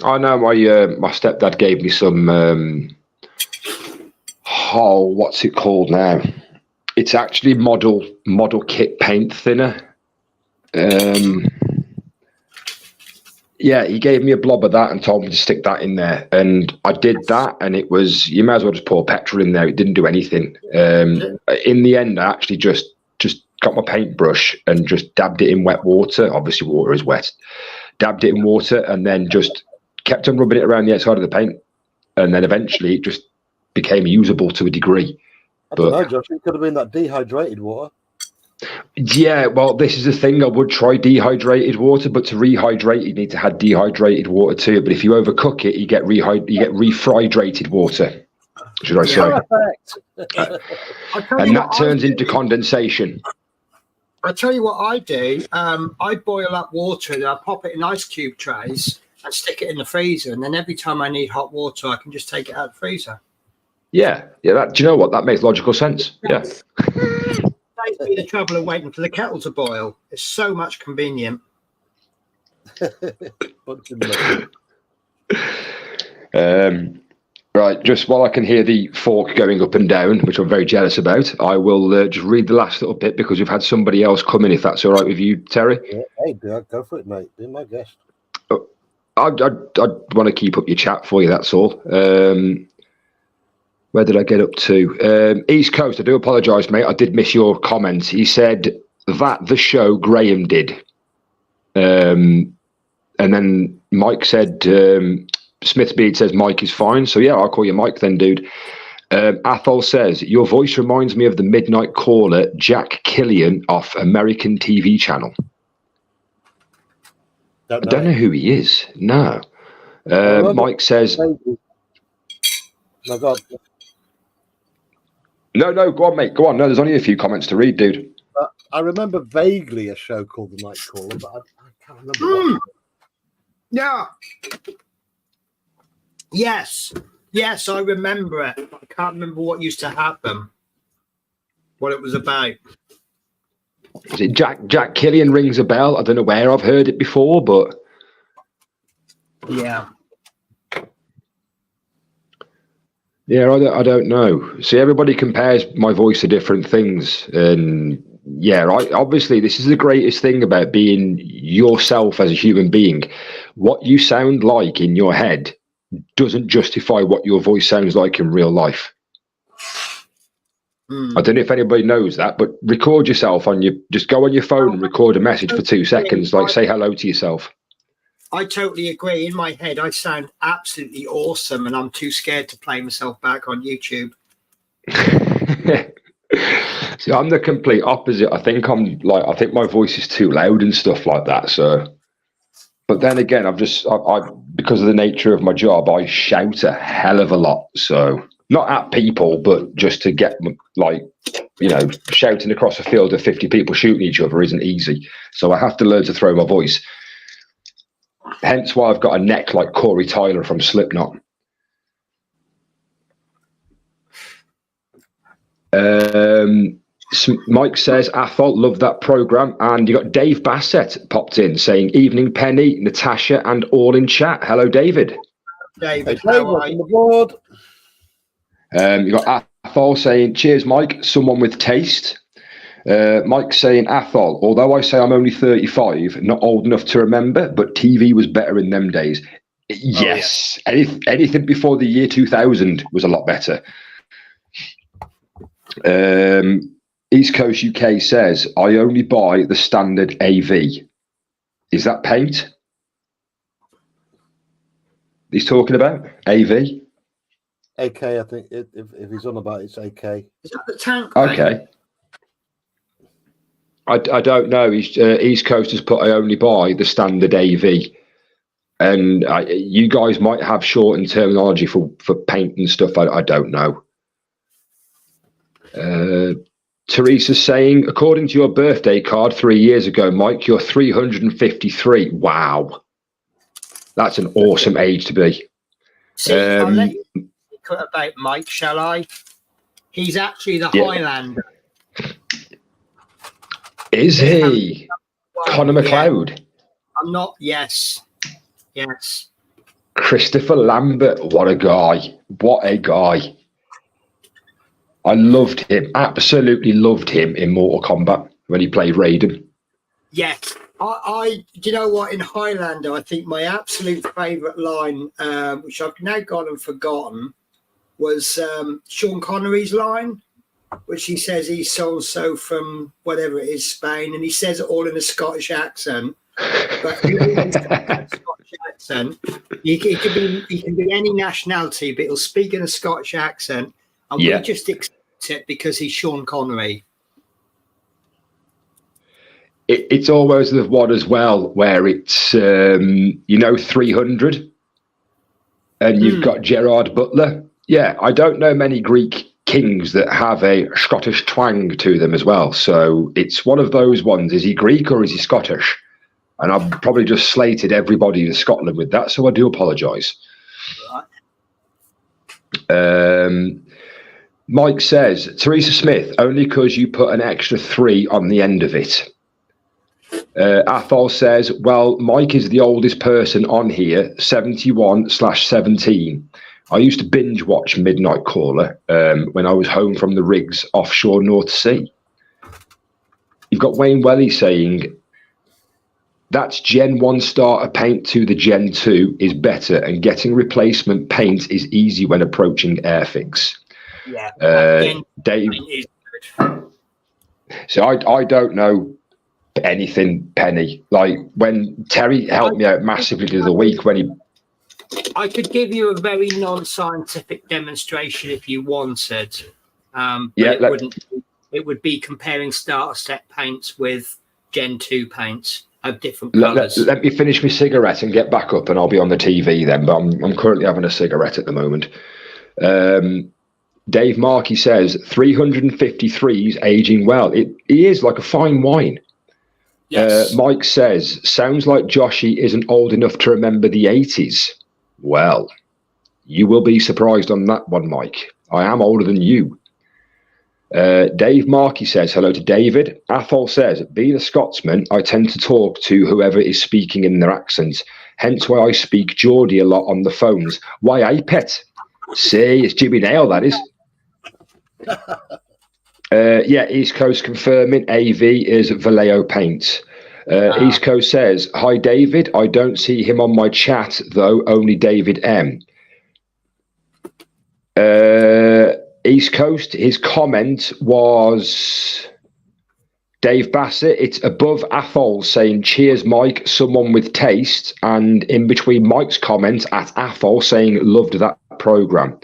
I know my stepdad gave me some, what's it called now? It's actually model kit paint thinner. Yeah, he gave me a blob of that and told me to stick that in there. And I did that, and it was, you may as well just pour petrol in there. It didn't do anything. In the end, I actually just got my paintbrush and just dabbed it in wet water. Obviously, water is wet. Dabbed it in water and then just kept on rubbing it around the outside of the paint. And then eventually it just became usable to a degree. I don't know, Josh. It could have been that dehydrated water. Yeah, well, this is the thing. I would try dehydrated water, but to rehydrate, you need to add dehydrated water too. But if you overcook it, you get refridrated water, should I say? And that turns into condensation. I tell you what I do. I boil up water and I pop it in ice cube trays and stick it in the freezer. And then every time I need hot water, I can just take it out of the freezer. Yeah. Do you know what? That makes logical sense. Yeah. Saves me the trouble of waiting for the kettle to boil. It's so much convenient. Right, just while I can hear the fork going up and down, which I'm very jealous about, I will just read the last little bit because we've had somebody else come in, if that's all right with you, Terry. Yeah, hey, go for it, mate. Be my guest. I want to keep up your chat for you, that's all. Where did I get up to? East Coast, I do apologise, mate. I did miss your comment. He said that the show Graham did. And then Mike said... Smithbeard says Mike is fine, so yeah, I'll call you Mike then, dude. Athol says your voice reminds me of the midnight caller Jack Killian off American TV channel. I don't know who he is. No. Mike says no, go on, mate, go on. No, there's only a few comments to read, dude. I remember vaguely a show called The Night Caller, but I can't remember what. Yeah. Yes, I remember it. I can't remember what used to happen, what it was about. Is it Jack Killian rings a bell? I don't know where I've heard it before, but yeah, I don't know. See, everybody compares my voice to different things, and yeah, obviously this is the greatest thing about being yourself as a human being. What you sound like in your head doesn't justify what your voice sounds like in real life. I don't know if anybody knows that, but record yourself just go on your phone and record a message for 2 seconds, like say hello to yourself. I totally agree. In my head, I sound absolutely awesome, and I'm too scared to play myself back on YouTube. See, I'm the complete opposite. I think my voice is too loud and stuff like that. So, but then again, I because of the nature of my job, I shout a hell of a lot. So not at people, but just to get shouting across a field of 50 people shooting each other isn't easy. So I have to learn to throw my voice. Hence why I've got a neck like Corey Tyler from Slipknot. Mike says, Athol, love that program. And you got Dave Bassett popped in saying, evening, Penny, Natasha, and all in chat. Hello, David. David, how are you? You got Athol saying, cheers, Mike, someone with taste. Mike saying, Athol, although I say I'm only 35, not old enough to remember, but TV was better in them days. Yes. Oh, yeah. Anything before the year 2000 was a lot better. East Coast UK says, I only buy the standard AV. Is that paint he's talking about? AV? AK, I think if he's on about it's AK. Is that the tank? Okay. I don't know. East Coast has put I only buy the standard AV. And you guys might have shortened terminology for paint and stuff. I don't know. Teresa's saying, according to your birthday card 3 years ago, Mike, you're 353. Wow. That's an awesome age to be. See, I'll let you talk about Mike, shall I? He's actually the Highlander. Is he? Connor McLeod? I'm not. Yes. Christopher Lambert. What a guy. What a guy. I loved him. Absolutely loved him in Mortal Kombat when he played Raiden. Yes. Do you know what? In Highlander, I think my absolute favourite line, which I've now gone and forgotten, was Sean Connery's line, which he says he's so-and-so from whatever it is, Spain, and he says it all in a Scottish accent. But he always got that Scottish accent. He can be any nationality, but he'll speak in a Scottish accent, and we just accept it because he's Sean Connery. It's always the one as well where it's 300, and you've got Gerard Butler. Yeah, I don't know many Greek kings that have a Scottish twang to them as well. So it's one of those ones. Is he Greek or is he Scottish? And I've probably just slated everybody in Scotland with that, so I do apologise. Mike says, Teresa Smith, only because you put an extra 3 on the end of it. Athol says, well, Mike is the oldest person on here, 71/17. I used to binge watch Midnight Caller when I was home from the rigs offshore North Sea. You've got Wayne Welly saying, that's Gen 1 starter paint to the Gen 2 is better, and getting replacement paint is easy when approaching Airfix. Yeah. Dave. So I don't know anything, Penny. Like when Terry helped me out massively the other week when he. I could give you a very non-scientific demonstration if you wanted. It would be comparing starter set paints with Gen 2 paints of different colours. Let me finish my cigarette and get back up, and I'll be on the TV then. But I'm currently having a cigarette at the moment. Dave Markey says 353's aging well. He is like a fine wine. Yes. Mike says, sounds like Joshy isn't old enough to remember the 80s. Well, you will be surprised on that one, Mike. I am older than you. Dave Markey says, hello to David. Athol says, being a Scotsman, I tend to talk to whoever is speaking in their accent. Hence why I speak Geordie a lot on the phones. Why, pet? See, it's Jimmy Nail, that is. East Coast confirming AV is Vallejo Paint. East Coast says, hi, David. I don't see him on my chat, though, only David M. East Coast, his comment was Dave Bassett. It's above Athol saying, cheers, Mike, someone with taste. And in between Mike's comment at Athol saying, loved that programme.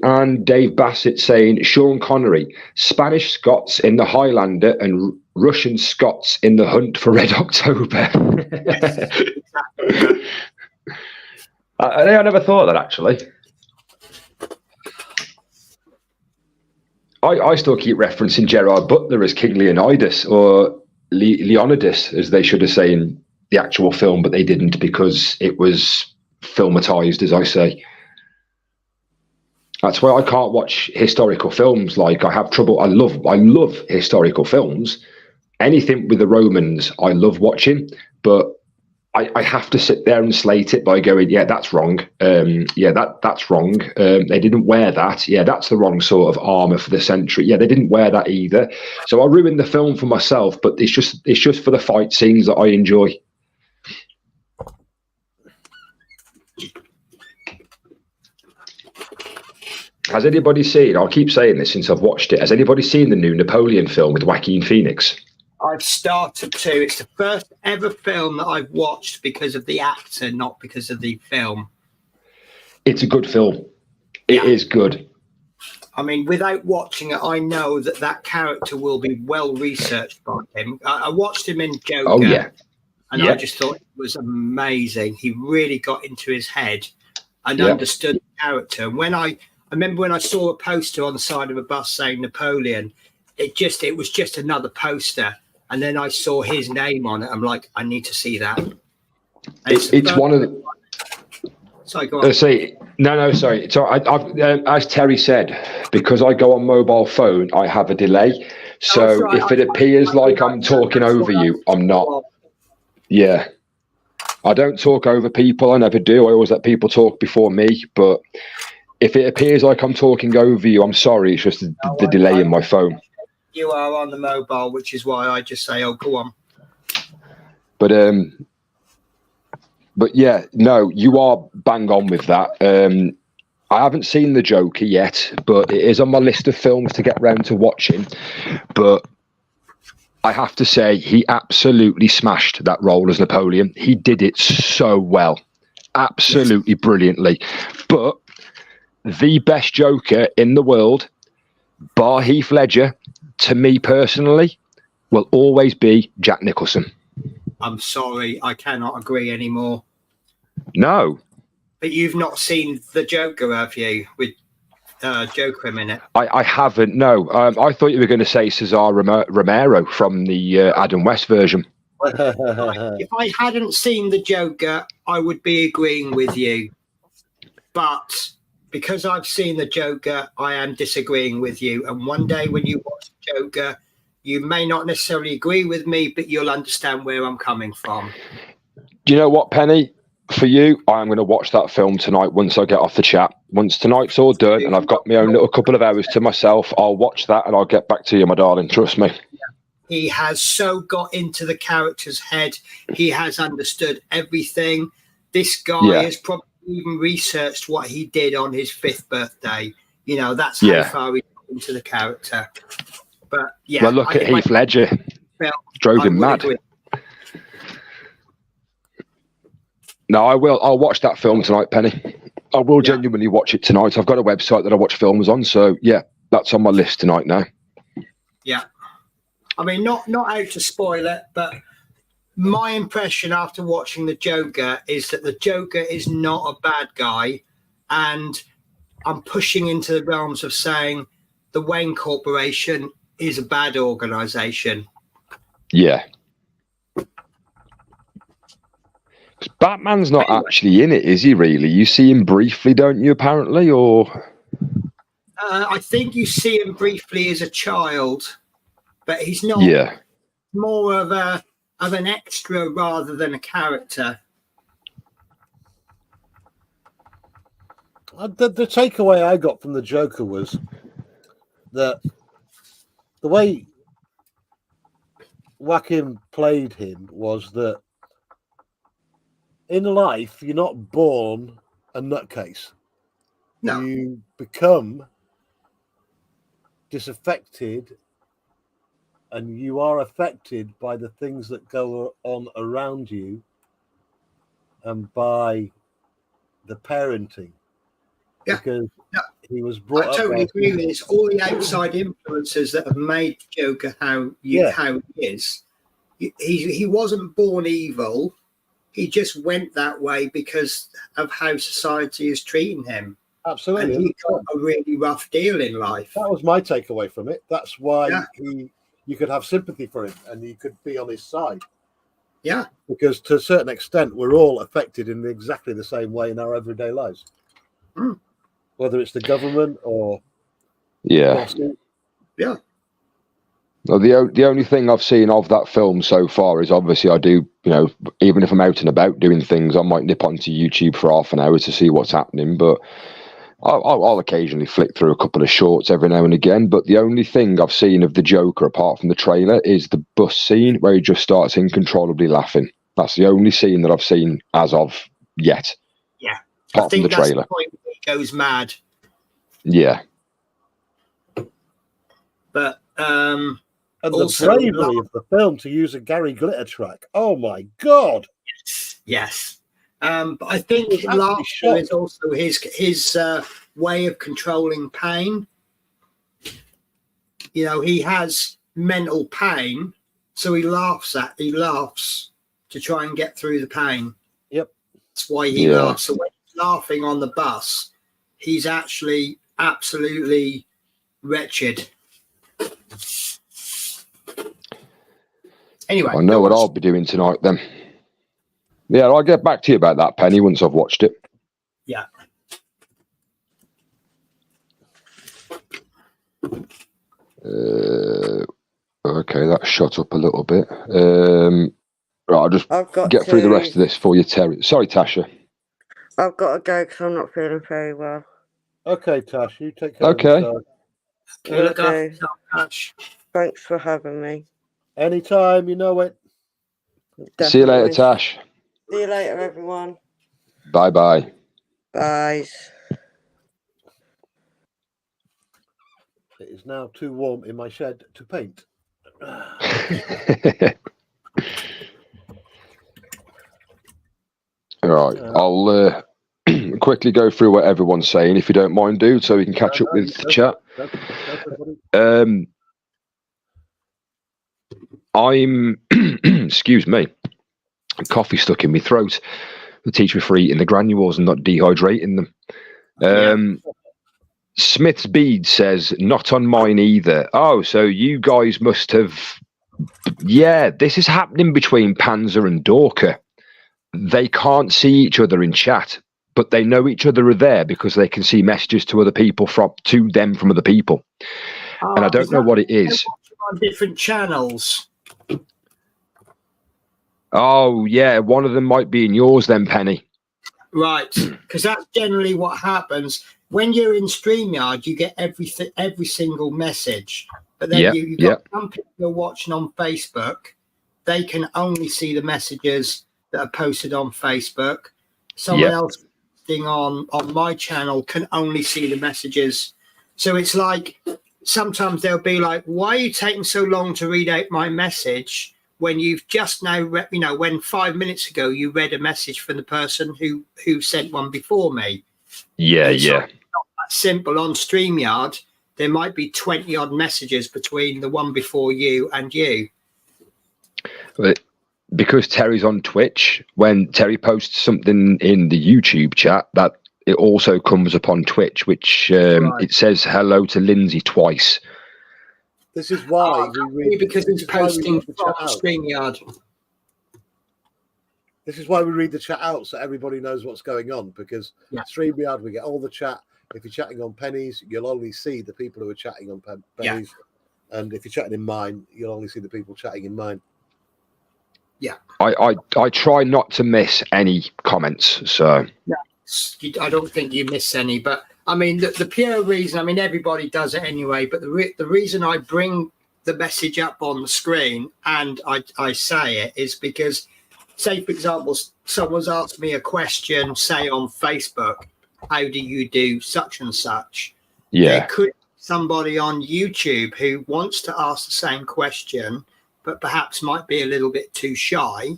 And Dave Bassett saying Sean Connery, Spanish Scots in the Highlander and Russian Scots in the Hunt for Red October. I never thought of that, actually. I still keep referencing Gerard Butler as King Leonidas, or Leonidas, as they should have said in the actual film, but they didn't because it was filmatized, as I say. That's why I can't watch historical films. Like, I have trouble. I love historical films. Anything with the Romans, I love watching, but I have to sit there and slate it by going, yeah, that's wrong. That's wrong. They didn't wear that. Yeah, that's the wrong sort of armor for the century. Yeah, they didn't wear that either. So I ruin the film for myself, but it's just for the fight scenes that I enjoy. Has anybody seen, I'll keep saying this since I've watched it, has anybody seen the new Napoleon film with Joaquin Phoenix? I've started to. It's the first ever film that I've watched because of the actor, not because of the film. It's a good film. It is good. I mean, without watching it, I know that character will be well researched by him. I watched him in Joker. Oh, yeah. And I just thought it was amazing. He really got into his head and understood the character. And when I remember when I saw a poster on the side of a bus saying Napoleon, it was just another poster. And then I saw his name on it. I'm like, I need to see that. It's one of the... Sorry, go on. Sorry. So I've as Terry said, because I go on mobile phone, I have a delay. So if it appears like I'm talking over you, I'm not. Yeah. I don't talk over people. I never do. I always let people talk before me. But if it appears like I'm talking over you, I'm sorry. It's just the delay in my phone. You are on the mobile, which is why I just say, oh, go on. But yeah, no, you are bang on with that. I haven't seen The Joker yet, but it is on my list of films to get round to watching. But I have to say, he absolutely smashed that role as Napoleon. He did it so well, absolutely brilliantly. But the best Joker in the world, bar Heath Ledger, to me personally, will always be Jack Nicholson. I'm sorry, I cannot agree anymore. No. But you've not seen The Joker, have you, with Joker in it? I haven't, no. I thought you were going to say Cesar Romero from the Adam West version. If I hadn't seen the Joker, I would be agreeing with you. But because I've seen the Joker, I am disagreeing with you. And one day when you watch the Joker, you may not necessarily agree with me, but you'll understand where I'm coming from. Do you know what, Penny? For you, I'm going to watch that film tonight once I get off the chat. Once tonight's all done and I've got my own little couple of hours to myself, I'll watch that and I'll get back to you, my darling. Trust me. He has so got into the character's head. He has understood everything. This guy has probably even researched what he did on his 5th birthday. You know, that's how far he got into the character. But yeah, well, look at Heath Ledger. Drove him mad. Agree. No, I will. I'll watch that film tonight, Penny. I will genuinely watch it tonight. I've got a website that I watch films on, so yeah, that's on my list tonight now. Yeah, I mean, not out to spoil it, but my impression after watching the Joker is that the Joker is not a bad guy, and I'm pushing into the realms of saying the Wayne Corporation is a bad organization. Yeah. Batman's not actually in it, is he, really? You see him briefly, don't you, apparently, or? I think you see him briefly as a child, but he's not more of an extra rather than a character. The takeaway I got from the Joker was that the way Joaquin played him was that in life, you're not born a nutcase. No. You become disaffected and you are affected by the things that go on around you and by the parenting. Yeah. Because he was brought up. I totally agree with this. All the outside influences that have made Joker how he is. He wasn't born evil. He just went that way because of how society is treating him. Absolutely. And he got a really rough deal in life. That was my takeaway from it. That's why you could have sympathy for him and you could be on his side. Yeah. Because to a certain extent, we're all affected in exactly the same way in our everyday lives. Mm. Whether it's the government or... Yeah. Well, the only thing I've seen of that film so far is obviously I do, you know, even if I'm out and about doing things, I might nip onto YouTube for half an hour to see what's happening. But I'll occasionally flick through a couple of shorts every now and again. But the only thing I've seen of the Joker, apart from the trailer, is the bus scene where he just starts uncontrollably laughing. That's the only scene that I've seen as of yet. Yeah. Apart from the trailer. That's the point where he goes mad. Yeah. But, and also, the bravery of the film to use a Gary Glitter track. Oh my God! Yes. But I think laughter is also his way of controlling pain. You know, he has mental pain, so he laughs to try and get through the pain. Yep. That's why he laughs. So when he's laughing on the bus, he's actually absolutely wretched. Anyway, I know what I'll be doing tonight then. Yeah, I'll get back to you about that, Penny, once I've watched it. Yeah. Okay, that shut up a little bit. Right, I'll just get through the rest of this for you, Terry. Sorry, Tasha. I've got to go because I'm not feeling very well. Okay, Tash, you take care. Okay. Look after yourself, Tash. Thanks for having me. Anytime, you know it. Definitely. See you later, Tash. See you later, everyone. Bye-bye. Bye. It is now too warm in my shed to paint. All right, I'll quickly go through what everyone's saying, if you don't mind, dude, so we can catch up with the chat. I'm, excuse me, coffee stuck in my throat. The teacher for eating the granules and not dehydrating them. Smith's Bead says, not on mine either. Oh, so you guys must have Yeah, this is happening between Panzer and Dorker. They can't see each other in chat, but they know each other are there because they can see messages to other people from other people. And I don't know what it is. On different channels. Oh yeah, one of them might be in yours then, Penny. Right, because that's generally what happens when you're in StreamYard. You get every single message, but then you've got some people who are watching on Facebook. They can only see the messages that are posted on Facebook. Someone else on my channel can only see the messages. So it's like sometimes they'll be like, "Why are you taking so long to read out my message?" When you've just now, when 5 minutes ago you read a message from the person who sent one before me. Yeah, it's not that simple. On StreamYard, there might be 20 odd messages between the one before you and you. But because Terry's on Twitch, when Terry posts something in the YouTube chat, that it also comes up on Twitch, which it says hello to Lindsay twice. This is why because he's posting from StreamYard. This is why we read the chat out so everybody knows what's going on, because StreamYard, we get all the chat. If you're chatting on Pennies, you'll only see the people who are chatting on Pennies. And if you're chatting in mine, you'll only see the people chatting in mine. Yeah. I try not to miss any comments, so... No, I don't think you miss any, but... I mean, the pure reason, I mean, everybody does it anyway, but the reason I bring the message up on the screen and I say it is because, say, for example, someone's asked me a question, say, on Facebook, how do you do such and such? Yeah. There could be somebody on YouTube who wants to ask the same question, but perhaps might be a little bit too shy.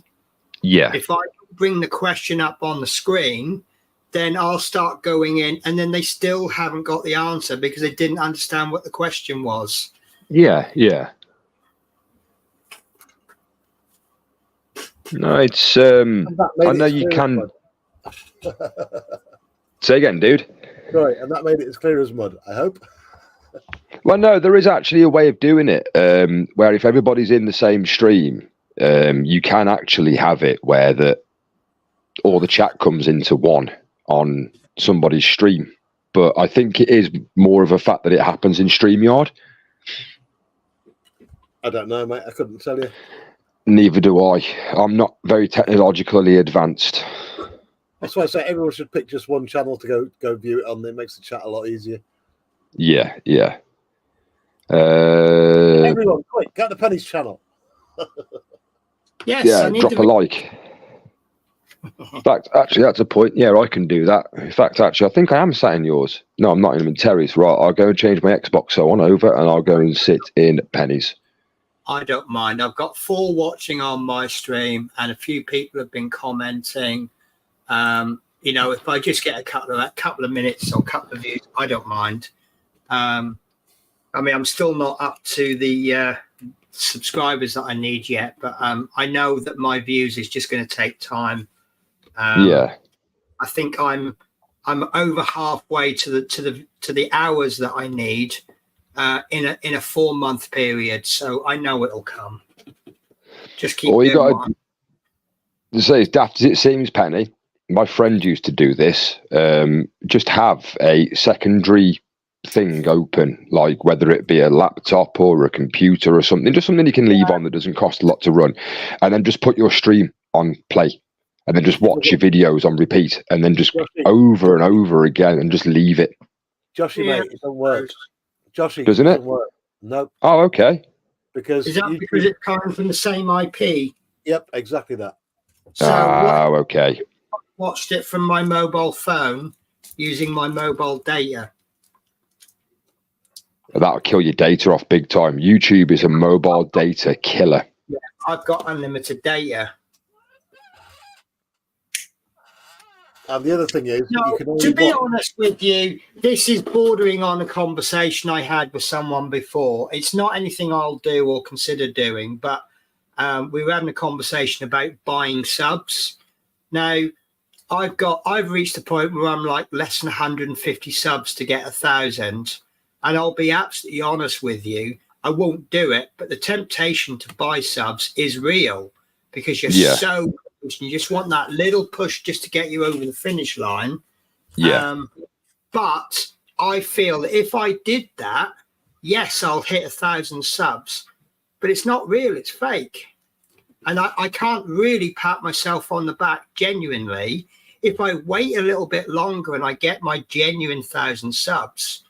Yeah. If I bring the question up on the screen, then I'll start going in, and then they still haven't got the answer because they didn't understand what the question was. Yeah. No, it's I know you can. Say again, dude. Right, and that made it as clear as mud, I hope. Well, no, there is actually a way of doing it where if everybody's in the same stream, you can actually have it where all the chat comes into one on somebody's stream. But I think it is more of a fact that it happens in StreamYard. I don't know, mate. I couldn't tell you. Neither do I. I'm not very technologically advanced. That's why I say everyone should pick just one channel to go view it on. It makes the chat a lot easier. Yeah. Everyone, quick, go to Penny's channel. Yes. Yeah, drop a like. In fact, actually, that's a point. Yeah, I can do that. In fact, actually, I think I am sat in yours. No, I'm not in Terry's. Right, I'll go and change my Xbox so on over, and I'll go and sit in Penny's. I don't mind. I've got 4 watching on my stream, and a few people have been commenting. If I just get a couple of minutes or a couple of views, I don't mind. I mean, I'm still not up to the subscribers that I need yet, but I know that my views is just going to take time. I think I'm over halfway to the hours that I need in a 4-month period, so I know it'll come. Just keep. All you got to say is daft as it seems, Penny. My friend used to do this. Just have a secondary thing open, like whether it be a laptop or a computer or something, just something you can leave on that doesn't cost a lot to run, and then just put your stream on play. And then just watch your videos on repeat, and then just over and over again, and just leave it. Joshy, mate, it doesn't work. Joshy, doesn't it? Work. Nope. Oh, okay. Because is that because it's coming from the same IP? Yep, exactly that. So okay. I watched it from my mobile phone using my mobile data. That'll kill your data off big time. YouTube is a mobile data killer. Yeah, I've got unlimited data. And the other thing is, to be honest with you, this is bordering on a conversation I had with someone before. It's not anything I'll do or consider doing, but we were having a conversation about buying subs. Now, I've reached a point where I'm like less than 150 subs to get 1,000, and I'll be absolutely honest with you. I won't do it. But the temptation to buy subs is real because you're so close and you just want that little push just to get you over the finish line. Yeah. But I feel that if I did that, yes, I'll hit 1,000 subs, but it's not real, it's fake. And I can't really pat myself on the back genuinely. If I wait a little bit longer and I get my genuine 1,000 subs,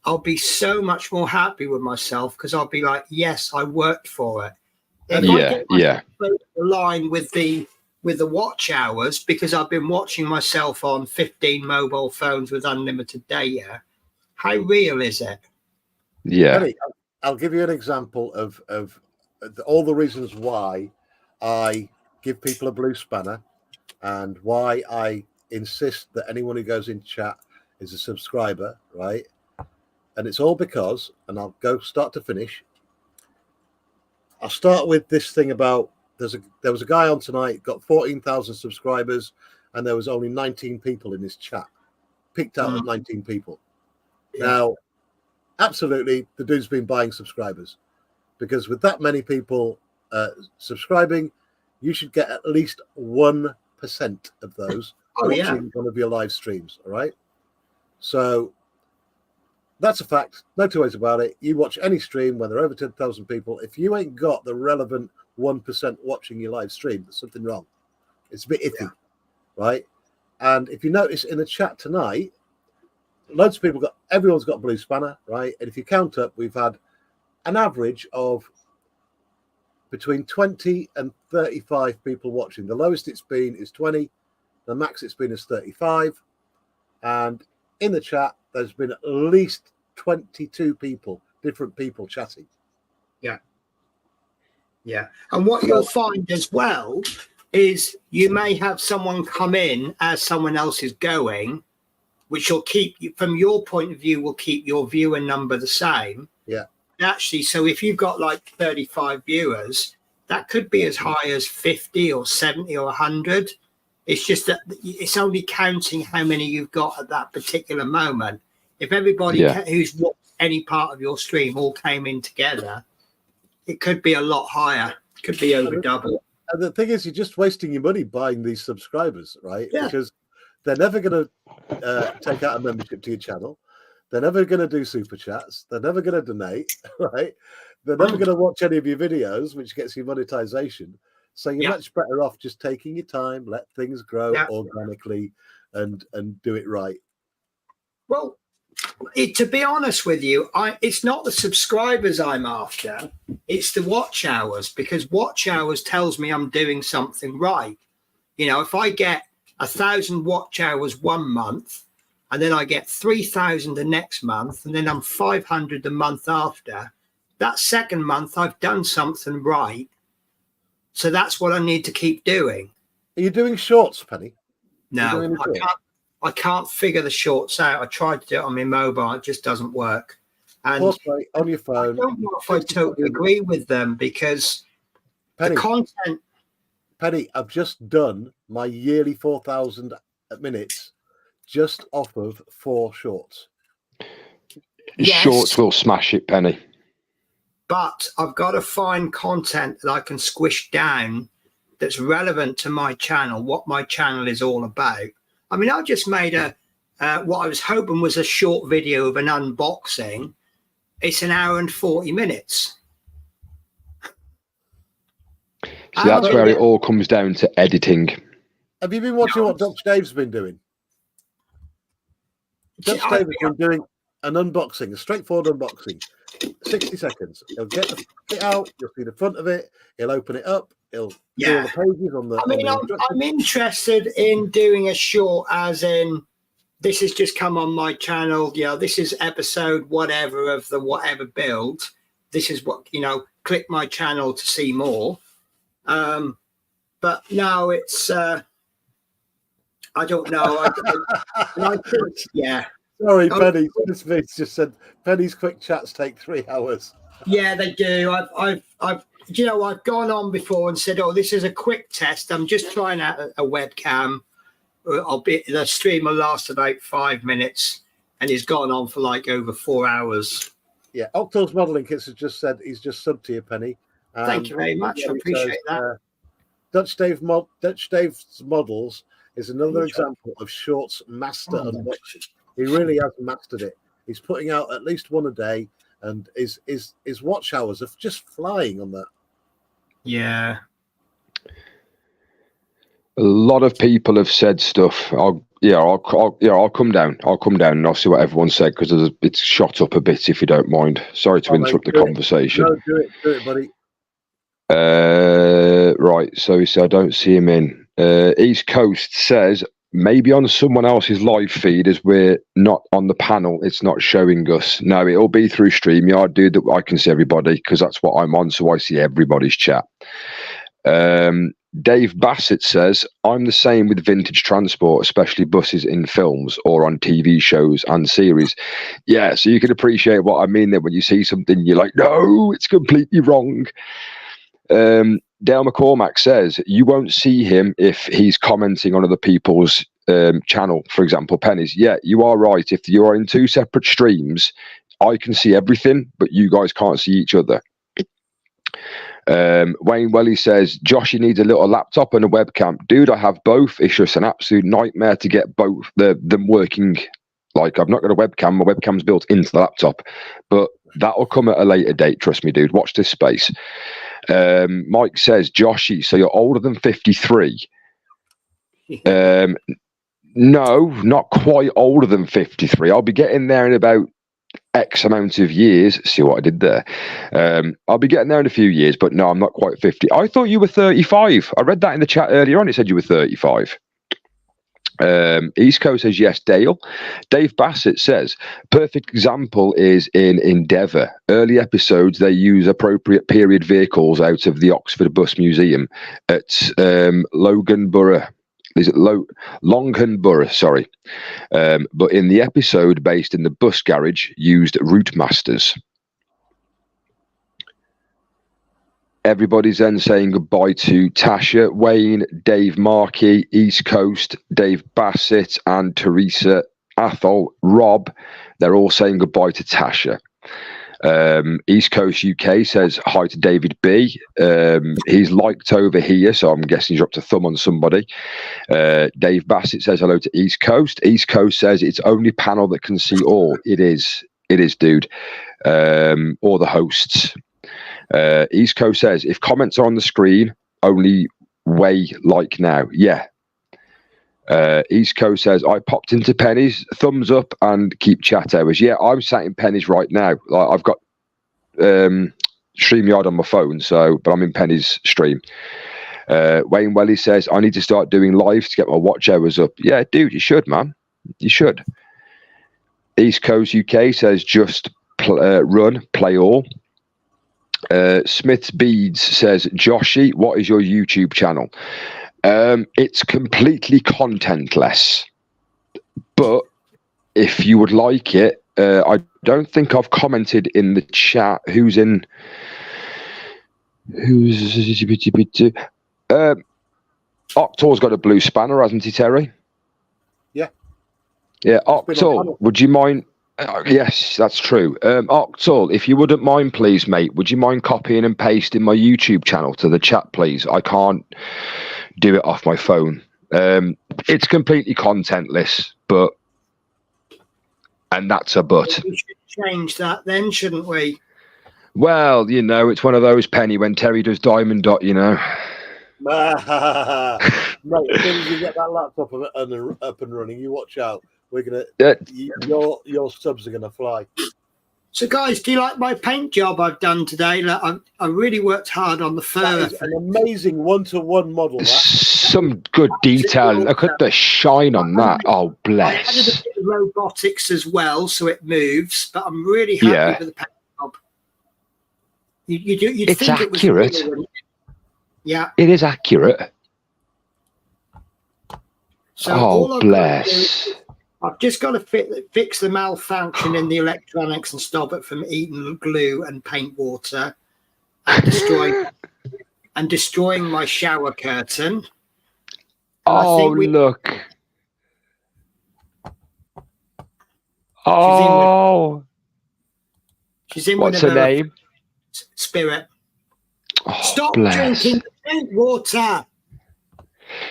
I'll be so much more happy with myself because I'll be like, yes, I worked for it. If I get the line with the watch hours, because I've been watching myself on 15 mobile phones with unlimited data, how real is it? Yeah. Benny, I'll give you an example of all the reasons why I give people a blue spanner and why I insist that anyone who goes in chat is a subscriber, right? And it's all because, and I'll go start to finish. I'll start with this thing about there was a guy on tonight, got 14,000 subscribers, and there was only 19 people in his chat. Picked out of 19 people. Yeah. Now, absolutely, the dude's been buying subscribers because with that many people subscribing, you should get at least 1% of those watching one of your live streams. All right. So that's a fact. No two ways about it. You watch any stream when there are over 10,000 people. If you ain't got the relevant 1% watching your live stream, there's something wrong. It's a bit iffy, right? And if you notice in the chat tonight, loads of people everyone's got blue spanner, right? And if you count up, we've had an average of between 20 and 35 people watching. The lowest it's been is 20. The max it's been is 35. And in the chat, there's been at least 22 different people chatting. Yeah. Yeah. And what you'll find as well is you may have someone come in as someone else is going, which will keep you, from your point of view, will keep your viewer number the same. Yeah. Actually, so if you've got like 35 viewers, that could be as high as 50 or 70 or 100. It's just that it's only counting how many you've got at that particular moment. If everybody who's watched any part of your stream all came in together, it could be a lot higher. It could be over double. And the thing is, you're just wasting your money buying these subscribers, right? Yeah. Because they're never going to take out a membership to your channel. They're never going to do super chats. They're never going to donate, right? They're never going to watch any of your videos, which gets you monetization. So you're much better off just taking your time, let things grow organically, and do it right. Well, to be honest with you, it's not the subscribers I'm after. It's the watch hours, because watch hours tells me I'm doing something right. You know, if I get 1,000 watch hours 1 month, and then I get 3,000 the next month, and then I'm 500 the month after, that second month I've done something right. So that's what I need to keep doing. Are you doing shorts, Penny? No, I can't figure the shorts out. I tried to do it on my mobile. It just doesn't work. And on your phone. I don't know if I totally agree with them because the content. Penny, I've just done my yearly 4,000 minutes just off of 4 shorts. Yes. Shorts will smash it, Penny. But I've got to find content that I can squish down that's relevant to my channel, what my channel is all about. I mean, I just made what I was hoping was a short video of an unboxing. It's 1 hour and 40 minutes. So that's where it all comes down to editing. Have you been watching what Dutch Dave's been doing? Dutch Dave has been doing an unboxing, a straightforward unboxing. 60 seconds. He'll get the kit out. You'll see the front of it. He'll open it up. He'll do all the pages on the. I mean, I'm interested in doing a short, as in, this has just come on my channel. Yeah, this is episode whatever of the whatever build. This is what, click my channel to see more. But now it's, I don't know. I think, Sorry, Penny. Smith just said Penny's quick chats take 3 hours. Yeah, they do. I've gone on before and said, "Oh, this is a quick test. I'm just trying out a webcam. The stream will last about 5 minutes," and it's gone on for like over 4 hours. Yeah, Octo's Modelling Kits has just said he's just subbed to you, Penny. Thank you very much. I appreciate that. Dutch Dave's Models is another example of Short's master unboxing. He really has mastered it. He's putting out at least one a day, and his watch hours are just flying on that. Yeah. A lot of people have said stuff. I'll come down. I'll come down and I'll see what everyone said, because it's shot up a bit, if you don't mind. Sorry to interrupt the conversation. No, do it, buddy. Right. So he said, I don't see him in. East Coast says maybe on someone else's live feed, as we're not on the panel, it's not showing us. No, it'll be through StreamYard, dude, that I can see everybody, because that's what I'm on, so I see everybody's chat. Dave Bassett says, I'm the same with vintage transport, especially buses in films or on TV shows and series. Yeah, so you can appreciate what I mean there. When you see something, you're like, no, it's completely wrong. Dale McCormack says, you won't see him if he's commenting on other people's channel, for example, Penny's. Yeah, you are right. If you are in two separate streams, I can see everything, but you guys can't see each other. Wayne Welly says, Joshy needs a little laptop and a webcam. Dude, I have both. It's just an absolute nightmare to get both them working. Like, I've not got a webcam. My webcam's built into the laptop, but that'll come at a later date. Trust me, dude. Watch this space. Mike says, Joshy, so you're older than 53. No, not quite older than 53. I'll be getting there in about X amount of years. See what I did there? I'll be getting there in a few years, but no, I'm not quite 50. I thought you were 35. I read that in the chat earlier on. It said you were 35. East Coast says yes, Dale. Dave Bassett says, perfect example is in Endeavour. Early episodes, they use appropriate period vehicles out of the Oxford Bus Museum at Longanborough. Is it Longanborough? Sorry. But in the episode based in the bus garage, used Route Masters. Everybody's then saying goodbye to Tasha, Wayne, Dave Markey, East Coast, Dave Bassett, and Teresa, Athol, Rob. They're all saying goodbye to Tasha. East Coast UK says hi to David B. He's liked over here, so I'm guessing he's dropped a thumb on somebody. Dave Bassett says hello to East Coast. East Coast says it's only panel that can see all. It is, dude. Or the hosts. East Coast says if comments are on the screen, only way like now. Yeah. East Coast says I popped into Penny's, thumbs up and keep chat hours. Yeah, I'm sat in Penny's right now. I've got StreamYard on my phone, but I'm in Penny's stream. Wayne Welly says I need to start doing live to get my watch hours up. Yeah, dude, you should, man. You should. East Coast UK says just run, play all. Smith's Beads says, Joshy, what is your YouTube channel? It's completely contentless, but if you would like it, I don't think I've commented in the chat who's Octor's got a blue spanner, hasn't he, Terry? Yeah. Octor, would you mind? Yes, that's true. Octal, if you wouldn't mind, please, mate, would you mind copying and pasting my YouTube channel to the chat, please? I can't do it off my phone. It's completely contentless, and that's a but. We should change that then, shouldn't we? Well, it's one of those, Penny, when Terry does Diamond Dot, Mate, as soon as you get that laptop up and running, you watch out. We're gonna your subs are gonna fly. So, guys, do you like my paint job I've done today? Like, I really worked hard on the fur. That is an amazing one-to-one model. That. Some good detail. Look at the shine on that. Oh, bless. I added a bit of robotics as well, so it moves. But I'm really happy with the paint job. You'd it's think accurate. It was yeah, it is accurate. So oh, bless. I've just got to fix the malfunction in the electronics and stop it from eating glue and paint water and destroying my shower curtain. Look. Oh. She's in What's her name? Spirit. Oh, Stop bless. drinking paint water.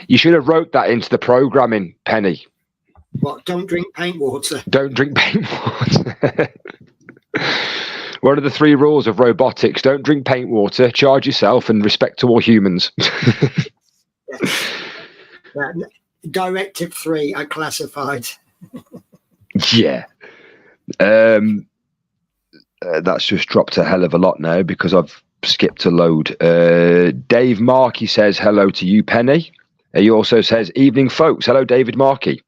You should have wrote that into the programming, Penny. What? Don't drink paint water. Don't drink paint water. One of the 3 rules of robotics: don't drink paint water, charge yourself, and respect to all humans. Directive 3 are classified. Yeah. That's just dropped a hell of a lot now because I've skipped a load. Dave Markey says hello to you, Penny. He also says, evening, folks. Hello, David Markey.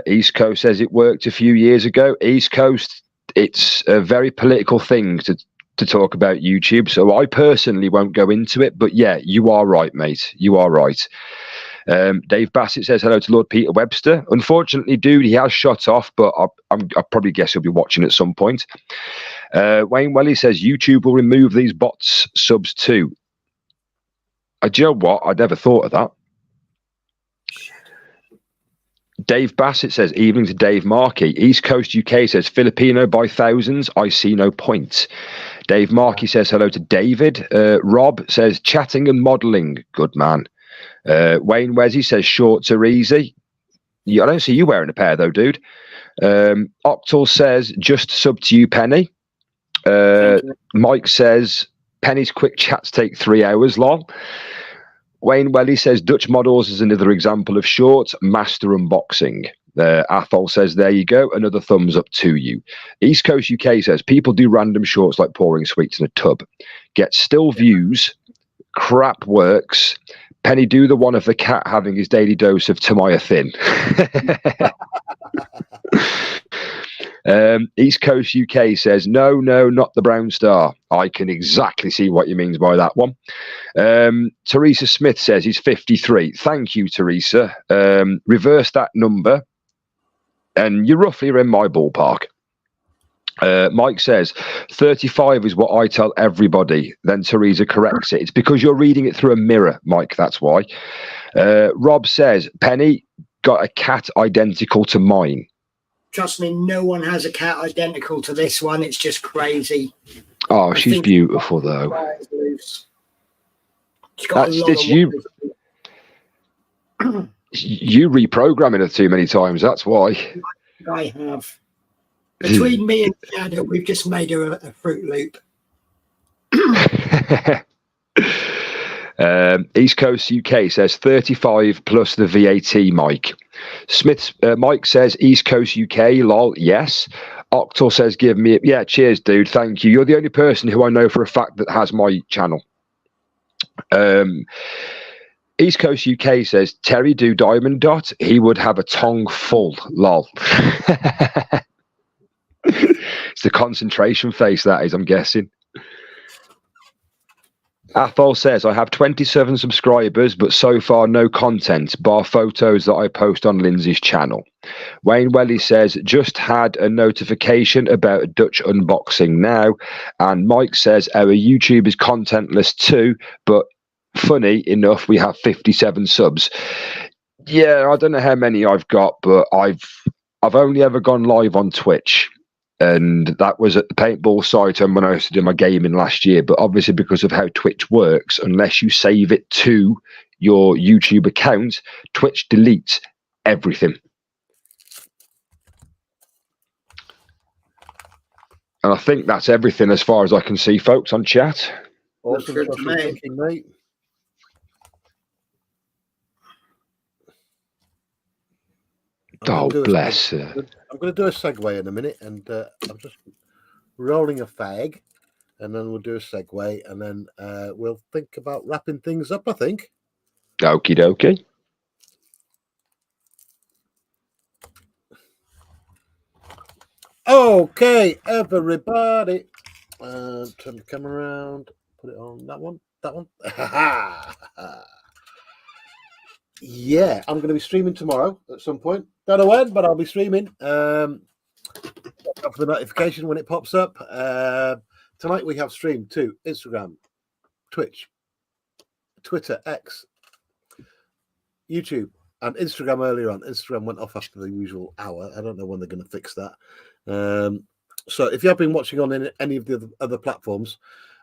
East Coast says it worked a few years ago. East Coast, it's a very political thing to talk about YouTube, so I personally won't go into it. But yeah, you are right, mate. You are right. Dave Bassett says hello to Lord Peter Webster. Unfortunately, dude, he has shut off, but I probably guess he'll be watching at some point. Wayne Welly says YouTube will remove these bots subs too. Do you know what? I never thought of that. Dave Bassett says, evening to Dave Markey. East Coast UK says, Filipino by thousands. I see no point. Dave Markey says hello to David. Rob says, chatting and modelling. Good man. Wayne Wezzy says, shorts are easy. I don't see you wearing a pair though, dude. Octal says, just sub to you, Penny. Mike says, Penny's quick chats take 3 hours, lol. Wayne Welly says, Dutch models is another example of shorts. Master unboxing. Athol says, there you go. Another thumbs up to you. East Coast UK says, people do random shorts like pouring sweets in a tub. Get still views. Crap works. Penny, do the one of the cat having his daily dose of Tamaya Thin. East Coast UK says, no, not the Brown Star. I can exactly see what you means by that one. Teresa Smith says he's 53. Thank you, Teresa. Reverse that number and you roughly are in my ballpark. Mike says 35 is what I tell everybody. Then Teresa corrects it. It's because you're reading it through a mirror, Mike. That's why. Rob says, Penny got a cat identical to mine. Trust me, no one has a cat identical to this one. It's just crazy. Oh, she's beautiful, though. That's you. You reprogramming her too many times. That's why. I have. Between me and Shadow, we've just made her a Fruit Loop. East Coast UK says 35 plus the VAT, Mike. Mike says East Coast UK, lol, yes. Octal says give me, yeah, cheers, dude, thank you. You're the only person who I know for a fact that has my channel. East Coast UK says Terry do Diamond Dot, he would have a tongue full, lol. It's the concentration face, that is, I'm guessing. Athol says, I have 27 subscribers, but so far no content, bar photos that I post on Lindsay's channel. Wayne Welly says, just had a notification about a Dutch unboxing now. And Mike says, our YouTube is contentless too, but funny enough, we have 57 subs. Yeah, I don't know how many I've got, but I've only ever gone live on Twitch. And that was at the paintball site when I was doing my gaming last year. But obviously, because of how Twitch works, unless you save it to your YouTube account, Twitch deletes everything. And I think that's everything as far as I can see, folks, on chat. Awesome. Thinking, mate. Oh, bless her. I'm going to do a segue in a minute, and I'm just rolling a fag, and then we'll do a segue, and then we'll think about wrapping things up, I think. Okie dokie. Okay, everybody. Turn the camera around. Put it on that one. That one. Yeah, I'm going to be streaming tomorrow at some point. Don't know when, but I'll be streaming. For the notification when it pops up. Tonight we have streamed to Instagram, Twitch, Twitter, X, YouTube, and Instagram earlier on. Instagram went off after the usual hour. I don't know when they're going to fix that. So if you have been watching on any of the other platforms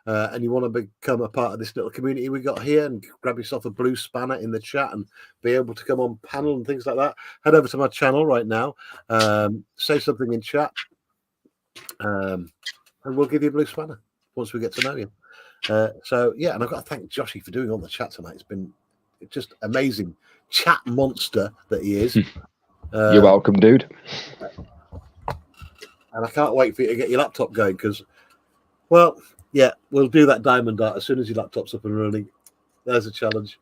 and you want to become a part of this little community we got here and grab yourself a blue spanner in the chat and be able to come on panel and things like that, head over to my channel right now, say something in chat, and we'll give you a blue spanner once we get to know you. So yeah, and I've got to thank Joshy for doing all the chat tonight. It's been just amazing chat monster that he is. You're welcome, dude. And I can't wait for you to get your laptop going because, well, yeah, we'll do that diamond dart as soon as your laptop's up and running. There's a challenge.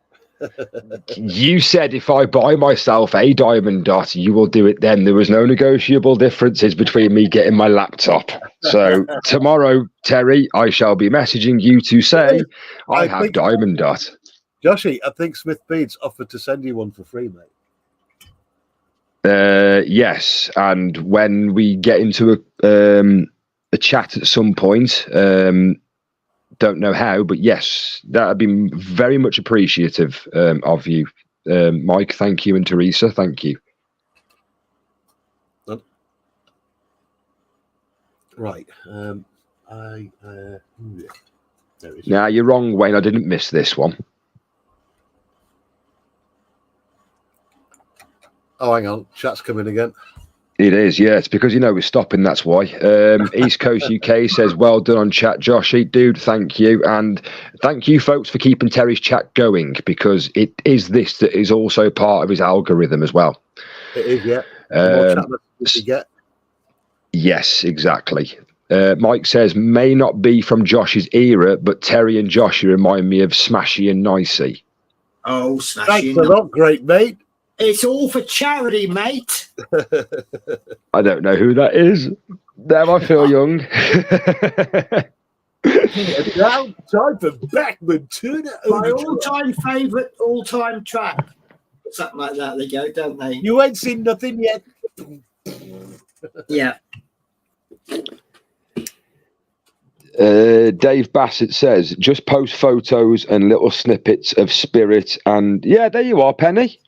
You said if I buy myself a diamond dot, you will do it then. There was no negotiable differences between me getting my laptop. So tomorrow, Terry, I shall be messaging you to say I have diamond dot. Joshy, I think Smith Beads offered to send you one for free, mate. Yes, and when we get into a chat at some point, don't know how, but yes, that would be very much appreciative of you, Mike. Thank you, and Teresa, thank you. Right. Now you're wrong, Wayne. I didn't miss this one. Oh, hang on. Chat's coming again. It is, yeah. It's because, we're stopping, that's why. East Coast UK says, well done on chat, Joshy. Dude, thank you. And thank you, folks, for keeping Terry's chat going, because it is this that is also part of his algorithm as well. It is, yeah. The more chat messages you get. Yes, exactly. Mike says, may not be from Josh's era, but Terry and Joshy remind me of Smashy and Nicey. Oh, Smashy. Thanks a lot, great mate. It's all for charity, mate. I don't know who that is. There, I feel young. Now, time for Backman Turner. My all-time favourite, all-time track. Something like that, they go, don't they? You ain't seen nothing yet. Yeah. Dave Bassett says, just post photos and little snippets of Spirit. And yeah, there you are, Penny.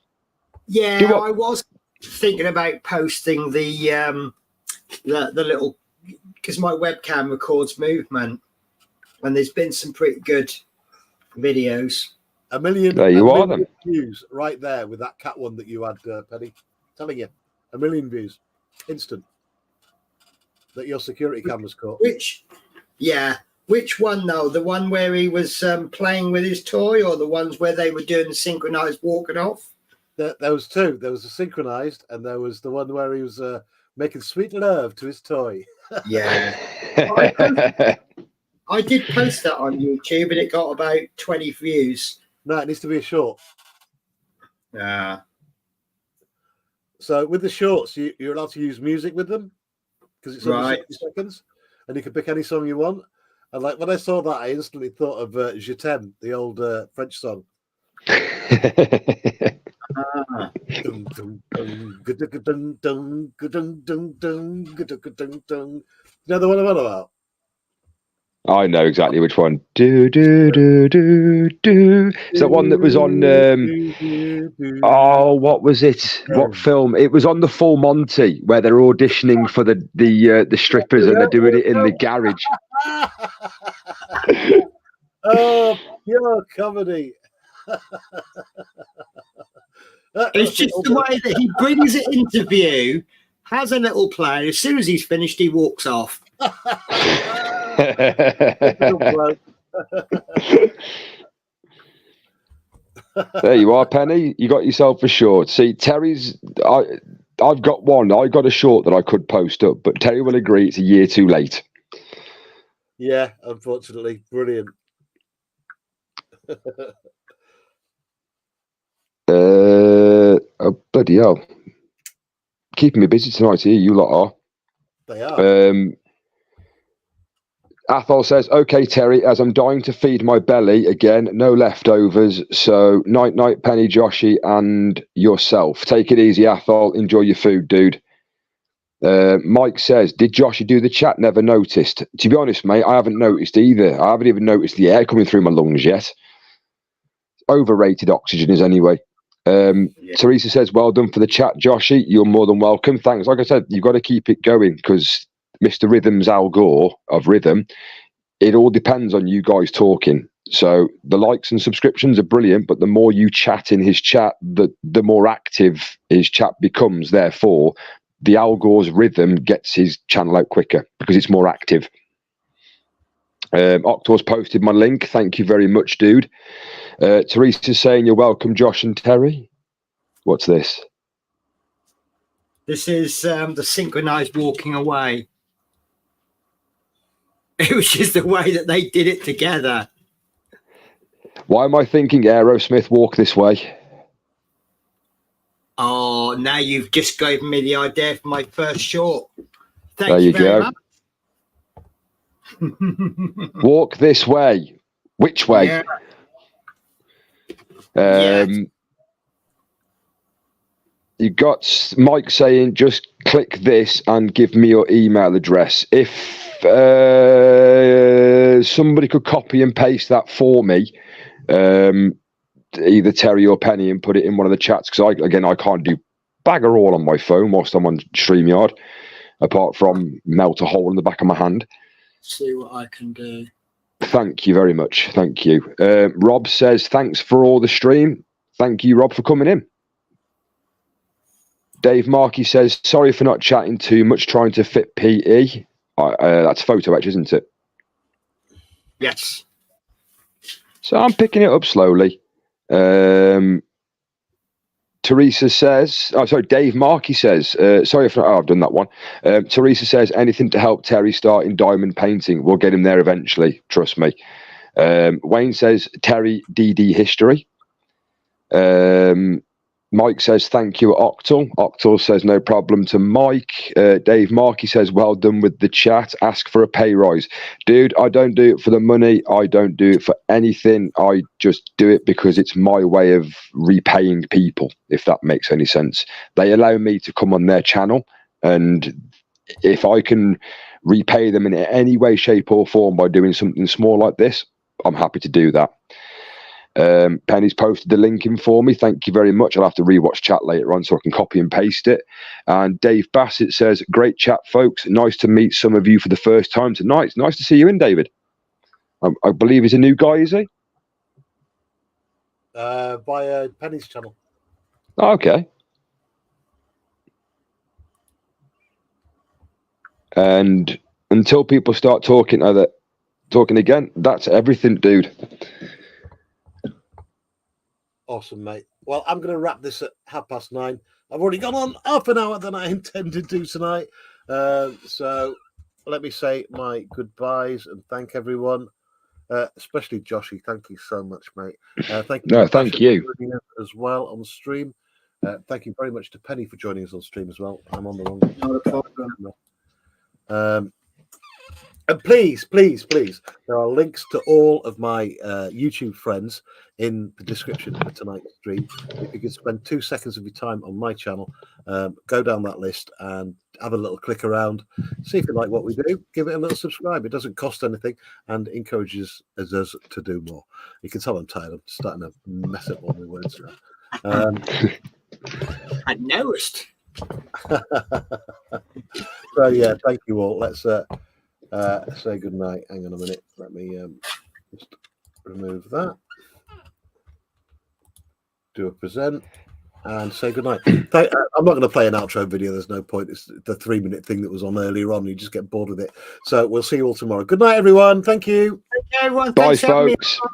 Yeah, I was thinking about posting the little, because my webcam records movement, and there's been some pretty good videos. A million views right there with that cat one that you had, Penny. Telling you, 1 million views, instant. That your security cameras caught. Which one though? The one where he was playing with his toy, or the ones where they were doing the synchronized walking off? There was two. There was a synchronized, and there was the one where he was making sweet love to his toy. Yeah. I did post that on YouTube, and it got about 20 views. No, it needs to be a short. Yeah. So with the shorts, you're allowed to use music with them because it's only 60 seconds, and you can pick any song you want. And like when I saw that, I instantly thought of Je t'aime, the old French song. You know the one I'm on about? I know exactly which one. Do do do do do. Is that one that was on? What was it? What film? It was on the Full Monty where they're auditioning for the strippers and they're doing it in the garage. Oh, pure comedy. It's just the way that he brings it into view, has a little play. As soon as he's finished, he walks off. There you are, Penny. You got yourself a short. See, Terry's. I've got one. I got a short that I could post up, but Terry will agree it's a year too late. Yeah, unfortunately, brilliant. Oh, bloody hell. Keeping me busy tonight here, you lot are. They are. Athol says, okay, Terry, as I'm dying to feed my belly again, no leftovers. So night, Penny, Joshy, and yourself. Take it easy, Athol. Enjoy your food, dude. Mike says, did Joshy do the chat? Never noticed. To be honest, mate, I haven't noticed either. I haven't even noticed the air coming through my lungs yet. Overrated oxygen is anyway. Teresa says, well done for the chat, Joshy. You're more than welcome. Thanks. Like I said, you've got to keep it going because Mr. Rhythm's Al Gore of Rhythm, it all depends on you guys talking. So the likes and subscriptions are brilliant, but the more you chat in his chat, the more active his chat becomes. Therefore, the Al Gore's Rhythm gets his channel out quicker because it's more active. Octor's posted my link. Thank you very much, dude. Teresa's saying you're welcome, Josh and Terry. What's this? This is the synchronized walking away. It was just the way that they did it together. Why am I thinking Aerosmith Walk This Way? Oh, now you've just given me the idea for my first short. Thank There you you very go. much. Walk This Way. Which way? Yeah. You got Mike saying just click this and give me your email address. If somebody could copy and paste that for me, either Terry or Penny, and put it in one of the chats, because I can't do bagger all on my phone whilst I'm on StreamYard, apart from melt a hole in the back of my hand. See what I can do. Thank you very much. Thank you. Rob says thanks for all the stream. Thank you, Rob, for coming in. Dave Markey says sorry for not chatting too much, trying to fit PE. That's photo etch, isn't it? Yes. So I'm picking it up slowly. Teresa says, Dave Markey says, sorry if I've done that one. Teresa says, anything to help Terry start in diamond painting. We'll get him there eventually, trust me. Wayne says, Terry DD history. Mike says, thank you, Octal. Octal says, no problem to Mike. Dave Markey says, well done with the chat. Ask for a pay rise. Dude, I don't do it for the money. I don't do it for anything. I just do it because it's my way of repaying people, if that makes any sense. They allow me to come on their channel, and if I can repay them in any way, shape or form by doing something small like this, I'm happy to do that. Penny's posted the link in for me. Thank you very much. I'll have to rewatch chat later on so I can copy and paste it. And Dave Bassett says, great chat, folks. Nice to meet some of you for the first time tonight. It's nice to see you in, David. I believe he's a new guy, is he? Via Penny's channel. Oh, okay. And until people start talking again, that's everything, dude. Awesome, mate. Well, I'm going to wrap this at 9:30. I've already gone on half an hour than I intended to tonight. So let me say my goodbyes and thank everyone, especially Joshy. Thank you so much, mate. Thank you. No, thank you. For joining us as well on the stream. Thank you very much to Penny for joining us on stream as well. I'm on the wrong. Not a problem. And please, there are links to all of my YouTube friends in the description for tonight's stream. If you could spend 2 seconds of your time on my channel, go down that list and have a little click around, see if you like what we do, give it a little subscribe. It doesn't cost anything and encourages us to do more. You can tell I'm tired. I'm starting to mess up all my words now. I noticed. So yeah, thank you all. Let's say good night. Hang on a minute. Let me just remove that. Do a present and say good night. I'm not going to play an outro video. There's no point. It's the 3-minute thing that was on earlier on. You just get bored with it. So we'll see you all tomorrow. Good night, everyone. Thank you. Thank you, everyone. Bye, Thanks for having me folks. on.